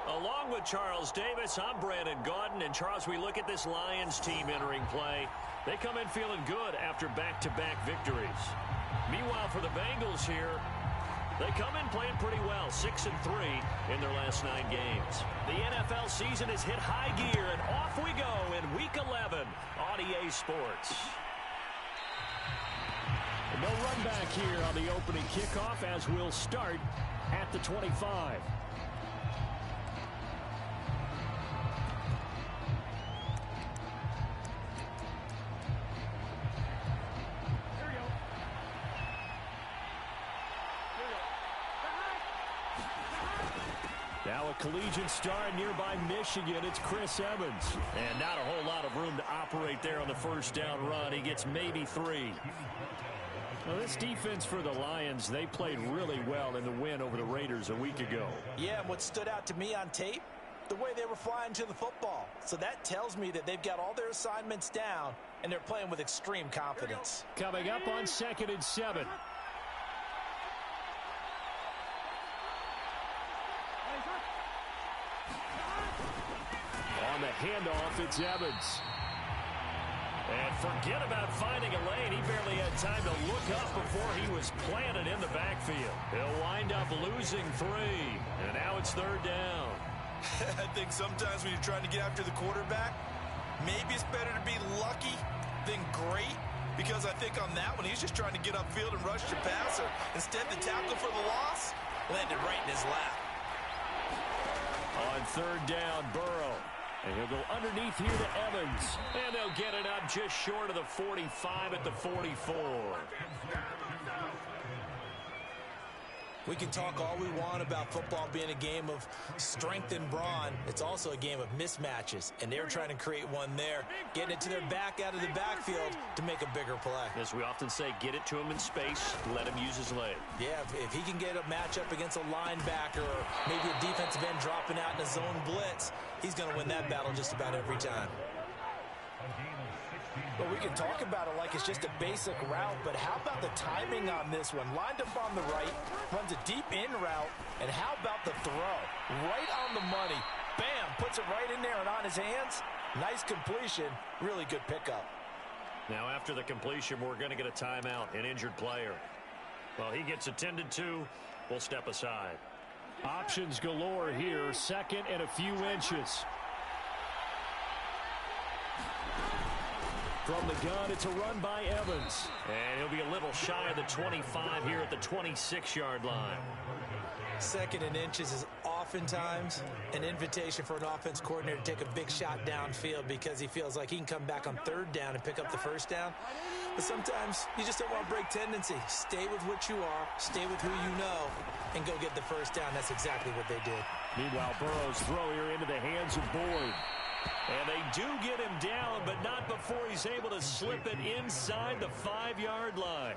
Along with Charles Davis, I'm Brandon Gaudin. And Charles, we look at this Lions team entering play. They come in feeling good after back-to-back victories. Meanwhile, for the Bengals here, they come in playing pretty well, 6-3 in their last 9 games. The NFL season has hit high gear, and off we go in Week 11 on EA Sports. No run back here on the opening kickoff as we'll start at the 25. Now a collegiate star in nearby Michigan, it's Chris Evans. And not a whole lot of room to operate there on the first down run. He gets maybe 3. Well, this defense for the Lions, they played really well in the win over the Raiders a week ago. Yeah, and what stood out to me on tape, the way they were flying to the football. So that tells me that they've got all their assignments down, and they're playing with extreme confidence. Coming up on 2nd and 7. On the handoff, it's Evans. And forget about finding a lane. He barely had time to look up before he was planted in the backfield. He'll wind up losing 3. And now it's 3rd down. I think sometimes when you're trying to get after the quarterback, maybe it's better to be lucky than great. Because I think on that one, he's just trying to get upfield and rush the passer. Instead, the tackle for the loss landed right in his lap. On 3rd down, Burrow. And he'll go underneath here to Evans. And they'll get it up just short of the 45 at the 44. We can talk all we want about football being a game of strength and brawn. It's also a game of mismatches, and they're trying to create one there, getting it to their back out of the backfield to make a bigger play. As we often say, get it to him in space, let him use his leg. Yeah, if he can get a matchup against a linebacker or maybe a defensive end dropping out in a zone blitz, he's going to win that battle just about every time. But we can talk about it like it's just a basic route, but how about the timing on this one? Lined up on the right, runs a deep in route, and how about the throw? Right on the money. Bam, puts it right in there and on his hands. Nice completion, really good pickup. Now after the completion, we're going to get a timeout, an injured player. Well, he gets attended to. We'll step aside. Options galore here, 2nd and a few inches. From the gun, it's a run by Evans. And he'll be a little shy of the 25 here at the 26-yard line. 2nd and inches is oftentimes an invitation for an offense coordinator to take a big shot downfield because he feels like he can come back on 3rd down and pick up the 1st down. But sometimes you just don't want to break tendency. Stay with what you are, stay with who you know, and go get the 1st down. That's exactly what they did. Meanwhile, Burrow's throw here into the hands of Boyd. And they do get him down, but not before he's able to slip it inside the 5-yard line.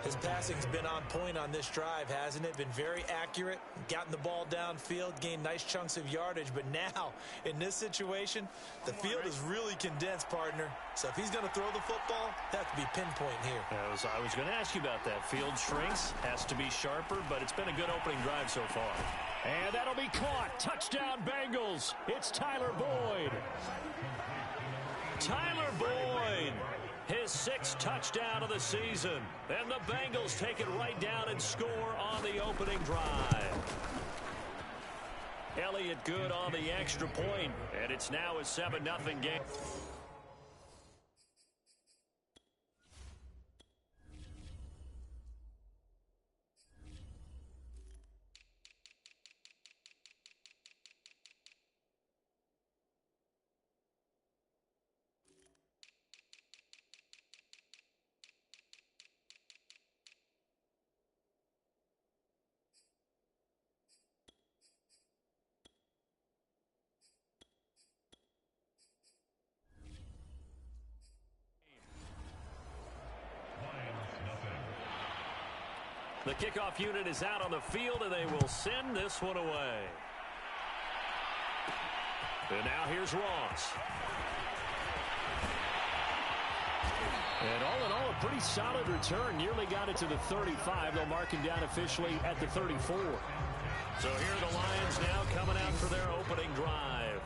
His passing's been on point on this drive, hasn't it? Been very accurate, gotten the ball downfield, gained nice chunks of yardage. But now, in this situation, the field is really condensed, partner. So if he's going to throw the football, that have to be pinpoint here. I was going to ask you about that. Field shrinks, has to be sharper, but it's been a good opening drive so far. And that'll be caught. Touchdown, Bengals. It's Tyler Boyd. Tyler Boyd, his 6th touchdown of the season. And the Bengals take it right down and score on the opening drive. Elliott good on the extra point, and it's now a 7-0 game. The kickoff unit is out on the field, and they will send this one away. And now here's Ross. And all in all, a pretty solid return. Nearly got it to the 35. They'll mark him down officially at the 34. So here are the Lions now coming out for their opening drive.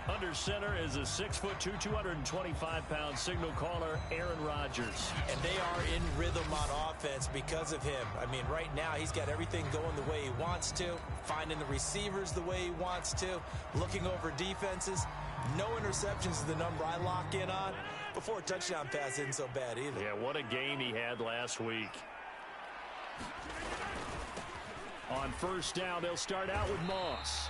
Under center is a 6'2", 225-pound signal caller, Aaron Rodgers. And they are in rhythm on offense because of him. I mean, right now he's got everything going the way he wants to, finding the receivers the way he wants to, looking over defenses. No interceptions is the number I lock in on. Before a touchdown pass isn't so bad either. Yeah, what a game he had last week. On first down, they'll start out with Moss.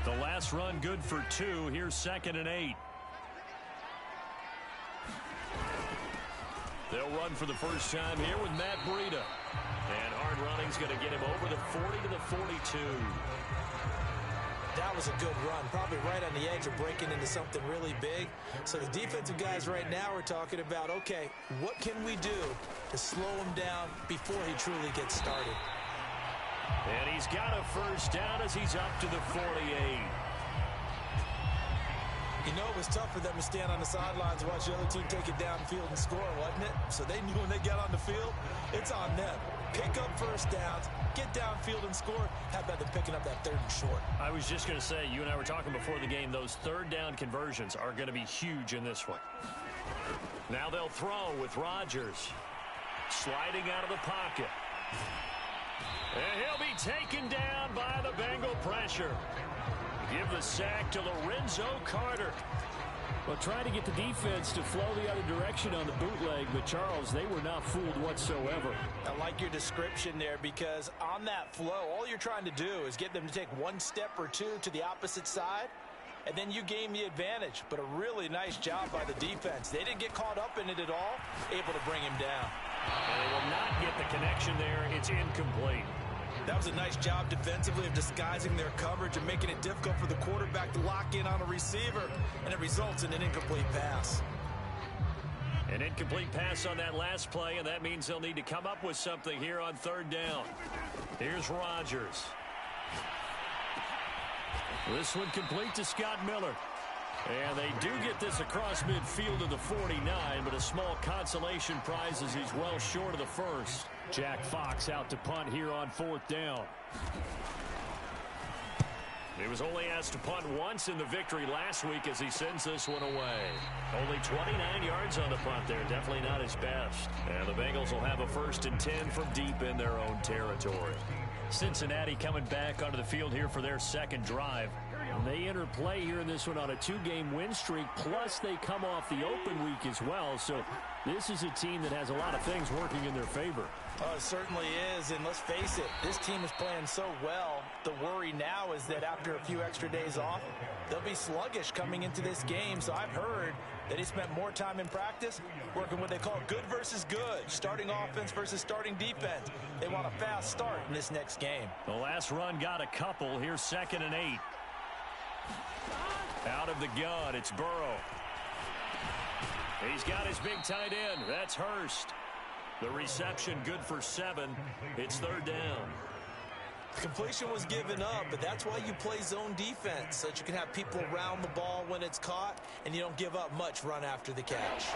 The last run good for 2. Here's 2nd and 8. They'll run for the first time here with Matt Breida. And hard running's going to get him over the 40 to the 42. That was a good run, probably right on the edge of breaking into something really big. So the defensive guys right now are talking about, okay, what can we do to slow him down before he truly gets started? And he's got a first down as he's up to the 48. You know, it was tough for them to stand on the sidelines and watch the other team take it downfield and score, wasn't it? So they knew when they got on the field, it's on them. Pick up first downs, get downfield and score. How about them picking up that 3rd and short? I was just going to say, you and I were talking before the game, those 3rd down conversions are going to be huge in this one. Now they'll throw with Rodgers. Sliding out of the pocket. And he'll be taken down by the Bengal pressure. Give the sack to Lorenzo Carter. Well, trying to get the defense to flow the other direction on the bootleg, but Charles, they were not fooled whatsoever. I like your description there because on that flow, all you're trying to do is get them to take 1 step or 2 to the opposite side, and then you gain the advantage. But a really nice job by the defense. They didn't get caught up in it at all, able to bring him down. And they will not get the connection there. It's incomplete. That was a nice job defensively of disguising their coverage and making it difficult for the quarterback to lock in on a receiver, and it results in an incomplete pass. An incomplete pass on that last play, and that means they'll need to come up with something here on 3rd down. Here's Rodgers. This one complete to Scott Miller. And they do get this across midfield to the 49, but a small consolation prize as he's well short of the 1st. Jack Fox out to punt here on 4th down. He was only asked to punt once in the victory last week as he sends this one away. Only 29 yards on the punt there. Definitely not his best. And the Bengals will have a 1st and 10 from deep in their own territory. Cincinnati coming back onto the field here for their 2nd drive. And they enter play here in this one on a 2-game win streak, plus they come off the open week as well. So this is a team that has a lot of things working in their favor. Oh, it certainly is, and let's face it, this team is playing so well. The worry now is that after a few extra days off, they'll be sluggish coming into this game. So I've heard that he spent more time in practice working what they call good versus good, starting offense versus starting defense. They want a fast start in this next game. The last run got a couple. Here's 2nd and 8. Out of the gun, it's Burrow. He's got his big tight end. That's Hurst. The reception good for 7. It's 3rd down. completion was given up, but that's why you play zone defense, so that you can have people around the ball when it's caught, and you don't give up much run after the catch.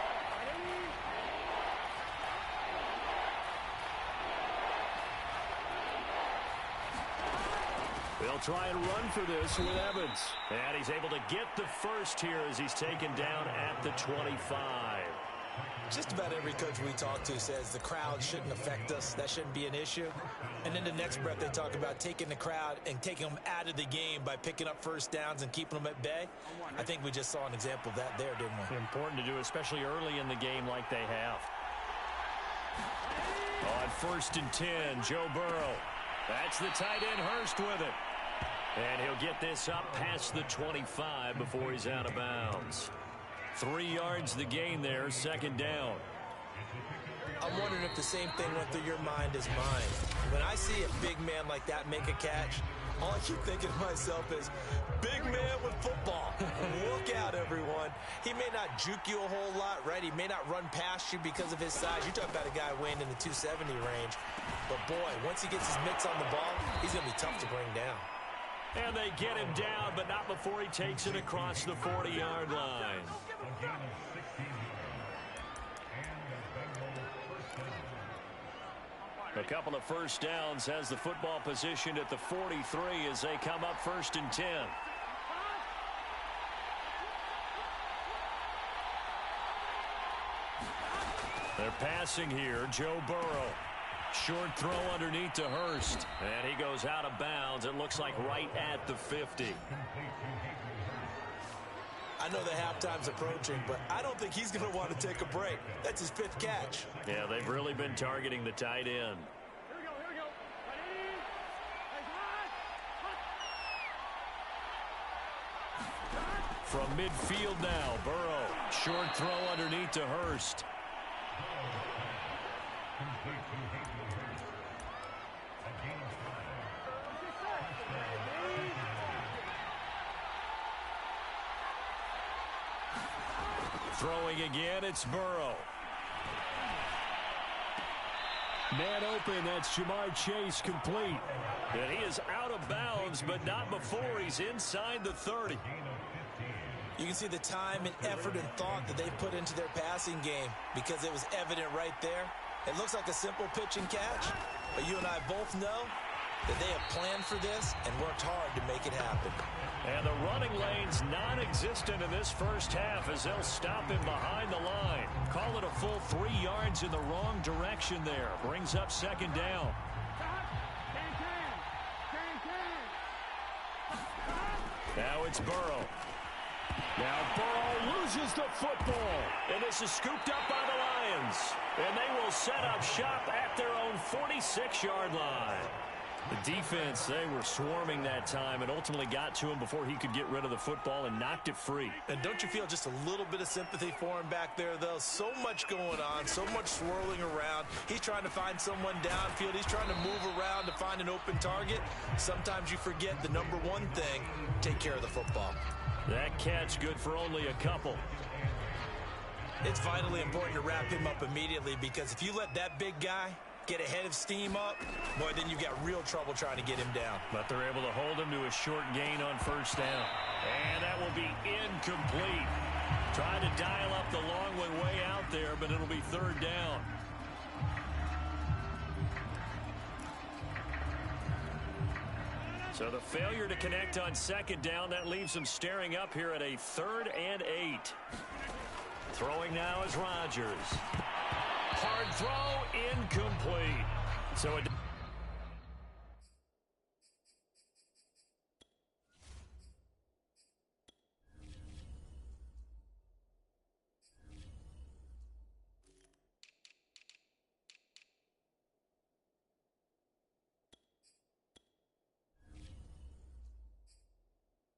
They'll try and run for this with Evans. And he's able to get the first here as he's taken down at the 25. Just about every coach we talk to says the crowd shouldn't affect us. That shouldn't be an issue. And then the next breath they talk about taking the crowd and taking them out of the game by picking up first downs and keeping them at bay. I think we just saw an example of that there, didn't we? Important to do, especially early in the game like they have. On 1st and 10, Joe Burrow. That's the tight end Hurst with it. And he'll get this up past the 25 before he's out of bounds. 3 yards the gain there, 2nd down. I'm wondering if the same thing went through your mind as mine. When I see a big man like that make a catch, all I keep thinking to myself is, big man with football. Look out, everyone. He may not juke you a whole lot, right? He may not run past you because of his size. You're talking about a guy weighing in the 270 range. But, boy, once he gets his mitts on the ball, he's going to be tough to bring down. And they get him down, but not before he takes it across the 40-yard line. A couple of first downs has the football positioned at the 43 as they come up 1st and 10. They're passing here. Joe Burrow. Short throw underneath to Hurst. And he goes out of bounds. It looks like right at the 50. I know the halftime's approaching, but I don't think he's going to want to take a break. That's his 5th catch. Yeah, they've really been targeting the tight end. Here we go. From midfield now, Burrow. Short throw underneath to Hurst. Throwing again, it's Burrow. Man open, that's Jamar Chase complete. And he is out of bounds, but not before he's inside the 30. You can see the time and effort and thought that they put into their passing game because it was evident right there. It looks like a simple pitch and catch, but you and I both know that they have planned for this and worked hard to make it happen. And the running lane's non-existent in this first half as they'll stop him behind the line. Call it a full 3 yards in the wrong direction there. Brings up 2nd down. Now it's Burrow. Now Burrow loses the football. And this is scooped up by the Lions. And they will set up shop at their own 46-yard line. The defense, they were swarming that time and ultimately got to him before he could get rid of the football and knocked it free. And don't you feel just a little bit of sympathy for him back there, though? So much going on, so much swirling around. He's trying to find someone downfield. He's trying to move around to find an open target. Sometimes you forget the number one thing, take care of the football. That catch good for only a couple. It's vitally important to wrap him up immediately because if you let that big guy get ahead of steam up, boy, then you've got real trouble trying to get him down. But they're able to hold him to a short gain on 1st down. And that will be incomplete. Trying to dial up the long one way out there, but it'll be 3rd down. So the failure to connect on 2nd down, that leaves them staring up here at a 3rd and 8. Throwing now is Rodgers. Hard throw, incomplete. So it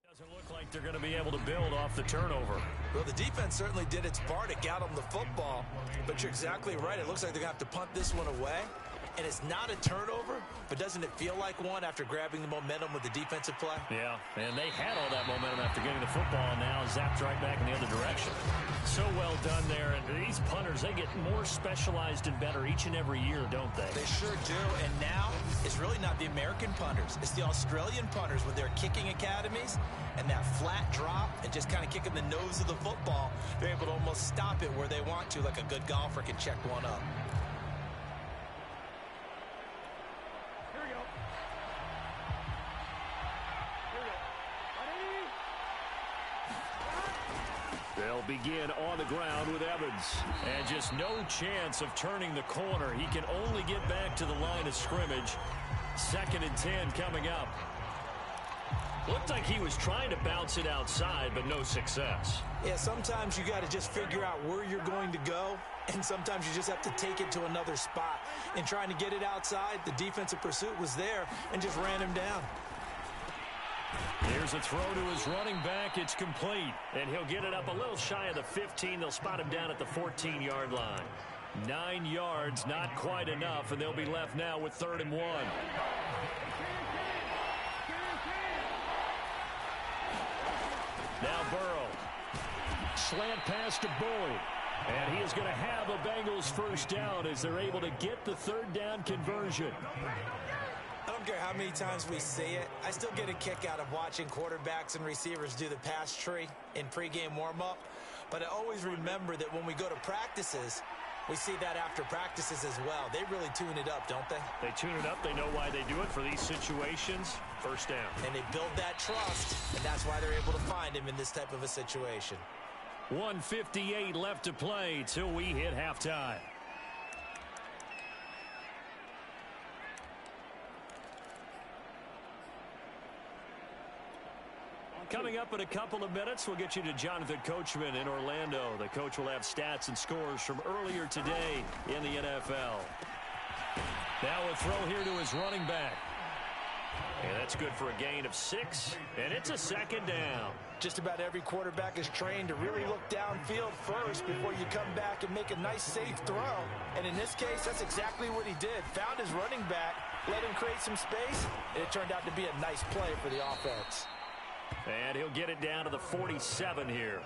doesn't look like they're going to be able to build off the turnover. Well, the defense certainly did its part to get them the football, but you're exactly right. It looks like they're going to have to punt this one away. and it's not a turnover, but doesn't it feel like one after grabbing the momentum with the defensive play? Yeah, and they had all that momentum after getting the football, and now zapped right back in the other direction. So well done there, and these punters, they get more specialized and better each and every year, don't they? They sure do, and now it's really not the American punters. It's the Australian punters with their kicking academies and that flat drop and just kind of kicking the nose of the football. They're able to almost stop it where they want to, like a good golfer can check one up. Here we go. They'll begin on the ground with Evans. And just no chance of turning the corner. He can only get back to the line of scrimmage. 2nd and 10 coming up. Looked like he was trying to bounce it outside, but no success. Yeah, sometimes you got to just figure out where you're going to go, and sometimes you just have to take it to another spot. In trying to get it outside, the defensive pursuit was there and just ran him down. Here's a throw to his running back. It's complete. And he'll get it up a little shy of the 15. They'll spot him down at the 14-yard line. 9 yards, not quite enough, and they'll be left now with 3rd and 1. Now Burrow. Slant pass to Boyd. And he is going to have a Bengals first down as they're able to get the 3rd down conversion. I don't care how many times we see it. I still get a kick out of watching quarterbacks and receivers do the pass tree in pregame warm-up. But I always remember that when we go to practices, we see that after practices as well. They really tune it up, don't they? They tune it up. They know why they do it for these situations. First down. And they build that trust, and that's why they're able to find him in this type of a situation. 1:58 left to play till we hit halftime. Coming up in a couple of minutes, we'll get you to Jonathan Coachman in Orlando. The coach will have stats and scores from earlier today in the NFL. Now a throw here to his running back. And that's good for a gain of 6, and it's a 2nd down. Just about every quarterback is trained to really look downfield first before you come back and make a nice, safe throw. And in this case, that's exactly what he did. Found his running back, let him create some space, and it turned out to be a nice play for the offense. And he'll get it down to the 47 here.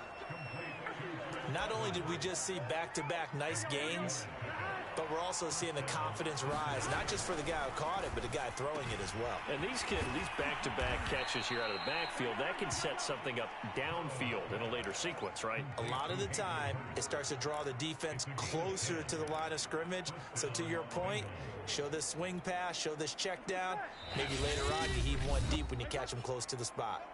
Not only did we just see back-to-back nice gains, but we're also seeing the confidence rise, not just for the guy who caught it, but the guy throwing it as well. And these back-to-back catches here out of the backfield, that can set something up downfield in a later sequence, right? A lot of the time, it starts to draw the defense closer to the line of scrimmage. So to your point, show this swing pass, show this check down. Maybe later on you heave one deep when you catch them close to the spot.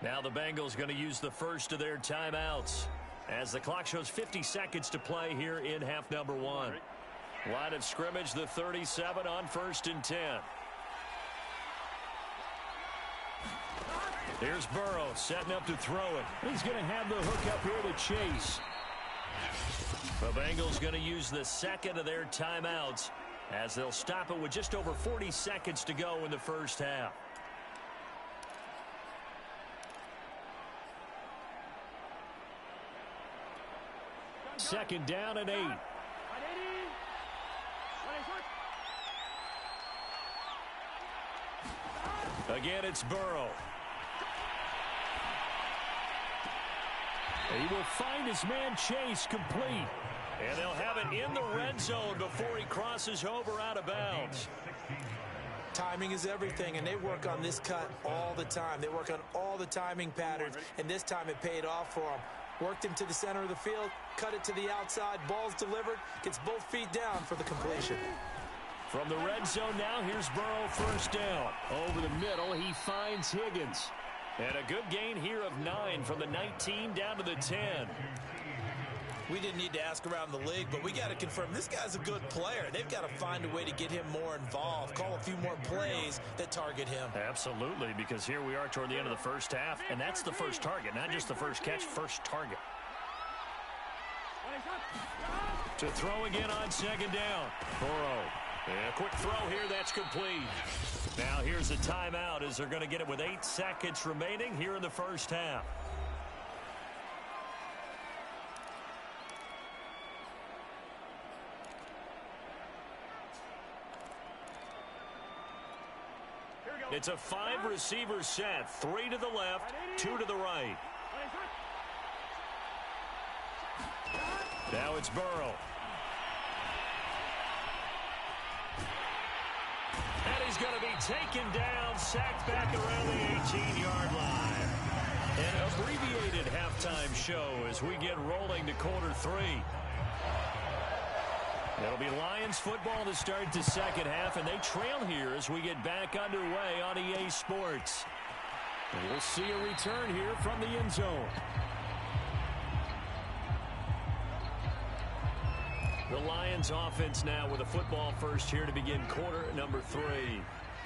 Now the Bengals going to use the first of their timeouts as the clock shows 50 seconds to play here in half number 1. Line of scrimmage, the 37 on 1st and 10. Here's Burrow setting up to throw it. He's going to have the hook up here to Chase. The Bengals going to use the 2nd of their timeouts as they'll stop it with just over 40 seconds to go in the first half. Second down and 8. Again, it's Burrow. He will find his man Chase complete. And they'll have it in the red zone before he crosses over out of bounds. Timing is everything, and they work on this cut all the time. They work on all the timing patterns, and this time it paid off for them. Worked him to the center of the field, cut it to the outside, ball's delivered, gets both feet down for the completion. From the red zone now, here's Burrow first down. Over the middle, he finds Higgins. And a good gain here of 9 from the 19 down to the 10. We didn't need to ask around the league, but we got to confirm this guy's a good player. They've got to find a way to get him more involved, call a few more plays that target him. Absolutely, because here we are toward the end of the first half, and that's the first target, not just the first catch, first target. To throw again on 2nd down. Burrow. And a quick throw here, that's complete. Now here's a timeout as they're going to get it with 8 seconds remaining here in the first half. It's a 5-receiver set. 3 to the left, 2 to the right. Now it's Burrow. And he's going to be taken down, sacked back around the 18-yard line. An abbreviated halftime show as we get rolling to quarter 3. It'll be Lions football to start the second half, and they trail here as we get back underway on EA Sports. And we'll see a return here from the end zone. The Lions offense now with a football first here to begin quarter number 3.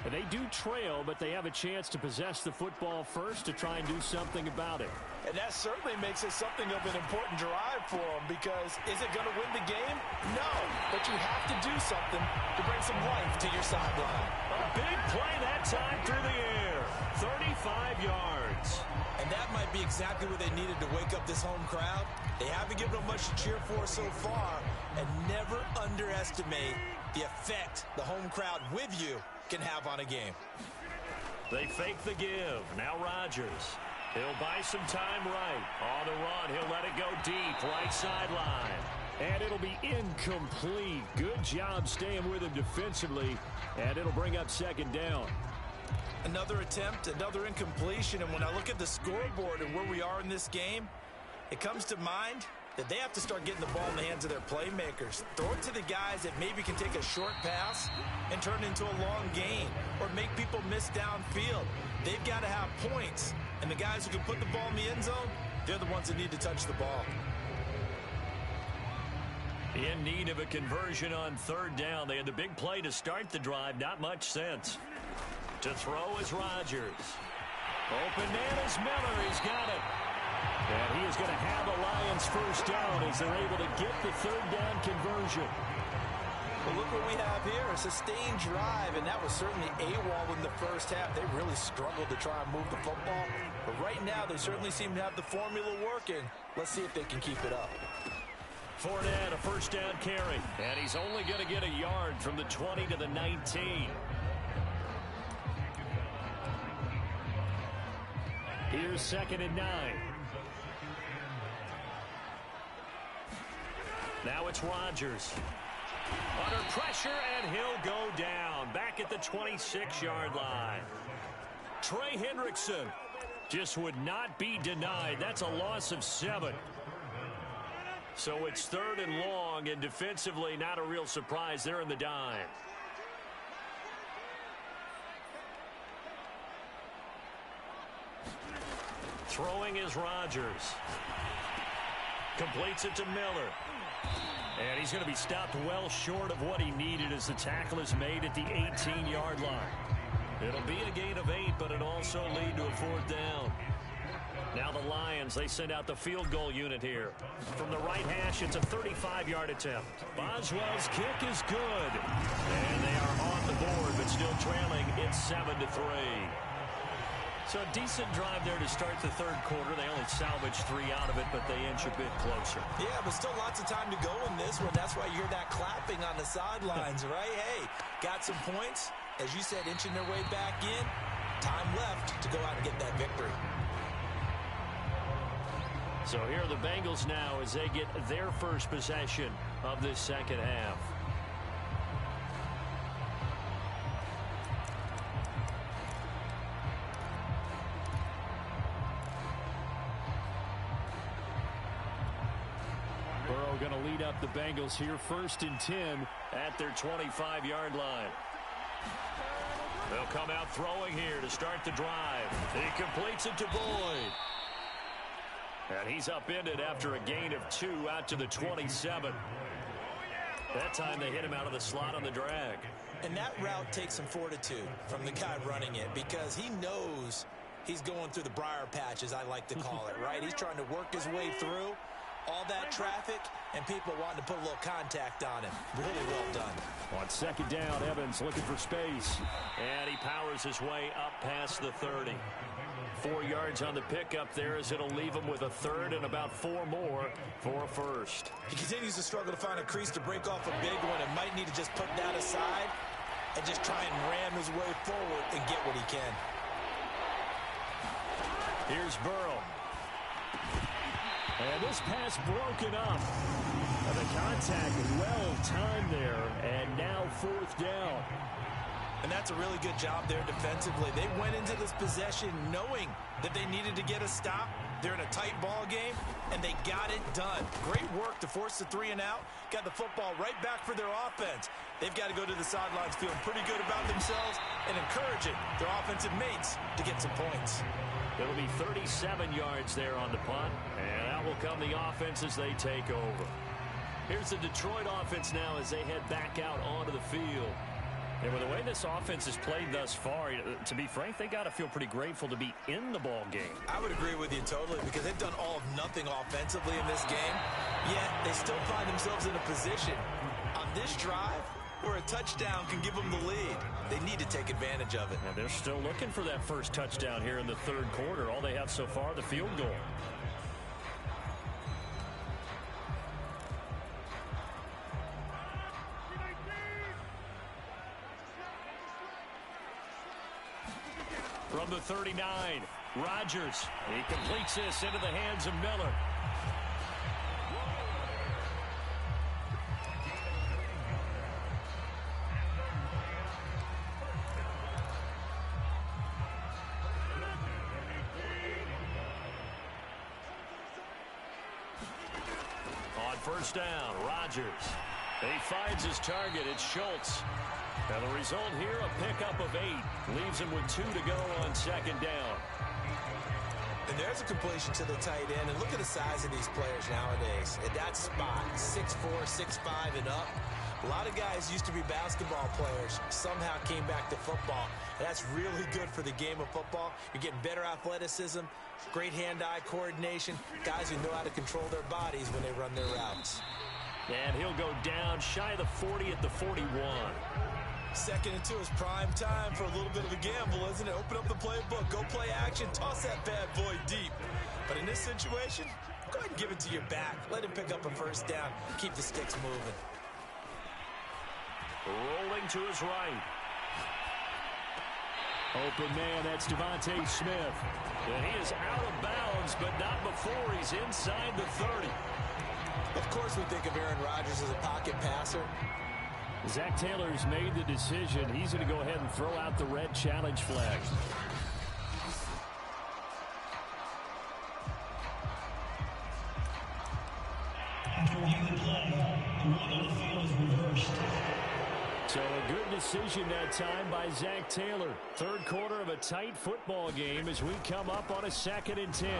And they do trail, but they have a chance to possess the football first to try and do something about it. And that certainly makes it something of an important drive for them, because is it going to win the game? No, but you have to do something to bring some life to your sideline. A big play that time through the air. 35 yards. And that might be exactly what they needed to wake up this home crowd. They haven't given them much to cheer for so far, and never underestimate the effect the home crowd with you can have on a game. They fake the give. Now Rodgers. He'll buy some time right. On the run, he'll let it go deep, right sideline. And it'll be incomplete. Good job staying with him defensively, and it'll bring up second down. Another attempt, another incompletion, and when I look at the scoreboard and where we are in this game, it comes to mind that they have to start getting the ball in the hands of their playmakers. Throw it to the guys that maybe can take a short pass and turn it into a long gain or make people miss downfield. They've got to have points, and the guys who can put the ball in the end zone, they're the ones that need to touch the ball. In need of a conversion on third down. They had the big play to start the drive. Not much sense. To throw is Rodgers. Open man is Miller. He's got it. And he is going to have a Lions first down as they're able to get the third down conversion. Well, look what we have here, a sustained drive, and that was certainly AWOL in the first half. They really struggled to try and move the football, but right now they certainly seem to have the formula working. Let's see if they can keep it up. Fournette, a first down carry, and he's only going to get a yard from the 20 to the 19. Here's 2nd and 9. Now it's Rodgers. Under pressure, and he'll go down. Back at the 26-yard line. Trey Hendrickson just would not be denied. That's a loss of 7. So it's 3rd and long, and defensively not a real surprise. They're in the dime. Throwing is Rodgers. Completes it to Miller. And he's going to be stopped well short of what he needed as the tackle is made at the 18-yard line. It'll be a gain of 8, but it'll also lead to a 4th down. Now the Lions, they send out the field goal unit here. From the right hash, it's a 35-yard attempt. Boswell's kick is good. And they are on the board, but still trailing. It's 7-3. So a decent drive there to start the third quarter. They only salvaged 3 out of it, but they inch a bit closer. Yeah, but still lots of time to go in this one. That's why you hear that clapping on the sidelines, right? Hey, got some points. As you said, inching their way back in. Time left to go out and get that victory. So here are the Bengals now as they get their first possession of this second half. Burrow going to lead up the Bengals here, 1st and 10 at their 25-yard line. They'll come out throwing here to start the drive. He completes it to Boyd. And he's upended after a gain of 2 out to the 27. That time they hit him out of the slot on the drag. And that route takes some fortitude from the guy running it, because he knows he's going through the briar patch, as I like to call it, right? He's trying to work his way through all that traffic and people wanting to put a little contact on him. Really well done. On 2nd down, Evans looking for space. And he powers his way up past the 30. 4 yards on the pickup there, as it'll leave him with a 3rd and about 4 more for a first. He continues to struggle to find a crease to break off a big one and might need to just put that aside and just try and ram his way forward and get what he can. Here's Burrow. And this pass broken up. And the contact well timed there, and now 4th down. And that's a really good job there defensively. They went into this possession knowing that they needed to get a stop. They're in a tight ball game, and they got it done. Great work to force the 3 and out. Got the football right back for their offense. They've got to go to the sidelines feeling pretty good about themselves and encouraging their offensive mates to get some points. It'll be 37 yards there on the punt, and out will come the offense as they take over. Here's the Detroit offense now as they head back out onto the field. And with the way this offense has played thus far, to be frank, they got to feel pretty grateful to be in the ball game. I would agree with you totally because they've done all of nothing offensively in this game, yet they still find themselves in a position on this drive where a touchdown can give them the lead. They need to take advantage of it. And they're still looking for that first touchdown here in the 3rd quarter. All they have so far, the field goal. From the 39, Rodgers. He completes this into the hands of Miller. On 1st down, Rodgers. He finds his target. It's Schultz. And the result here, a pickup of 8. Leaves him with 2 to go on 2nd down. And there's a completion to the tight end. And look at the size of these players nowadays. At that spot, 6'4", 6'5", and up. A lot of guys used to be basketball players. Somehow came back to football. And that's really good for the game of football. You're getting better athleticism, great hand-eye coordination, guys who know how to control their bodies when they run their routes. And he'll go down shy of the 40 at the 41. 2nd and 2 is prime time for a little bit of a gamble, isn't it? Open up the playbook, go play action, toss that bad boy deep. But in this situation, go ahead and give it to your back. Let him pick up a 1st down. Keep the sticks moving. Rolling to his right. Open man, that's Devontae Smith. And he is out of bounds, but not before he's inside the 30. Of course we think of Aaron Rodgers as a pocket passer. Zach Taylor's made the decision. He's going to go ahead and throw out the red challenge flag. After reviewing the play, the ruling on the field is reversed. So a good decision that time by Zach Taylor. 3rd quarter of a tight football game as we come up on a 2nd and 10.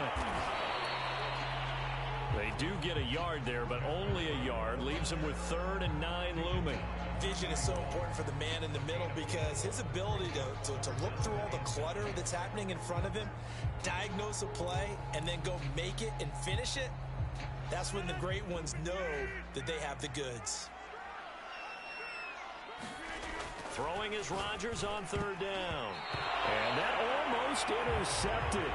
They do get a yard there, but only a yard. Leaves them with 3rd and 9 looming. Vision is so important for the man in the middle because his ability to look through all the clutter that's happening in front of him, diagnose a play, and then go make it and finish it, that's when the great ones know that they have the goods. Throwing is Rodgers on 3rd down. And that almost intercepted.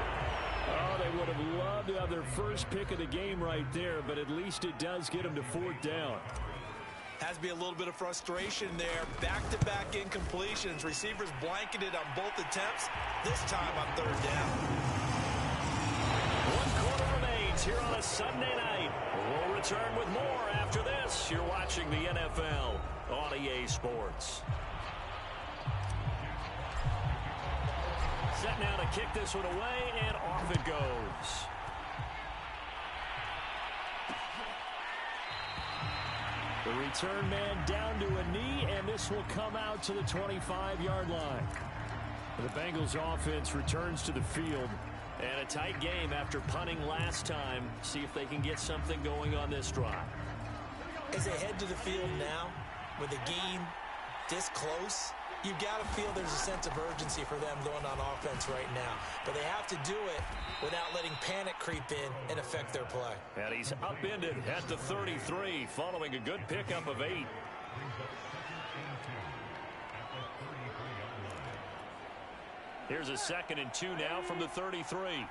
Oh, they would have loved to have their first pick of the game right there, but at least it does get them to 4th down. Has to be a little bit of frustration there. Back-to-back incompletions. Receivers blanketed on both attempts, this time on 3rd down. 1 quarter remains here on a Sunday night. We'll return with more after this. You're watching the NFL on EA Sports. Set now to kick this one away, and off it goes. The return man down to a knee, and this will come out to the 25-yard line. The Bengals offense returns to the field. And a tight game after punting last time. See if they can get something going on this drive. As they head to the field now, with a game this close, you've got to feel there's a sense of urgency for them going on offense right now. But they have to do it without letting panic creep in and affect their play. And he's upended at the 33, following a good pickup of 8. Here's a 2nd and 2 now from the 33.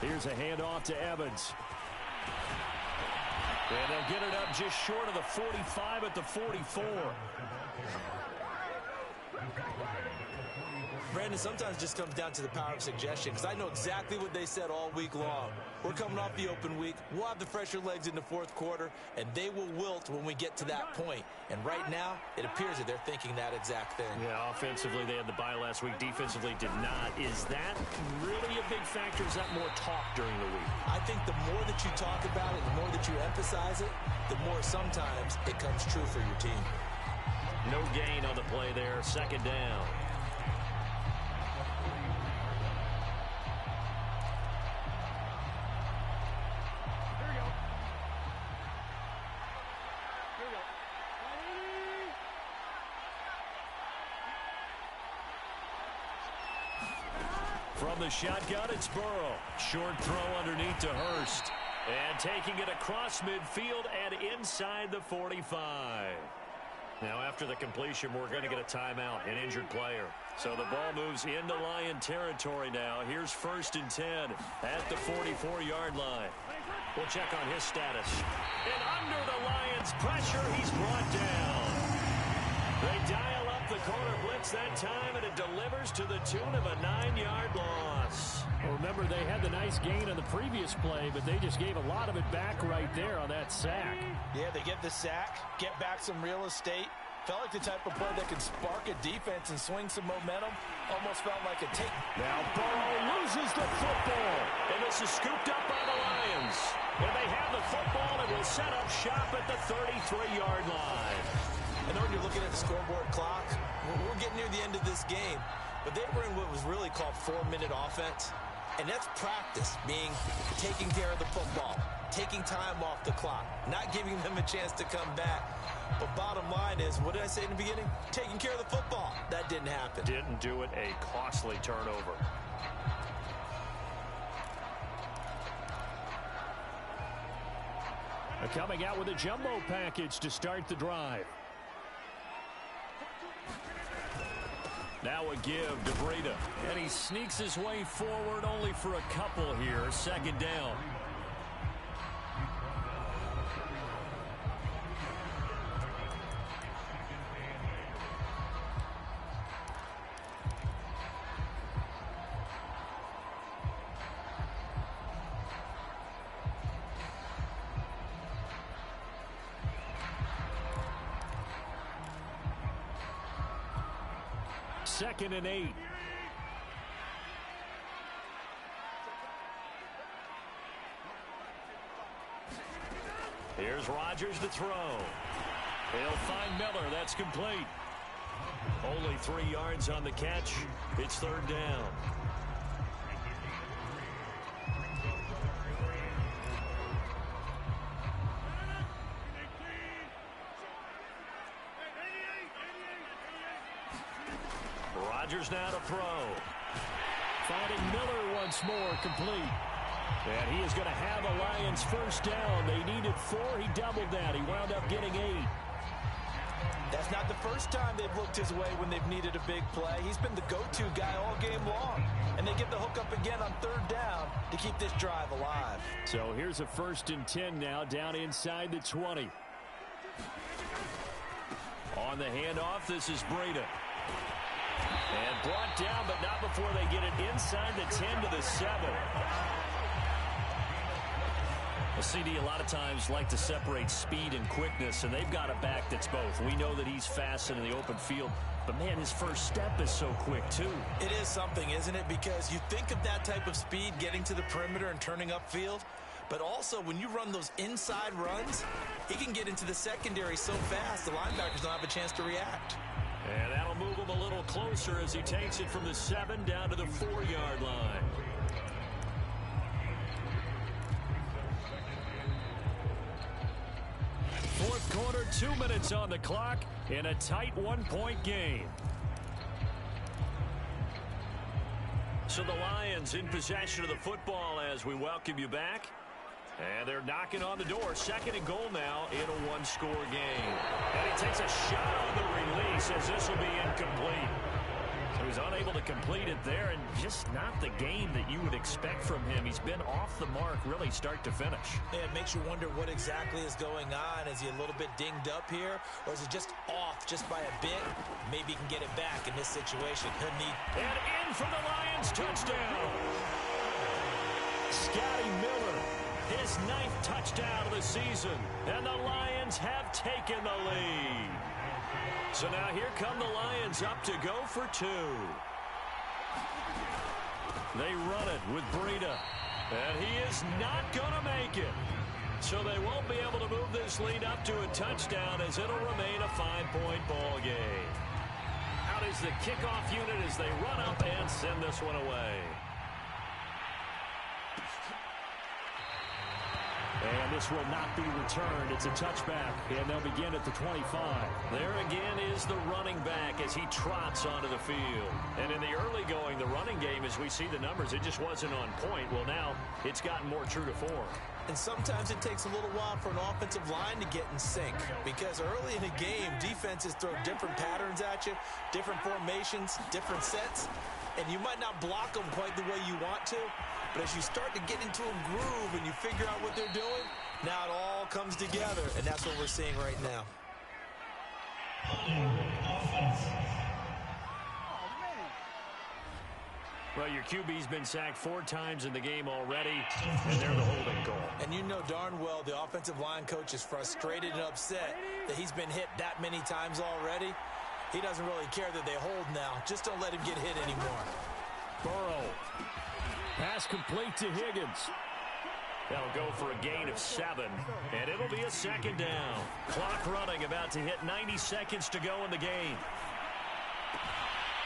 Here's a handoff to Evans. And they'll get it up just short of the 45 at the 44. Brandon, sometimes it just comes down to the power of suggestion, because I know exactly what they said all week long. We're coming off the open week. We'll have the fresher legs in the fourth quarter, and they will wilt when we get to that point. And right now, it appears that they're thinking that exact thing. Yeah, offensively, they had the bye last week. Defensively, did not. Is that really a big factor? Is that more talk during the week? I think the more that you talk about it, the more that you emphasize it, the more sometimes it comes true for your team. No gain on the play there. Second down. From the shotgun, it's Burrow. Short throw underneath to Hurst. And taking it across midfield and inside the 45. Now, after the completion, we're going to get a timeout, an injured player. So the ball moves into Lion territory now. Here's 1st and 10 at the 44-yard line. We'll check on his status. And under the Lions' pressure, he's brought down. They dial up the corner blitz that time, and it delivers to the tune of a 9-yard loss. Well, remember, they had the nice gain on the previous play, but they just gave a lot of it back right there on that sack. Yeah, they get the sack, get back some real estate. Felt like the type of play that could spark a defense and swing some momentum. Almost felt like a take. Now Burrow loses the football. And this is scooped up by the Lions. And they have the football and will set up shop at the 33-yard line. I know when you're looking at the scoreboard clock, we're getting near the end of this game, but they were in what was really called 4-minute offense. And that's practice, meaning taking care of the football, taking time off the clock, not giving them a chance to come back. But bottom line is, what did I say in the beginning? Taking care of the football. That didn't happen. Didn't do it. A costly turnover. They're coming out with a jumbo package to start the drive. Now a give to Breida. And he sneaks his way forward only for a couple here. 2nd down. Second and 8. Here's Rodgers to throw. He'll find Miller. That's complete. Only 3 yards on the catch. It's 3rd down. Rodgers now to throw. Finding Miller once more, complete. And he is going to have the Lions 1st down. They needed 4. He doubled that. He wound up getting 8. That's not the first time they've looked his way when they've needed a big play. He's been the go-to guy all game long. And they get the hook up again on 3rd down to keep this drive alive. So here's a 1st and 10 now, down inside the 20. On the handoff, this is Breida. And brought down, but not before they get it inside the 10 to the 7. Well, CD, a lot of times like to separate speed and quickness, and they've got a back that's both. We know that he's fast in the open field, but, man, his first step is so quick, too. It is something, isn't it? Because you think of that type of speed getting to the perimeter and turning upfield, but also when you run those inside runs, he can get into the secondary so fast the linebackers don't have a chance to react. And that'll move him a little closer as he takes it from the 7 down to the 4-yard line. Fourth quarter, 2 minutes on the clock in a tight 1-point game. So the Lions in possession of the football as we welcome you back. And they're knocking on the door. 2nd and goal now in a 1-score game. And he takes a shot on the release as this will be incomplete. So He was unable to complete it there, and just not the game that you would expect from him. He's been off the mark really start to finish. Yeah, it makes you wonder what exactly is going on. Is he a little bit dinged up here, or is he just off just by a bit? Maybe he can get it back in this situation. He'll need... And in for the Lions, touchdown! Scotty Miller, his 9th touchdown of the season, and the Lions have taken the lead. So now here come the Lions up to go for 2. They run it with Breida, and he is not going to make it. So they won't be able to move this lead up to a touchdown, as it'll remain a 5-point ball game. Out is the kickoff unit as they run up and send this one away. And this will not be returned. It's a touchback, and they'll begin at the 25. There again is the running back as he trots onto the field. And in the early going, the running game, as we see the numbers, it just wasn't on point. Well, now it's gotten more true to form. And sometimes it takes a little while for an offensive line to get in sync, because early in a game, defenses throw different patterns at you, different formations, different sets, and you might not block them quite the way you want to. But as you start to get into a groove and you figure out what they're doing, now it all comes together, and that's what we're seeing right now. Well, your QB's been sacked 4 times in the game already, and they're the holding call. And you know darn well the offensive line coach is frustrated and upset that he's been hit that many times already. He doesn't really care that they hold now. Just don't let him get hit anymore. Burrow. Pass complete to Higgins. That'll go for a gain of 7, and it'll be a 2nd down. Clock running, about to hit 90 seconds to go in the game.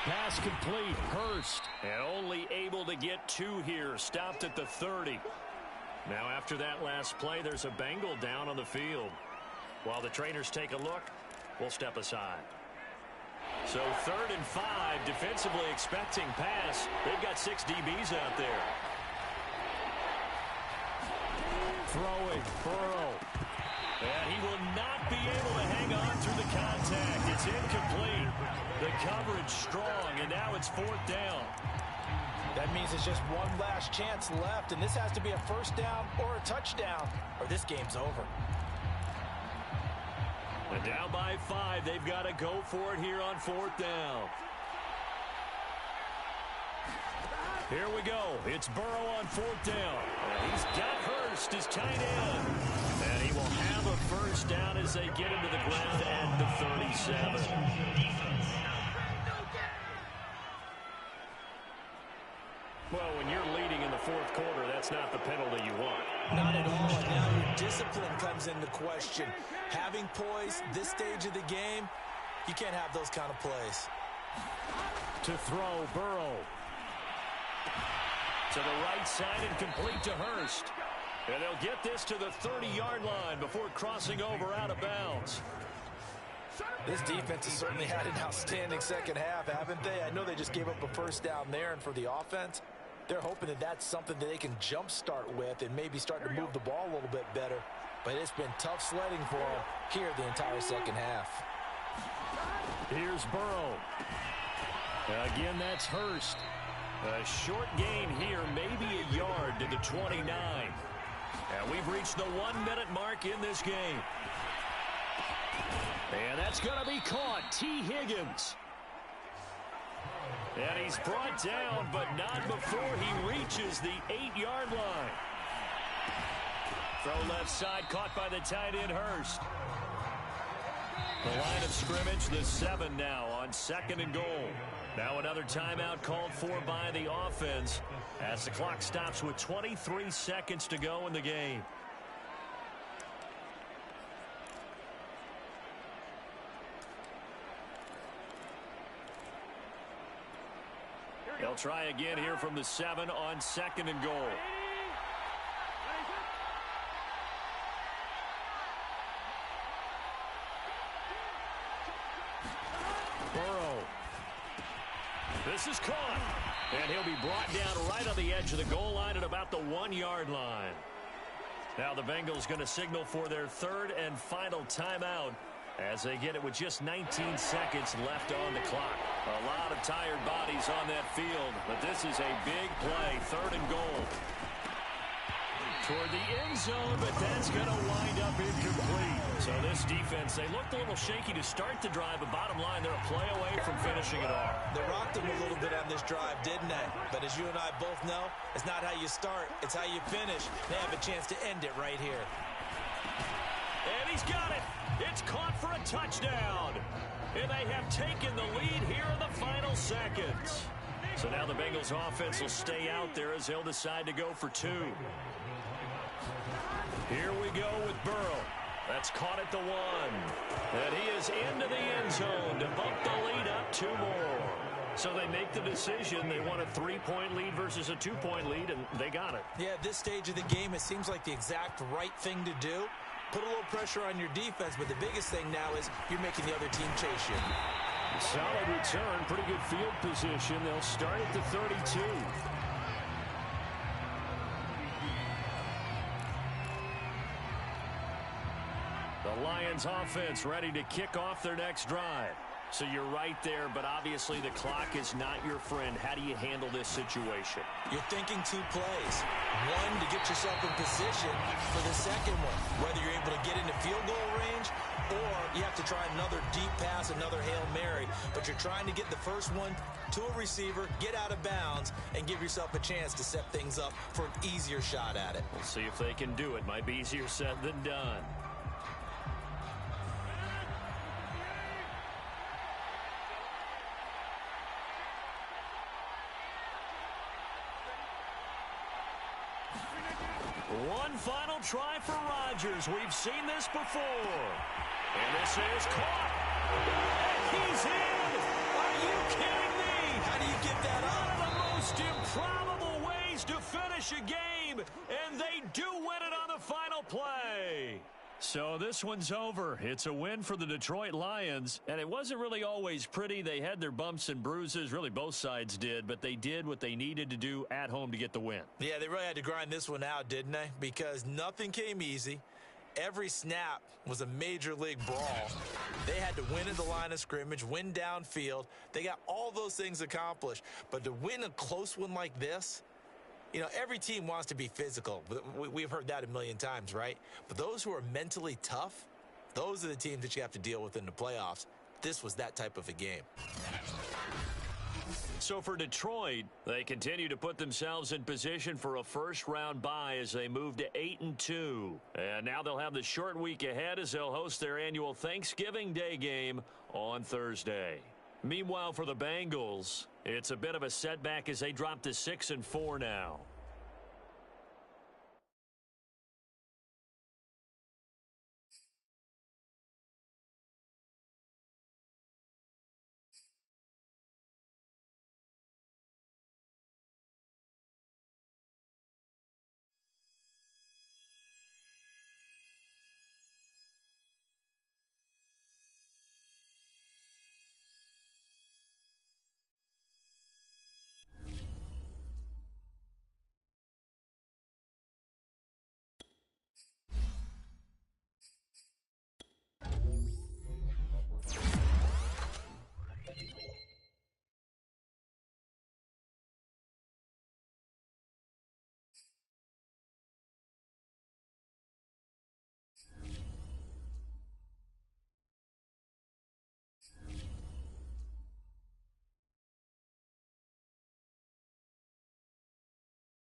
Pass complete, Hurst. And only able to get 2 here, stopped at the 30. Now after that last play, there's a Bengal down on the field. While the trainers take a look, we'll step aside. So 3rd and 5, defensively expecting pass. They've got 6 DBs out there. Throwing, Burrow. And he will not be able to hang on through the contact. It's incomplete. The coverage strong, and now it's 4th down. That means it's just one last chance left, and this has to be a 1st down or a touchdown, or this game's over. And down by 5, they've got to go for it here on 4th down. Here we go. It's Burrow on 4th down. And he's got Hurst, his tight end. And he will have a 1st down as they get into the ground at the 37. Well, when you're leading in the 4th quarter, that's not the penalty you want. Not at all. And now your discipline comes into question. Having poise this stage of the game, you can't have those kind of plays. To throw, Burrow. To the right side and complete to Hurst. And they'll get this to the 30-yard line before crossing over out of bounds. This defense has certainly had an outstanding second half, haven't they? I know they just gave up a 1st down there, and for the offense, they're hoping that that's something that they can jumpstart with and maybe start to move the ball a little bit better. But it's been tough sledding for them here the entire second half. Here's Burrow. Again, that's Hurst. A short gain here, maybe a yard to the 29. And we've reached the 1-minute mark in this game. And that's going to be caught. T. Higgins. And he's brought down, but not before he reaches the 8-yard line. Throw left side, caught by the tight end, Hurst. The line of scrimmage, the 7 now on 2nd and goal. Now another timeout called for by the offense as the clock stops with 23 seconds to go in the game. They'll try again here from the 7 on 2nd and goal. Burrow. This is caught. And he'll be brought down right on the edge of the goal line at about the 1-yard line. Now the Bengals going to signal for their 3rd and final timeout as they get it with just 19 seconds left on the clock. A lot of tired bodies on that field, but this is a big play, 3rd and goal. Toward the end zone, but that's going to wind up incomplete. So this defense, they looked a little shaky to start the drive, but bottom line, they're a play away from finishing it off. They rocked them a little bit on this drive, didn't they? But as you and I both know, it's not how you start, it's how you finish. They have a chance to end it right here. And he's got it. It's caught for a touchdown. And they have taken the lead here in the final seconds. So now the Bengals offense will stay out there as they'll decide to go for 2. Here we go with Burrow. That's caught at the 1. And he is into the end zone to bump the lead up 2 more. So they make the decision. They want a 3-point lead versus a 2-point lead, and they got it. Yeah, at this stage of the game, it seems like the exact right thing to do. Put a little pressure on your defense, but the biggest thing now is you're making the other team chase you. Solid return, pretty good field position. They'll start at the 32. The Lions offense ready to kick off their next drive. So you're right there, but obviously the clock is not your friend. How do you handle this situation? You're thinking 2 plays. One, to get yourself in position for the second one. Whether you're able to get into field goal range or you have to try another deep pass, another Hail Mary. But you're trying to get the first one to a receiver, get out of bounds, and give yourself a chance to set things up for an easier shot at it. We'll see if they can do it. Might be easier said than done. One final try for Rodgers. We've seen this before. And this is caught. And he's in. Are you kidding me? How do you give that up? One of the most improbable ways to finish a game. And they do win it on the final play. So this one's over. It's a win for the Detroit Lions, and it wasn't really always pretty. They had their bumps and bruises. Really, both sides did, but they did what they needed to do at home to get the win. Yeah, they really had to grind this one out, didn't they? Because nothing came easy. Every snap was a major league brawl. They had to win at the line of scrimmage, win downfield. They got all those things accomplished. But to win a close one like this, you know, every team wants to be physical. We've heard that a million times, right? But those who are mentally tough, those are the teams that you have to deal with in the playoffs. This was that type of a game. So for Detroit, they continue to put themselves in position for a first-round bye as they move to 8-2. And now they'll have the short week ahead as they'll host their annual Thanksgiving Day game on Thursday. Meanwhile, for the Bengals, it's a bit of a setback as they drop to 6-4 now.